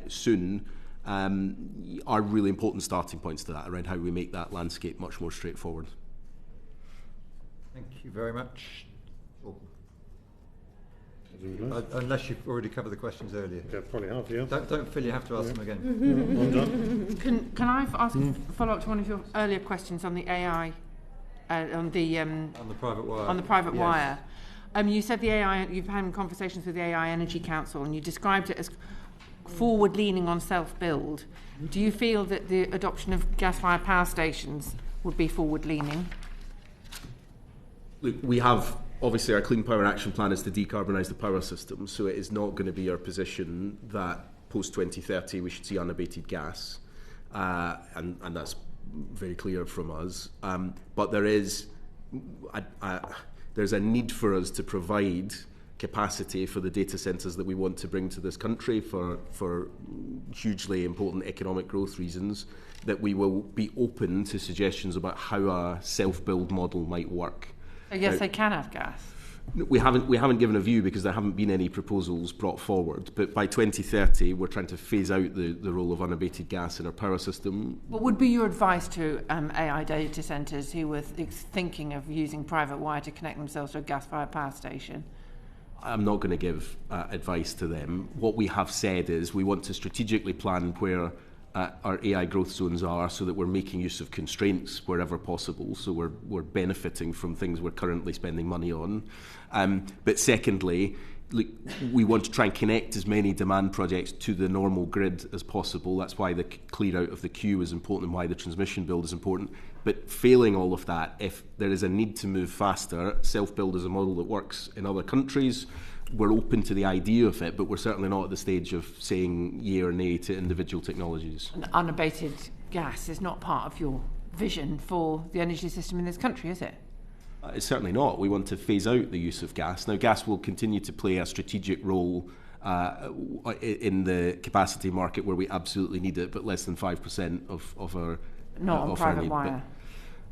soon, are really important starting points to that, around how we make that landscape much more straightforward. Thank you very much. Unless you've already covered the questions earlier. Yeah, probably have, yeah. Don't feel you have to ask them again. I'm done. Can I ask a follow-up to one of your earlier questions on the AI, on the private wire? On the private wire. You said the AI, you've had conversations with the AI Energy Council, and you described it as forward-leaning on self-build. Do you feel that the adoption of gas-fired power stations would be forward-leaning? Look, we have, obviously, our Clean Power Action Plan is to decarbonise the power system, so it is not going to be our position that post-2030 we should see unabated gas, and that's very clear from us. But there's a need for us to provide capacity for the data centres that we want to bring to this country for hugely important economic growth reasons, that we will be open to suggestions about how a self-build model might work. So yes, they can have gas. We haven't given a view because there haven't been any proposals brought forward. But by 2030, we're trying to phase out the role of unabated gas in our power system. What would be your advice to AI data centres who were thinking of using private wire to connect themselves to a gas-fired power station? I'm not going to give advice to them. What we have said is we want to strategically plan where our AI growth zones are, so that we're making use of constraints wherever possible, so we're benefiting from things we're currently spending money on. But secondly, look, we want to try and connect as many demand projects to the normal grid as possible. That's why the clear out of the queue is important and why the transmission build is important. But failing all of that, if there is a need to move faster, self-build is a model that works in other countries. We're open to the idea of it, but we're certainly not at the stage of saying yea or nay to individual technologies. And unabated gas is not part of your vision for the energy system in this country, is it? It's certainly not. We want to phase out the use of gas. Now, gas will continue to play a strategic role in the capacity market where we absolutely need it, but less than 5% of our... Not on private wire.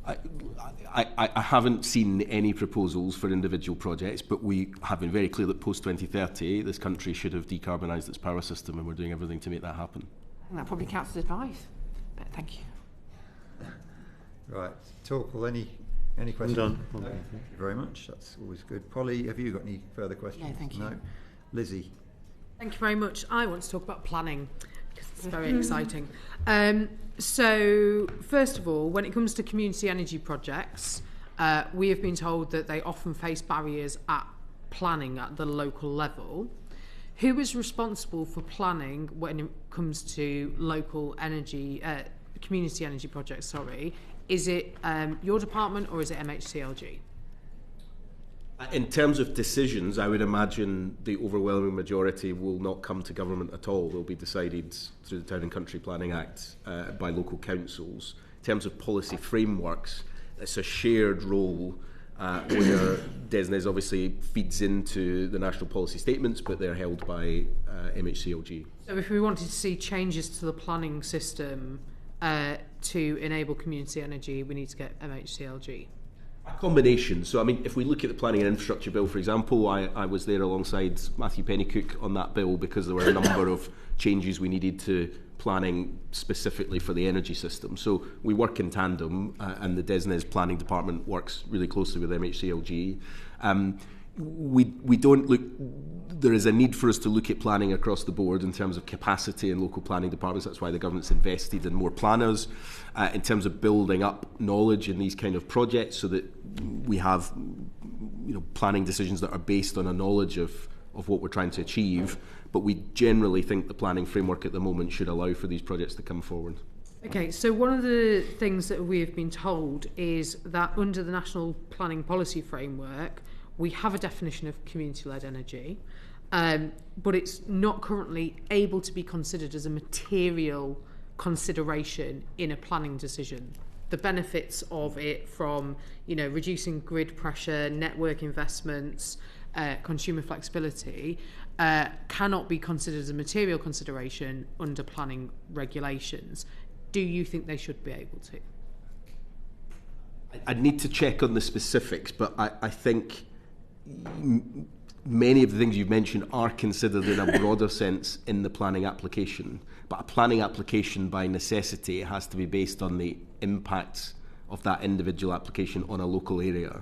I haven't seen any proposals for individual projects, but we have been very clear that post-2030 this country should have decarbonised its power system, and we're doing everything to make that happen. And that probably counts as advice, but thank you. Right. Torkel, any questions? I'm done. No. Thank you very much. That's always good. Polly, have you got any further questions? Yeah, thank you. No. Lizzie. Thank you very much. I want to talk about planning because it's very exciting. So, first of all, when it comes to community energy projects, we have been told that they often face barriers at planning at the local level. Who is responsible for planning when it comes to local energy, community energy projects, sorry? Is it your department or is it MHCLG? In terms of decisions, I would imagine the overwhelming majority will not come to government at all. They'll be decided through the Town and Country Planning Act by local councils. In terms of policy frameworks, it's a shared role where DESNES obviously feeds into the national policy statements, but they're held by MHCLG. So if we wanted to see changes to the planning system to enable community energy, we need to get MHCLG. A combination. So, I mean, if we look at the Planning and Infrastructure Bill, for example, I was there alongside Matthew Pennycook on that bill because there were a number of changes we needed to planning specifically for the energy system. So we work in tandem, and the DESNZ planning department works really closely with MHCLG. We don't look. There is a need for us to look at planning across the board in terms of capacity in local planning departments. That's why the government's invested in more planners, in terms of building up knowledge in these kind of projects, so that we have, planning decisions that are based on a knowledge of what we're trying to achieve. But we generally think the planning framework at the moment should allow for these projects to come forward. Okay, so one of the things that we have been told is that under the National Planning Policy Framework, we have a definition of community-led energy, but it's not currently able to be considered as a material consideration in a planning decision. The benefits of it from, reducing grid pressure, network investments, consumer flexibility, cannot be considered as a material consideration under planning regulations. Do you think they should be able to? I'd need to check on the specifics, but I think many of the things you've mentioned are considered in a broader sense in the planning application. But a planning application, by necessity, has to be based on the impacts of that individual application on a local area.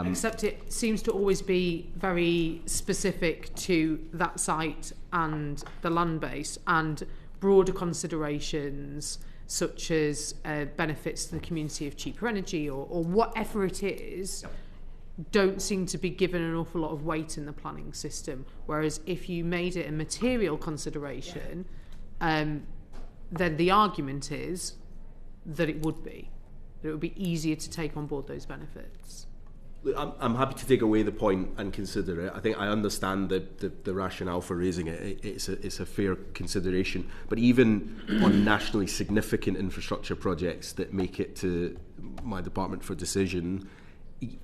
Except it seems to always be very specific to that site and the land base, and broader considerations such as benefits to the community of cheaper energy or whatever it is, don't seem to be given an awful lot of weight in the planning system. Whereas if you made it a material consideration, then the argument is that it would be easier to take on board those benefits. I'm happy to take away the point and consider it. I think I understand the rationale for raising it. It's a fair consideration. But even on nationally significant infrastructure projects that make it to my department for decision,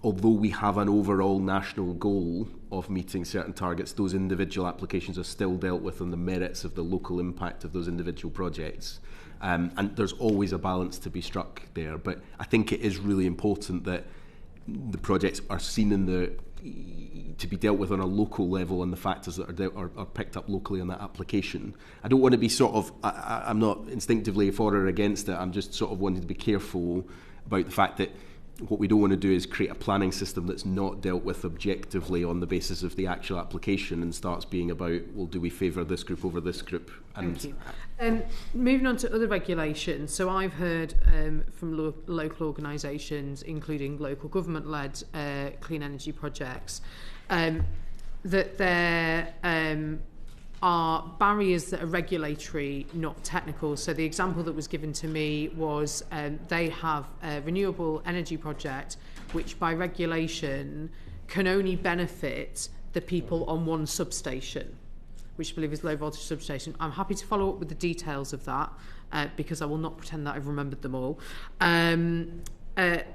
although we have an overall national goal of meeting certain targets, those individual applications are still dealt with on the merits of the local impact of those individual projects. And there's always a balance to be struck there. But I think it is really important that the projects are seen to be dealt with on a local level, and the factors that are picked up locally on that application. I don't want to be I'm not instinctively for or against it. I'm just sort of wanting to be careful about the fact that what we don't want to do is create a planning system that's not dealt with objectively on the basis of the actual application and starts being about, well, do we favour this group over this group? And thank you. Moving on to other regulations. So I've heard from local organisations, including local government-led clean energy projects, that there are barriers that are regulatory, not technical. So the example that was given to me was they have a renewable energy project which by regulation can only benefit the people on one substation, which I believe is low voltage substation. I'm happy to follow up with the details of that because I will not pretend that I've remembered them all. But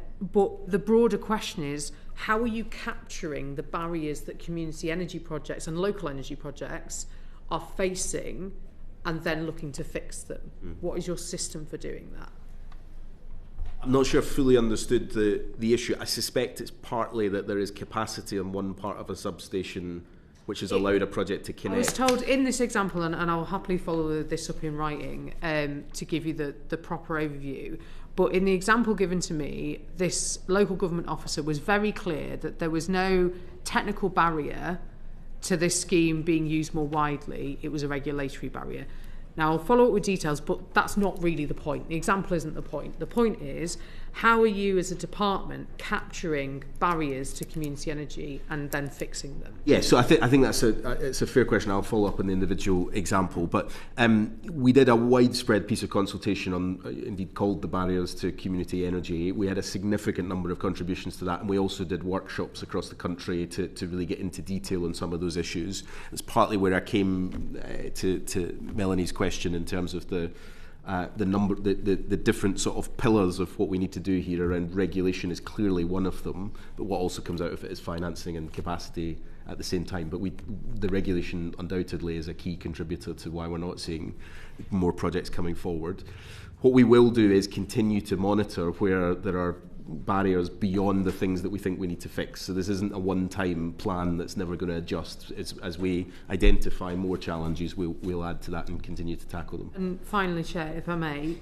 the broader question is, how are you capturing the barriers that community energy projects and local energy projects are facing and then looking to fix them? What is your system for doing that? I'm not sure I fully understood the issue. I suspect it's partly that there is capacity on one part of a substation which has allowed a project to connect. I was told in this example, and I'll happily follow this up in writing to give you the proper overview, but in the example given to me, this local government officer was very clear that there was no technical barrier to this scheme being used more widely. It was a regulatory barrier. Now, I'll follow up with details, but that's not really the point. The example isn't the point. The point is, how are you as a department capturing barriers to community energy and then fixing them? Yeah, so I think that's it's a fair question. I'll follow up on the individual example. But we did a widespread piece of consultation on, indeed called the Barriers to Community Energy. We had a significant number of contributions to that, and we also did workshops across the country to really get into detail on some of those issues. It's partly where I came to Melanie's question in terms of the different sort of pillars of what we need to do here, and regulation is clearly one of them, but what also comes out of it is financing and capacity at the same time. But the regulation undoubtedly is a key contributor to why we're not seeing more projects coming forward. What we will do is continue to monitor where there are barriers beyond the things that we think we need to fix. So this isn't a one-time plan that's never going to adjust. As we identify more challenges, we'll add to that and continue to tackle them. And finally, Chair, if I may,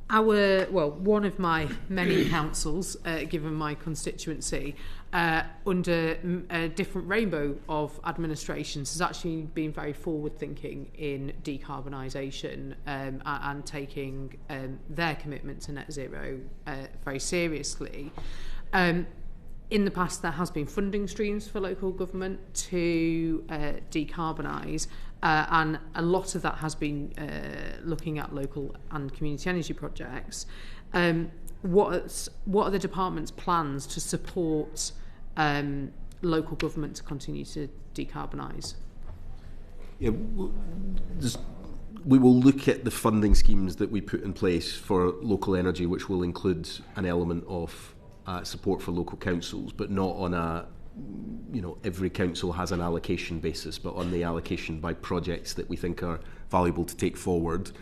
one of my many councils, given my constituency, under a different rainbow of administrations, has actually been very forward-thinking in decarbonisation and taking their commitment to net zero very seriously. In the past, there has been funding streams for local government to decarbonise, and a lot of that has been looking at local and community energy projects. What are the department's plans to support local government to continue to decarbonise? Yeah, we will look at the funding schemes that we put in place for local energy, which will include an element of support for local councils, but not on a, every council has an allocation basis, but on the allocation by projects that we think are valuable to take forward.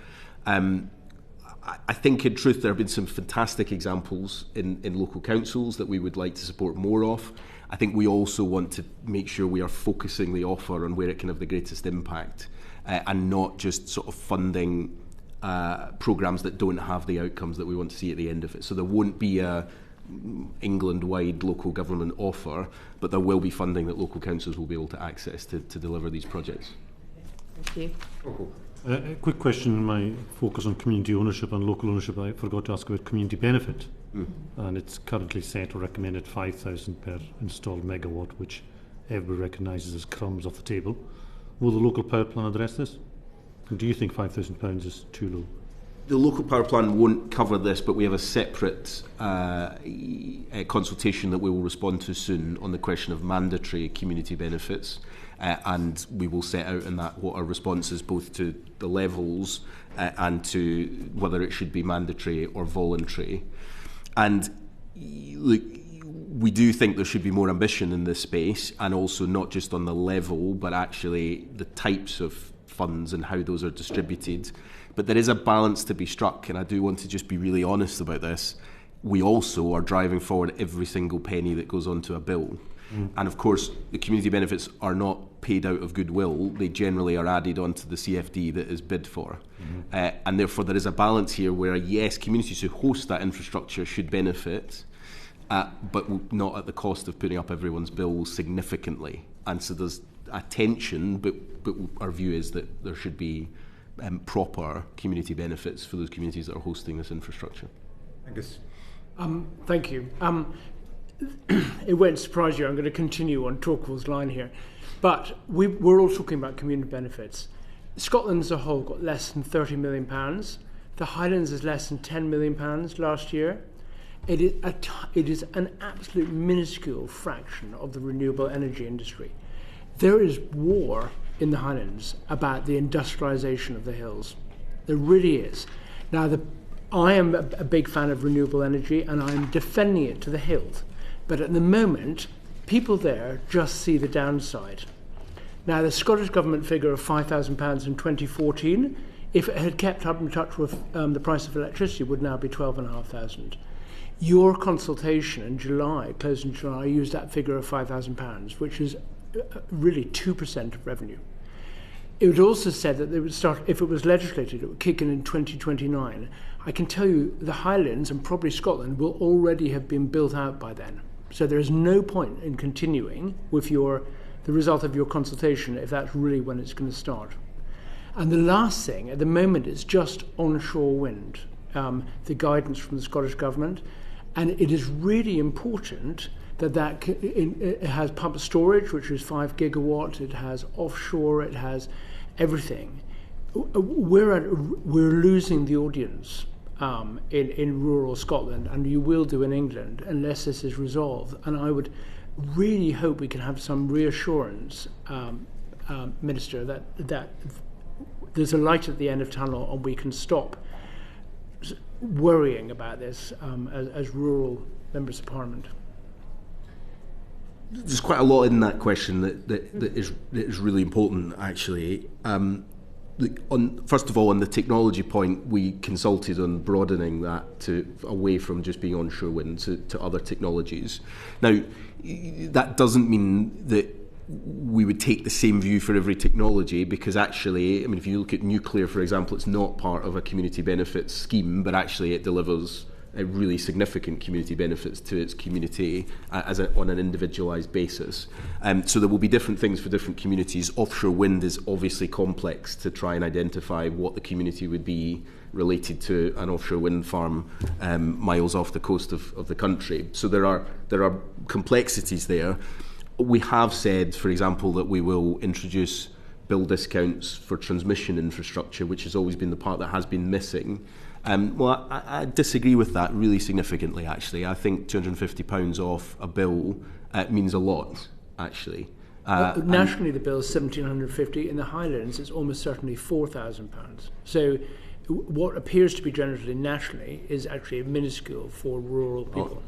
I think in truth there have been some fantastic examples in local councils that we would like to support more of. I think we also want to make sure we are focusing the offer on where it can have the greatest impact and not just sort of funding programmes that don't have the outcomes that we want to see at the end of it. So there won't be a England-wide local government offer, but there will be funding that local councils will be able to access to deliver these projects. Thank you. A quick question, my focus on community ownership and local ownership. I forgot to ask about community benefit. And it's currently set or recommended 5,000 per installed megawatt, which everybody recognises as crumbs off the table. Will the local power plan address this? And do you think £5,000 is too low? The local power plan won't cover this, but we have a separate consultation that we will respond to soon on the question of mandatory community benefits, and we will set out in that what our response is both to the levels and to whether it should be mandatory or voluntary. And look, we do think there should be more ambition in this space, and also not just on the level, but actually the types of funds and how those are distributed. But there is a balance to be struck, and I do want to just be really honest about this. We also are driving forward every single penny that goes onto a bill. And of course, the community benefits are not paid out of goodwill. They generally are added onto the CFD that is bid for. And therefore, there is a balance here where, yes, communities who host that infrastructure should benefit, but not at the cost of putting up everyone's bills significantly. And so there's a tension, but our view is that there should be proper community benefits for those communities that are hosting this infrastructure. Angus. Thank you. It won't surprise you, I'm going to continue on Torquil's line here. But we're all talking about community benefits. Scotland as a whole got less than £30 million. The Highlands is less than £10 million last year. It is an absolute minuscule fraction of the renewable energy industry. There is war in the Highlands about the industrialisation of the hills. There really is. Now, I am a big fan of renewable energy, and I'm defending it to the hilt. But at the moment, people there just see the downside. Now, the Scottish Government figure of £5,000 in 2014, if it had kept up in touch with the price of electricity, would now be £12,500. Your consultation in July, closed in July, used that figure of £5,000, which is really 2% of revenue. It would also said that they would start, if it was legislated, it would kick in 2029. I can tell you the Highlands and probably Scotland will already have been built out by then. So there is no point in continuing with the result of your consultation if that's really when it's going to start. And the last thing, at the moment, is just onshore wind, the guidance from the Scottish Government. And it is really important that it has pumped storage, which is 5 gigawatts, it has offshore, it has everything. We're losing the audience in rural Scotland, and you will do in England unless this is resolved. And I would really hope we can have some reassurance, Minister, that there's a light at the end of the tunnel and we can stop worrying about this as rural members of Parliament. There's quite a lot in that question that is really important, actually. First of all, on the technology point, we consulted on broadening that to away from just being onshore wind to other technologies. Now, that doesn't mean that we would take the same view for every technology, because actually, I mean, if you look at nuclear, for example, it's not part of a community benefits scheme, but actually it delivers really significant community benefits to its community on an individualised basis. So there will be different things for different communities. Offshore wind is obviously complex to try and identify what the community would be related to an offshore wind farm miles off the coast of the country. So there are complexities there. We have said, for example, that we will introduce bill discounts for transmission infrastructure, which has always been the part that has been missing. Well, I disagree with that really significantly, actually. I think £250 off a bill means a lot, actually. Nationally, the bill is £1,750. In the Highlands, it's almost certainly £4,000. So what appears to be generally nationally is actually minuscule for rural people.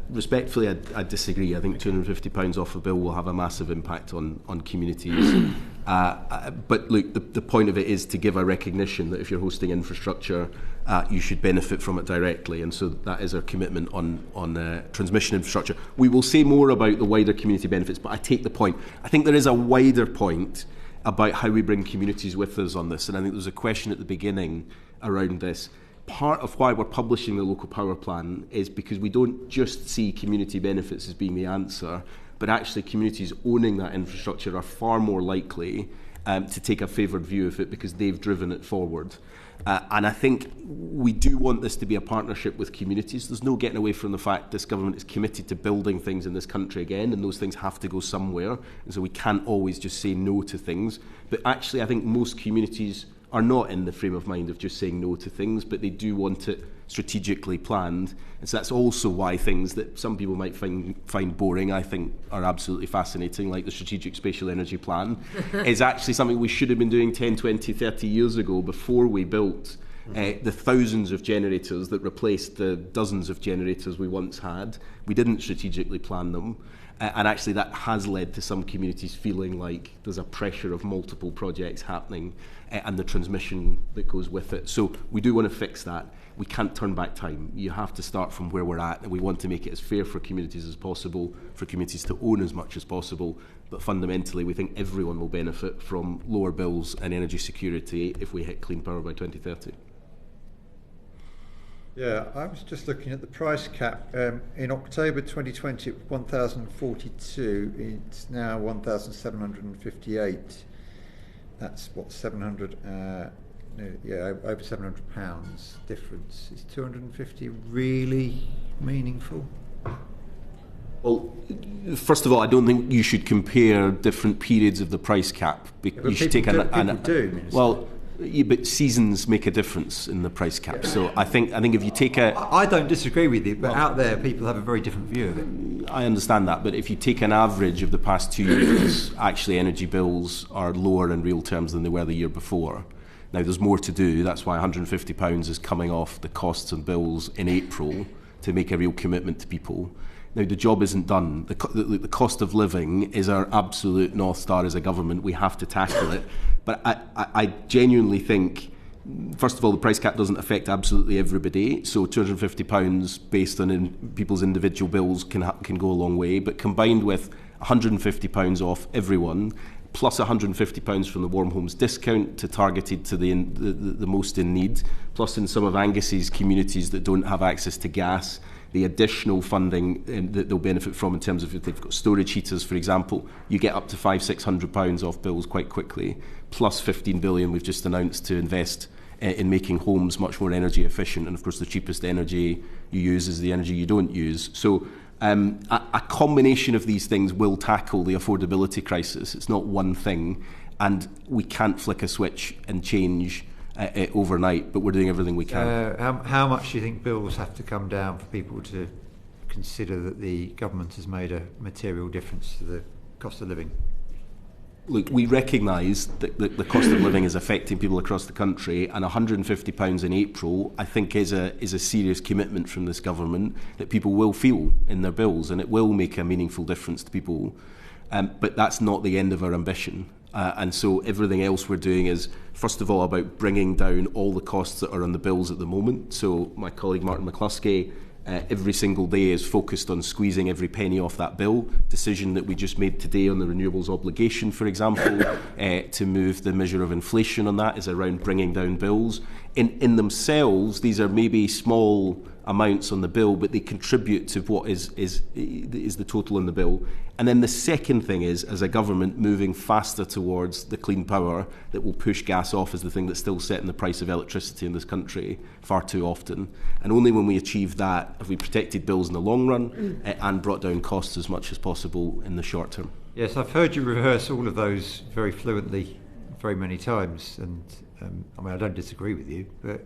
Respectfully, I disagree. I think £250 off a bill will have a massive impact on communities. But look, the point of it is to give a recognition that if you're hosting infrastructure, you should benefit from it directly. And so that is our commitment on transmission infrastructure. We will say more about the wider community benefits, but I take the point. I think there is a wider point about how we bring communities with us on this. And I think there was a question at the beginning around this. Part of why we're publishing the local power plan is because we don't just see community benefits as being the answer, but actually communities owning that infrastructure are far more likely to take a favoured view of it because they've driven it forward. And I think we do want this to be a partnership with communities. There's no getting away from the fact this government is committed to building things in this country again, and those things have to go somewhere. And so we can't always just say no to things. But actually, I think most communities are not in the frame of mind of just saying no to things, but they do want it strategically planned. And so that's also why things that some people might find boring, I think are absolutely fascinating, like the Strategic Spatial Energy Plan, is actually something we should have been doing 10, 20, 30 years ago before we built the thousands of generators that replaced the dozens of generators we once had. We didn't strategically plan them. And actually that has led to some communities feeling like there's a pressure of multiple projects happening and the transmission that goes with it. So we do want to fix that. We can't turn back time. You have to start from where we're at, and we want to make it as fair for communities as possible, for communities to own as much as possible. But fundamentally, we think everyone will benefit from lower bills and energy security if we hit clean power by 2030. Yeah, I was just looking at the price cap. In October 2020, it was 1,042. It's now 1,758. That's what, 700, over £700 difference. Is 250 really meaningful? Well, first of all, I don't think you should compare different periods of the price cap. You should take but seasons make a difference in the price cap. So I think if you take I don't disagree with you, but out there people have a very different view of it. I understand that, but if you take an average of the past 2 years, actually energy bills are lower in real terms than they were the year before. Now there's more to do. That's why £150 is coming off the costs and bills in April to make a real commitment to people. Now, the job isn't done. The cost of living is our absolute North Star as a government. We have to tackle it. But I genuinely think, first of all, the price cap doesn't affect absolutely everybody. So £250 based on people's individual bills can go a long way. But combined with £150 off everyone, plus £150 from the Warm Homes discount targeted to the most in need, plus in some of Angus's communities that don't have access to gas, the additional funding that they'll benefit from in terms of if they've got storage heaters, for example, you get up to £500-600 off bills quite quickly, plus $15 billion we've just announced to invest in making homes much more energy efficient. And of course, the cheapest energy you use is the energy you don't use. So a combination of these things will tackle the affordability crisis. It's not one thing, and we can't flick a switch and change overnight, but we're doing everything we can. How much do you think bills have to come down for people to consider that the government has made a material difference to the cost of living? Look, we recognise that the cost of living is affecting people across the country, and £150 in April, I think, is a serious commitment from this government that people will feel in their bills, and it will make a meaningful difference to people. But that's not the end of our ambition. And so everything else we're doing is, first of all, about bringing down all the costs that are on the bills at the moment. So my colleague Martin McCluskey every single day is focused on squeezing every penny off that bill. Decision that we just made today on the renewables obligation, for example, to move the measure of inflation on that is around bringing down bills. In themselves, these are maybe small amounts on the bill, but they contribute to what is the total in the bill. And then the second thing is, as a government, moving faster towards the clean power that will push gas off as the thing that's still setting the price of electricity in this country far too often. And only when we achieve that have we protected bills in the long run and brought down costs as much as possible in the short term. Yes, I've heard you rehearse all of those very fluently very many times, and I mean, I don't disagree with you, but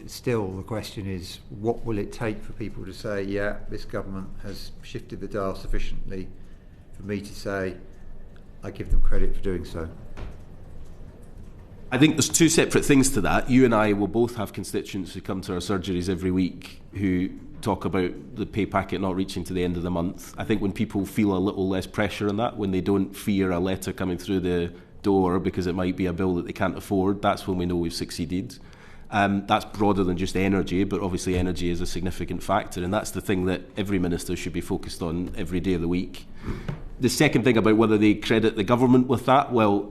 still the question is, what will it take for people to say, yeah, this government has shifted the dial sufficiently for me to say I give them credit for doing so? I think there's two separate things to that. You and I will both have constituents who come to our surgeries every week who talk about the pay packet not reaching to the end of the month. I think when people feel a little less pressure on that, when they don't fear a letter coming through the door because it might be a bill that they can't afford, that's when we know we've succeeded. That's broader than just energy, but obviously energy is a significant factor, and that's the thing that every minister should be focused on every day of the week. The second thing about whether they credit the government with that, well,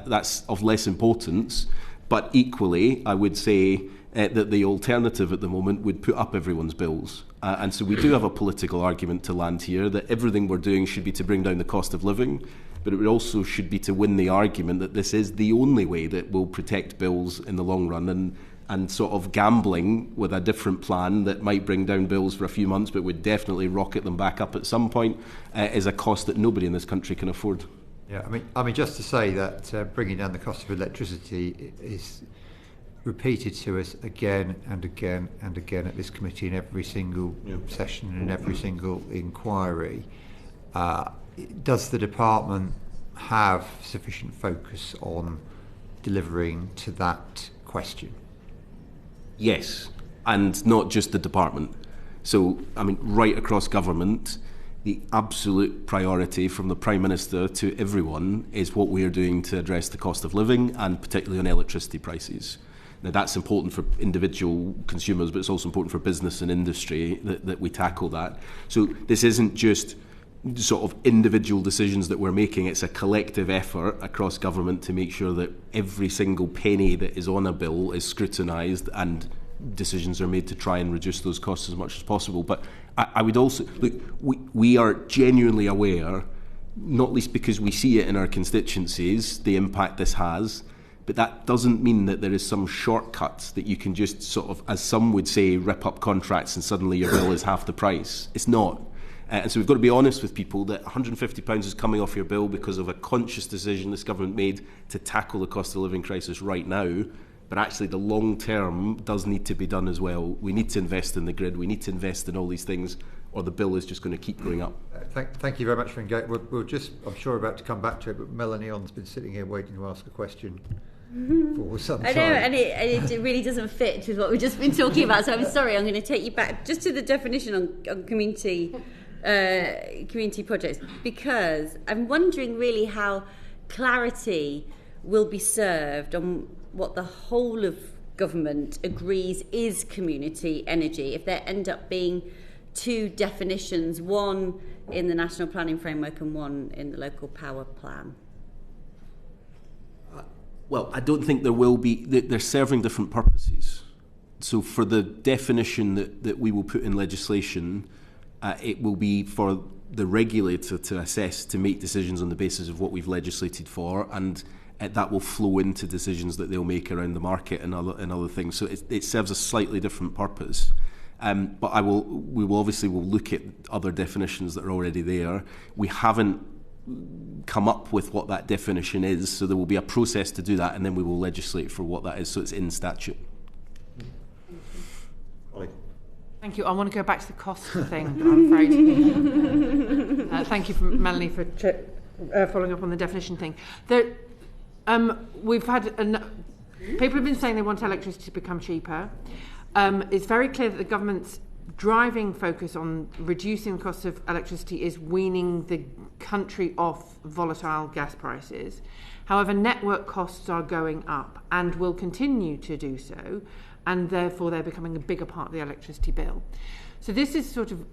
that's of less importance, but equally I would say that the alternative at the moment would put up everyone's bills. And so we do have a political argument to land here that everything we're doing should be to bring down the cost of living, but it also should be to win the argument that this is the only way that will protect bills in the long run, and sort of gambling with a different plan that might bring down bills for a few months but would definitely rocket them back up at some point is a cost that nobody in this country can afford. Yeah, I mean, just to say that bringing down the cost of electricity is repeated to us again and again and again at this committee in every single session and in every single inquiry. Does the department have sufficient focus on delivering to that question? Yes, and not just the department. So, I mean, right across government, the absolute priority from the Prime Minister to everyone is what we are doing to address the cost of living, and particularly on electricity prices. Now, that's important for individual consumers, but it's also important for business and industry that we tackle that. So this isn't just sort of individual decisions that we're making, it's a collective effort across government to make sure that every single penny that is on a bill is scrutinised and decisions are made to try and reduce those costs as much as possible. But I would also, look, we are genuinely aware, not least because we see it in our constituencies, the impact this has, but that doesn't mean that there is some shortcut that you can just sort of, as some would say, rip up contracts and suddenly your bill is half the price. It's not. And so we've got to be honest with people that £150 is coming off your bill because of a conscious decision this government made to tackle the cost of living crisis right now. But actually the long term does need to be done as well. We need to invest in the grid. We need to invest in all these things, or the bill is just going to keep going up. Thank you very much for engaging. We're just, I'm sure, about to come back to it, but Melanie On's been sitting here waiting to ask a question for some time. I know, and it really doesn't fit with what we've just been talking about, so I'm sorry, I'm going to take you back just to the definition on community projects, because I'm wondering really how clarity will be served on what the whole of government agrees is community energy if there end up being two definitions, one in the National Planning Framework and one in the Local Power Plan. Well, I don't think there will be. They're serving different purposes. So for the definition that we will put in legislation, it will be for the regulator to assess, to make decisions on the basis of what we've legislated for, and that will flow into decisions that they'll make around the market and other things. So it serves a slightly different purpose. But we will obviously look at other definitions that are already there. We haven't come up with what that definition is, so there will be a process to do that, and then we will legislate for what that is, so it's in statute. Thank you. I want to go back to the cost thing, I'm afraid. Thank you, Melanie, for following up on the definition thing. We've had people have been saying they want electricity to become cheaper. It's very clear that the government's driving focus on reducing the cost of electricity is weaning the country off volatile gas prices. However, network costs are going up and will continue to do so, and therefore they're becoming a bigger part of the electricity bill. So this is sort of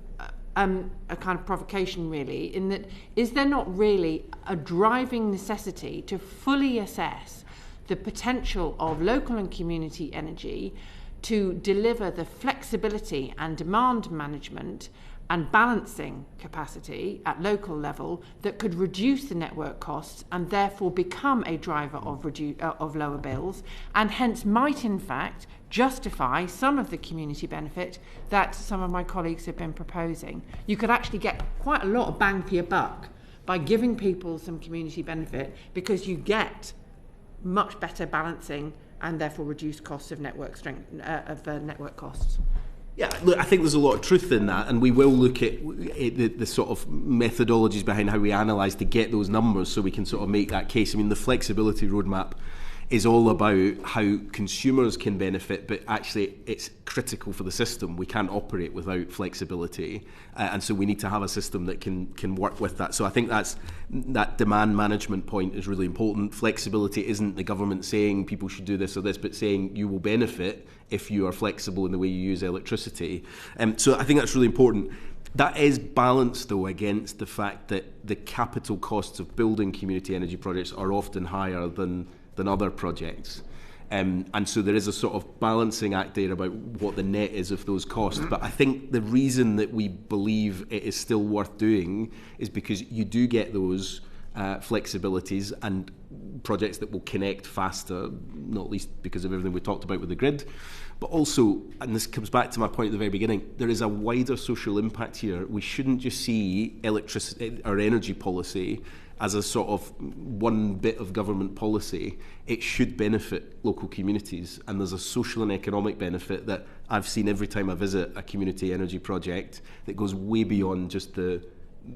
a kind of provocation, really, in that is there not really a driving necessity to fully assess the potential of local and community energy to deliver the flexibility and demand management and balancing capacity at local level that could reduce the network costs and therefore become a driver of lower bills, and hence might in fact justify some of the community benefit that some of my colleagues have been proposing. You could actually get quite a lot of bang for your buck by giving people some community benefit, because you get much better balancing and therefore reduced costs of network network costs. Yeah, look, I think there's a lot of truth in that, and we will look at the sort of methodologies behind how we analyse to get those numbers so we can sort of make that case. I mean, the flexibility roadmap is all about how consumers can benefit, but actually it's critical for the system. We can't operate without flexibility, and so we need to have a system that can work with that. So I think that demand management point is really important. Flexibility isn't the government saying people should do this or this, but saying you will benefit if you are flexible in the way you use electricity. So I think that's really important. That is balanced, though, against the fact that the capital costs of building community energy projects are often higher than other projects. And so there is a sort of balancing act there about what the net is of those costs. But I think the reason that we believe it is still worth doing is because you do get those flexibilities and projects that will connect faster, not least because of everything we talked about with the grid. But also, and this comes back to my point at the very beginning, there is a wider social impact here. We shouldn't just see electricity or energy policy as a sort of one bit of government policy. It should benefit local communities, and there's a social and economic benefit that I've seen every time I visit a community energy project that goes way beyond just the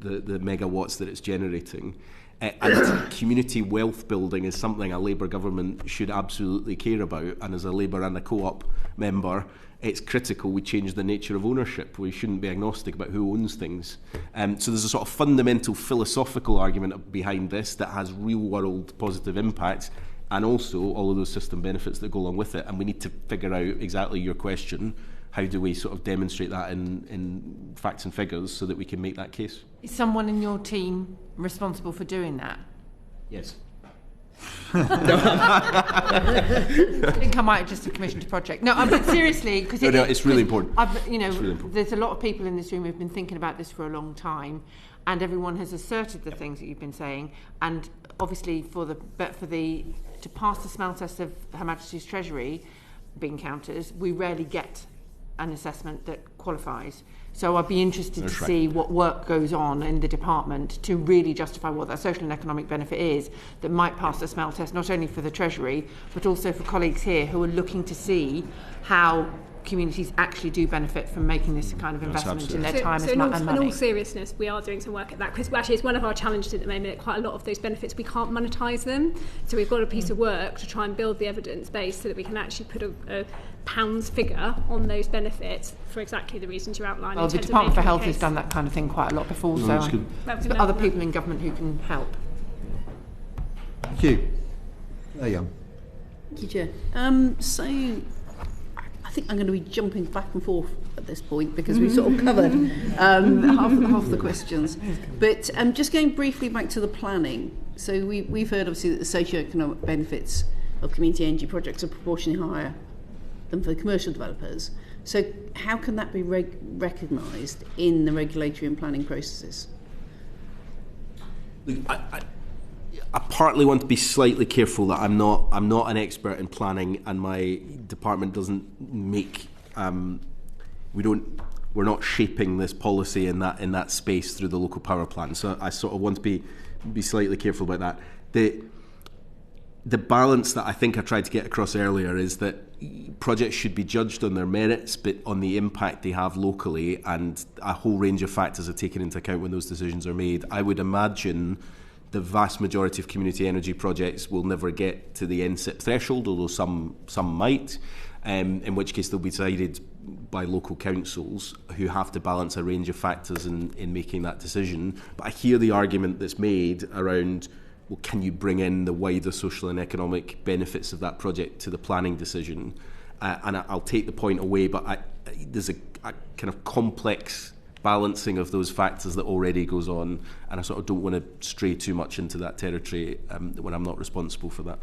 megawatts that it's generating. And community wealth building is something a Labour government should absolutely care about, and as a Labour and a co-op member, it's critical we change the nature of ownership. We shouldn't be agnostic about who owns things. So there's a sort of fundamental philosophical argument behind this that has real-world positive impacts, and also all of those system benefits that go along with it. And we need to figure out exactly your question. How do we sort of demonstrate that in facts and figures so that we can make that case? Is someone in your team responsible for doing that? Yes. I think I might have just commissioned a project. No, but seriously, because it's really important. You know, it's really important. There's a lot of people in this room who've been thinking about this for a long time, and everyone has asserted the things that you've been saying. And obviously, to pass the smell test of Her Majesty's Treasury bean counters, we rarely get an assessment that qualifies. So I'd be interested to see what work goes on in the department to really justify what that social and economic benefit is that might pass the smell test, not only for the Treasury, but also for colleagues here who are looking to see how communities actually do benefit from making this kind of investment in their time and money. In all seriousness, we are doing some work at that, because actually it's one of our challenges at the moment. Quite a lot of those benefits, we can't monetise them. So we've got a piece of work to try and build the evidence base so that we can actually put a pounds figure on those benefits for exactly the reasons you outlined. Well, the Department for Health has done that kind of thing quite a lot before, so there's other people in government who can help. Thank you. There you are. Thank you, Chair. So I think I'm going to be jumping back and forth at this point because we've sort of covered half the questions. But just going briefly back to the planning. So we've heard obviously that the socio-economic benefits of community energy projects are proportionally higher than for commercial developers. So how can that be recognised in the regulatory and planning processes? I partly want to be slightly careful that I'm not an expert in planning, and my department doesn't make we're not shaping this policy in that space through the local power plan. So I sort of want to be slightly careful about that. The balance that I think I tried to get across earlier is that projects should be judged on their merits, but on the impact they have locally, and a whole range of factors are taken into account when those decisions are made. I would imagine the vast majority of community energy projects will never get to the NSIP threshold, although some might, in which case they'll be decided by local councils who have to balance a range of factors in making that decision. But I hear the argument that's made around, well, can you bring in the wider social and economic benefits of that project to the planning decision? And I'll take the point away, but there's a kind of complex balancing of those factors that already goes on, and I sort of don't want to stray too much into that territory when I'm not responsible for that.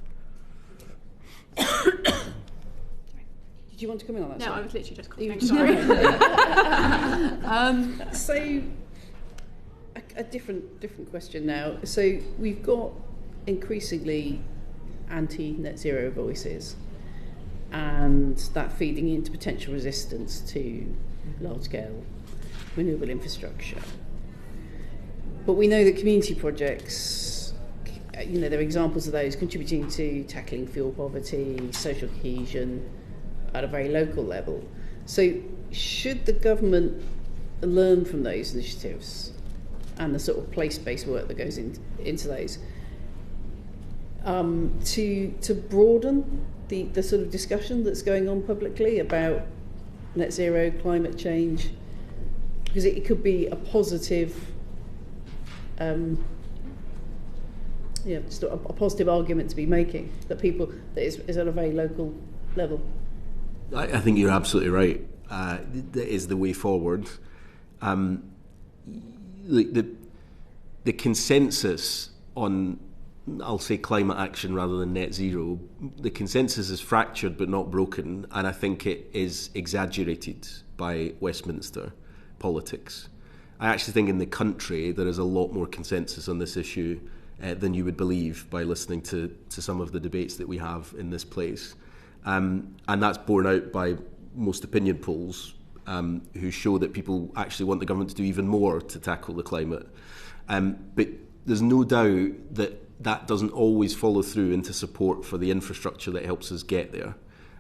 Did you want to come in on that? No, side? I was literally just sorry. So, a different question now. So we've got increasingly anti-net zero voices, and that feeding into potential resistance to large-scale renewable infrastructure. But we know that community projects, there are examples of those contributing to tackling fuel poverty, social cohesion at a very local level. So should the government learn from those initiatives and the sort of place-based work that goes into those to broaden the sort of discussion that's going on publicly about net zero, climate change, because it could be a positive, just a positive argument to be making that is at a very local level. I think you're absolutely right. That is the way forward. The consensus on, I'll say, climate action rather than net zero, the consensus is fractured but not broken, and I think it is exaggerated by Westminster politics. I actually think in the country there is a lot more consensus on this issue than you would believe by listening to some of the debates that we have in this place. And that's borne out by most opinion polls who show that people actually want the government to do even more to tackle the climate. But there's no doubt that doesn't always follow through into support for the infrastructure that helps us get there.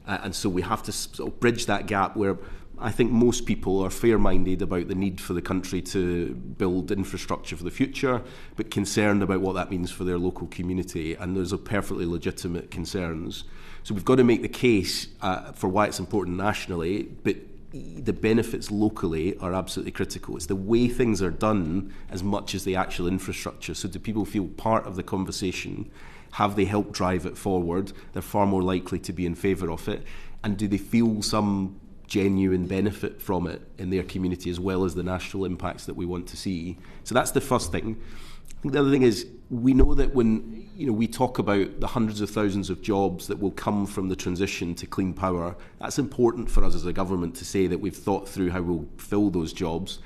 And so we have to sort of bridge that gap where I think most people are fair-minded about the need for the country to build infrastructure for the future, but concerned about what that means for their local community, and those are perfectly legitimate concerns. So we've got to make the case for why it's important nationally, but the benefits locally are absolutely critical. It's the way things are done as much as the actual infrastructure. So do people feel part of the conversation? Have they helped drive it forward? They're far more likely to be in favour of it. And do they feel some genuine benefit from it in their community, as well as the national impacts that we want to see? So that's the first thing. I think the other thing is, we know that when we talk about the hundreds of thousands of jobs that will come from the transition to clean power, that's important for us as a government to say that we've thought through how we'll fill those jobs.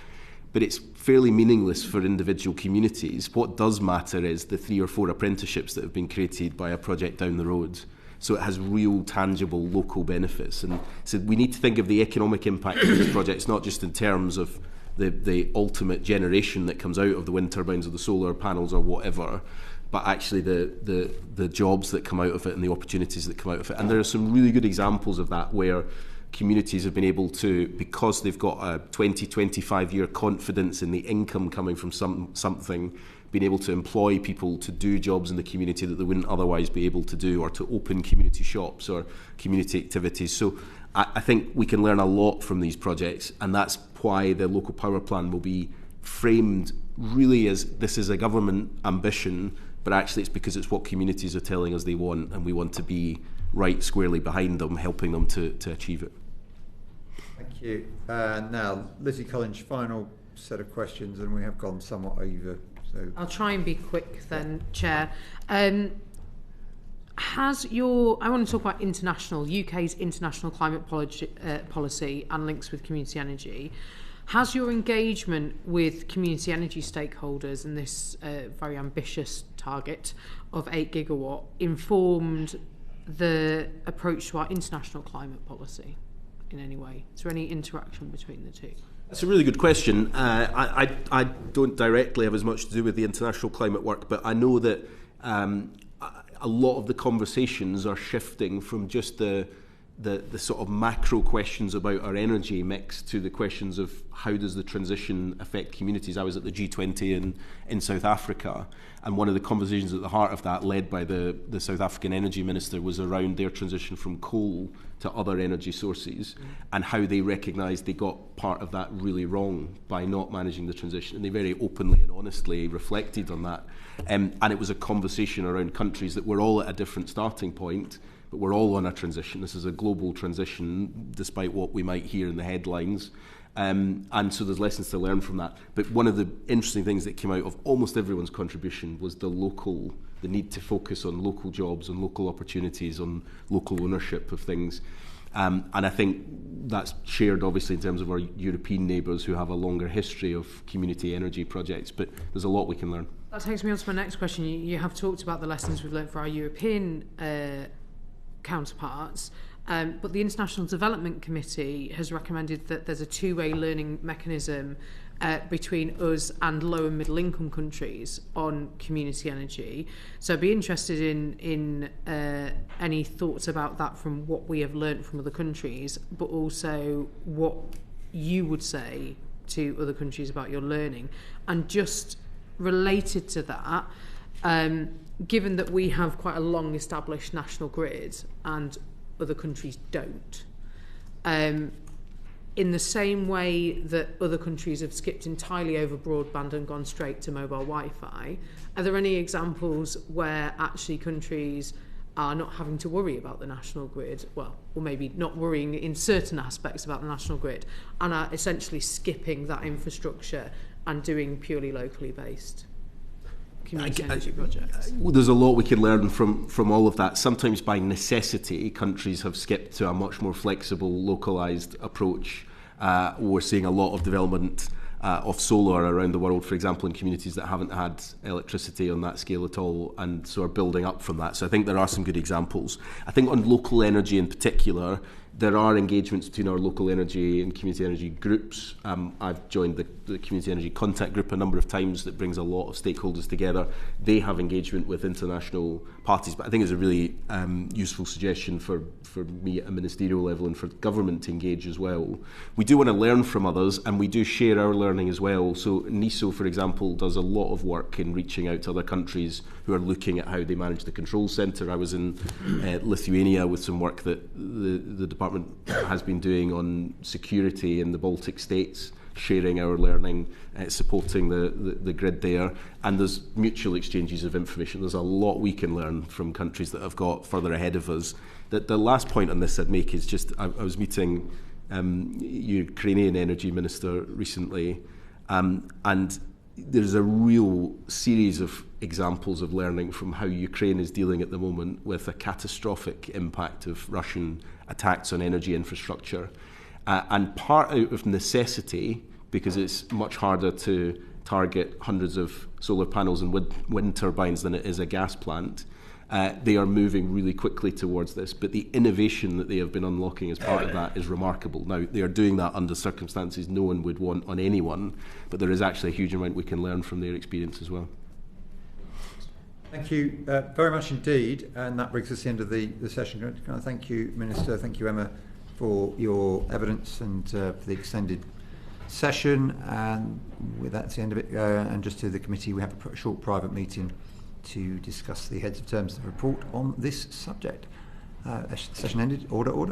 But it's fairly meaningless for individual communities. What does matter is the 3 or 4 apprenticeships that have been created by a project down the road. So it has real, tangible, local benefits. And so we need to think of the economic impact of these projects, not just in terms of the ultimate generation that comes out of the wind turbines or the solar panels or whatever, but actually the jobs that come out of it and the opportunities that come out of it. And there are some really good examples of that where communities have been able to, because they've got a 20-25 year confidence in the income coming from something, being able to employ people to do jobs in the community that they wouldn't otherwise be able to do, or to open community shops or community activities. So I think we can learn a lot from these projects, and that's why the local power plan will be framed really as this is a government ambition, but actually it's because it's what communities are telling us they want, and we want to be right squarely behind them, helping them to achieve it. Thank you. Now, Lizzie Collins, final set of questions, and we have gone somewhat over. So I'll try and be quick then, Chair. I want to talk about UK's international climate policy and links with community energy. Has your engagement with community energy stakeholders in this very ambitious target of 8 gigawatt informed the approach to our international climate policy in any way? Is there any interaction between the two? That's a really good question. I don't directly have as much to do with the international climate work, but I know that a lot of the conversations are shifting from just the the sort of macro questions about our energy mix to the questions of how does the transition affect communities. I was at the G20 in South Africa, and one of the conversations at the heart of that, led by the South African energy minister, was around their transition from coal to other energy sources and how they recognised they got part of that really wrong by not managing the transition. And they very openly and honestly reflected on that. And it was a conversation around countries that were all at a different starting point, but we're all on a transition. This is a global transition, despite what we might hear in the headlines. And so there's lessons to learn from that. But one of the interesting things that came out of almost everyone's contribution was the need to focus on local jobs and local opportunities, on local ownership of things. And I think that's shared, obviously, in terms of our European neighbours who have a longer history of community energy projects. But there's a lot we can learn. That takes me on to my next question. You have talked about the lessons we've learned for our European counterparts. But the International Development Committee has recommended that there's a two-way learning mechanism between us and low and middle income countries on community energy. So I'd be interested in any thoughts about that from what we have learnt from other countries, but also what you would say to other countries about your learning. And just related to that, given that we have quite a long established national grid and other countries don't, in the same way that other countries have skipped entirely over broadband and gone straight to mobile Wi-Fi, are there any examples where actually countries are not having to worry about the national grid, well, or maybe not worrying in certain aspects about the national grid, and are essentially skipping that infrastructure and doing purely locally based community energy projects? There's a lot we can learn from all of that. Sometimes by necessity, countries have skipped to a much more flexible, localised approach. We're seeing a lot of development of solar around the world, for example, in communities that haven't had electricity on that scale at all, and so are building up from that. So I think there are some good examples. I think on local energy in particular, there are engagements between our local energy and community energy groups. I've joined the Community Energy Contact Group a number of times that brings a lot of stakeholders together. They have engagement with international parties, but I think it's a really useful suggestion for me at a ministerial level and for government to engage as well. We do want to learn from others, and we do share our learning as well. So NISO, for example, does a lot of work in reaching out to other countries who are looking at how they manage the control centre. I was in Lithuania with some work that the department has been doing on security in the Baltic states, sharing our learning, supporting the grid there, and there's mutual exchanges of information. There's a lot we can learn from countries that have got further ahead of us. The last point on this I'd make is just, I was meeting Ukrainian energy minister recently, and there's a real series of examples of learning from how Ukraine is dealing at the moment with a catastrophic impact of Russian attacks on energy infrastructure. And part out of necessity, because it's much harder to target hundreds of solar panels and wind turbines than it is a gas plant, they are moving really quickly towards this. But the innovation that they have been unlocking as part of that is remarkable. Now, they are doing that under circumstances no one would want on anyone, but there is actually a huge amount we can learn from their experience as well. Thank you very much indeed, and that brings us to the end of the session. Can I thank you, Minister, thank you, Emma, for your evidence and for the extended session. And with that, it's the end of it. And just to the committee, we have a short private meeting to discuss the heads of terms of the report on this subject. Session ended. Order.